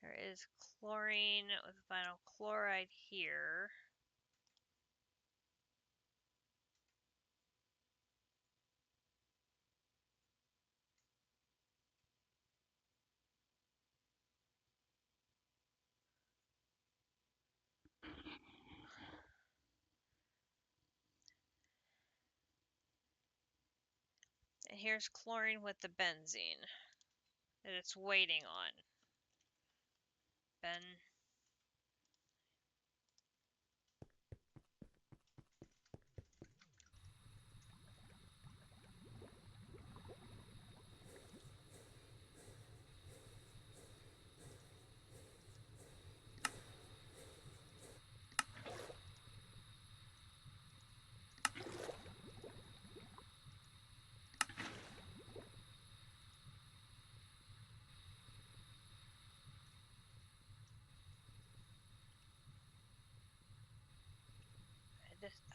There is chlorine with vinyl chloride here. And here's chlorine with the benzene that it's waiting on.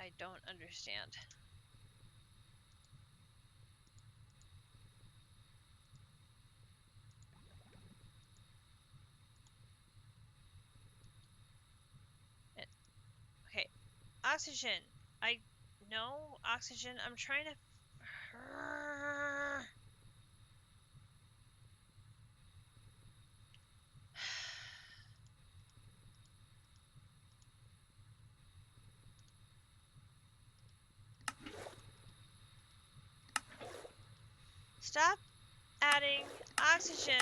I don't understand. Okay, oxygen. No oxygen. I'm trying to. Stop adding oxygen.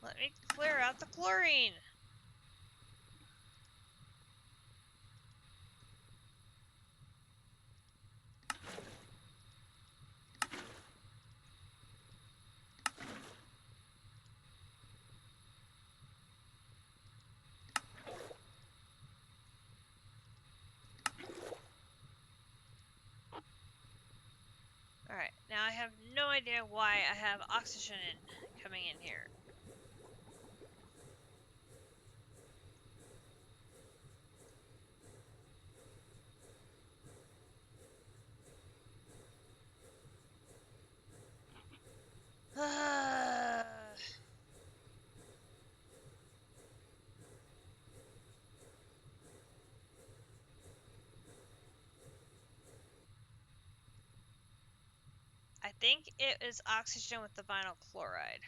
Let me clear out the chlorine. Alright, now I have no idea why I have oxygen coming in here. think it is oxygen with the vinyl chloride.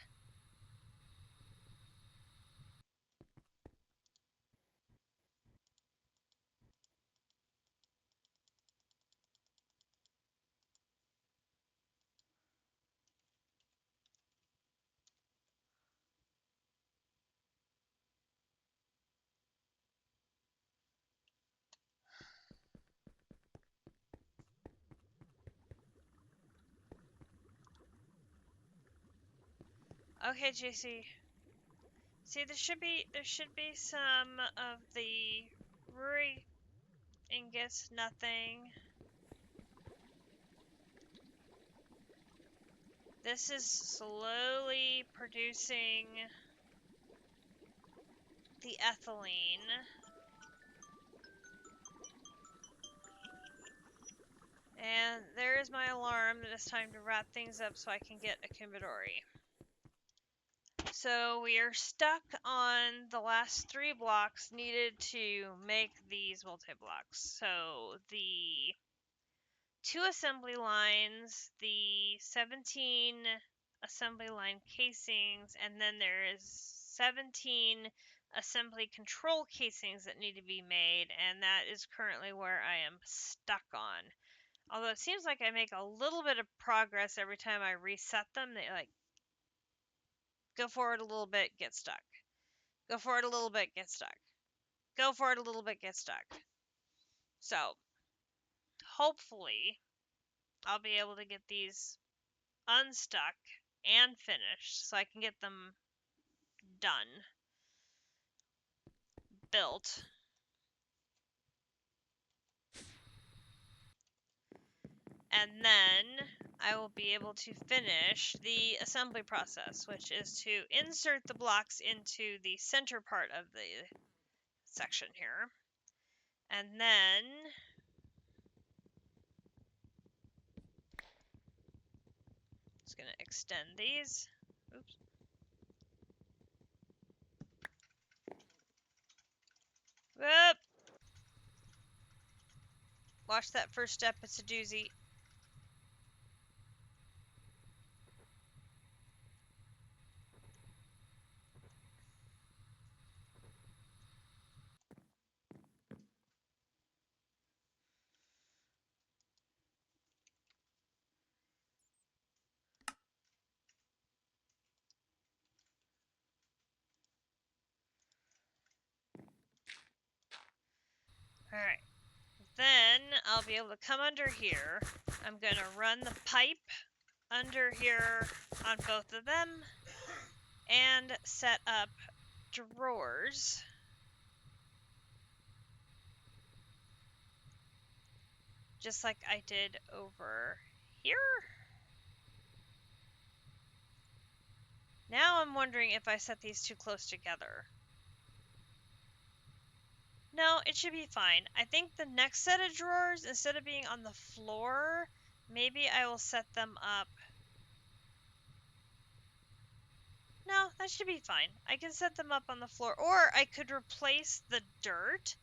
Okay, JC. See, there should be some of the Ruri ingots, nothing. This is slowly producing the ethylene. And there is my alarm that it's time to wrap things up so I can get a Kumbidori. So we are stuck on the last 3 blocks needed to make these multi-blocks. So the 2 assembly lines, the 17 assembly line casings, and then there is 17 assembly control casings that need to be made, and that is currently where I am stuck on. Although it seems like I make a little bit of progress every time I reset them. They like go forward a little bit, get stuck. Go forward a little bit, get stuck. Go forward a little bit, get stuck. So, hopefully, I'll be able to get these unstuck and finished so I can get them done, built. And then I will be able to finish the assembly process, which is to insert the blocks into the center part of the section here. And then just going to extend these. Oops. Whoop. Watch that first step, it's a doozy. Alright. Then I'll be able to come under here. I'm going to run the pipe under here on both of them and set up drawers. Just like I did over here. Now I'm wondering if I set these too close together. No, it should be fine. I think the next set of drawers, instead of being on the floor, maybe I will set them up. No, that should be fine. I can set them up on the floor. Or I could replace the dirt.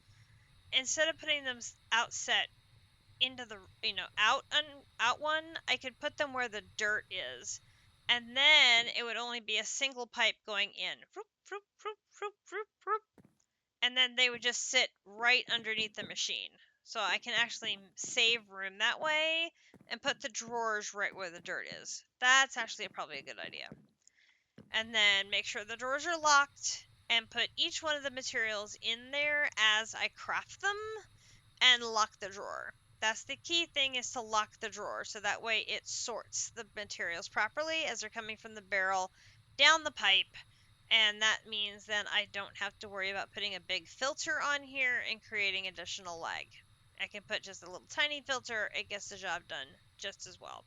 Instead of putting them outset into the, out one, I could put them where the dirt is. And then it would only be a single pipe going in. Vroop, vroop, vroop, vroop, vroop, vroop. And then they would just sit right underneath the machine. So I can actually save room that way and put the drawers right where the dirt is. That's actually probably a good idea. And then make sure the drawers are locked and put each one of the materials in there as I craft them and lock the drawer. That's the key thing, is to lock the drawer so that way it sorts the materials properly as they're coming from the barrel down the pipe. And that means then I don't have to worry about putting a big filter on here and creating additional lag. I can put just a little tiny filter, it gets the job done just as well.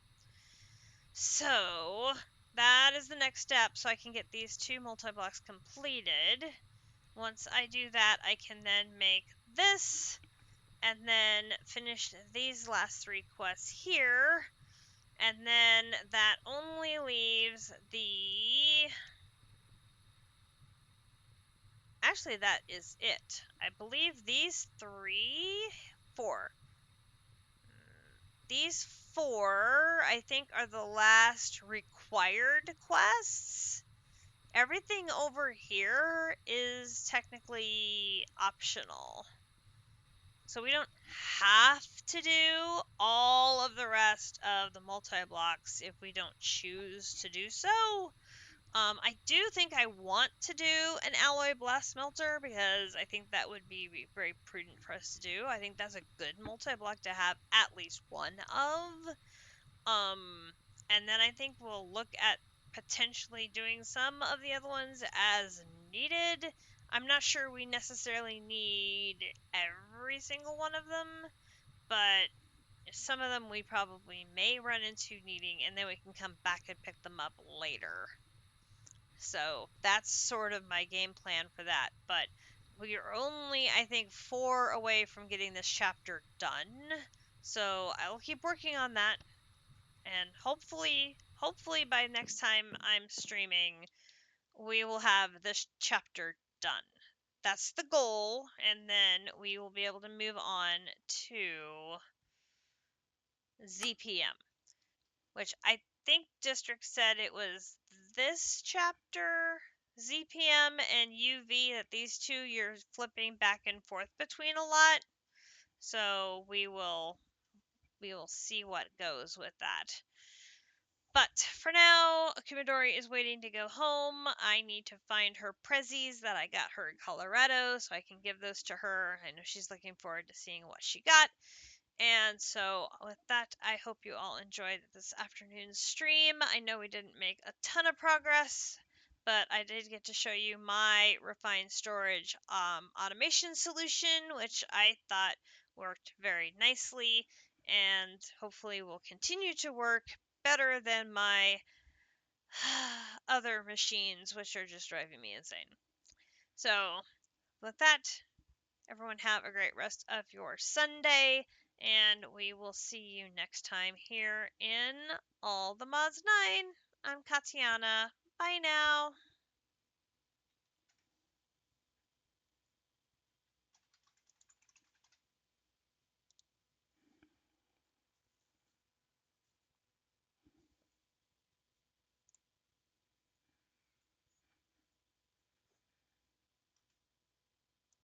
So that is the next step, so I can get these 2 multi-blocks completed. Once I do that, I can then make this, and then finish these last 3 quests here, and then that only leaves the... Actually, that is it. I believe these 4. these four, I think, are the last required quests. Everything over here is technically optional. So we don't have to do all of the rest of the multi-blocks if we don't choose to do so. I do think I want to do an alloy blast smelter because I think that would be very prudent for us to do. I think that's a good multi-block to have at least one of. And then I think we'll look at potentially doing some of the other ones as needed. I'm not sure we necessarily need every single one of them, but some of them we probably may run into needing, and then we can come back and pick them up later. So that's sort of my game plan for that. But we are only, I think, 4 away from getting this chapter done. So I will keep working on that, and hopefully by next time I'm streaming, we will have this chapter done. That's the goal, and then we will be able to move on to ZPM, which I think District said it was this chapter, ZPM and UV, that these two you're flipping back and forth between a lot. So we will see what goes with that. But for now, Kumadori is waiting to go home. I need to find her prezzies that I got her in Colorado so I can give those to her. I know she's looking forward to seeing what she got. And so, with that, I hope you all enjoyed this afternoon's stream. I know we didn't make a ton of progress, but I did get to show you my refined storage automation solution, which I thought worked very nicely and hopefully will continue to work better than my other machines, which are just driving me insane. So, with that, everyone have a great rest of your Sunday, and we will see you next time here in All the Mods 9. I'm Katiana. Bye now.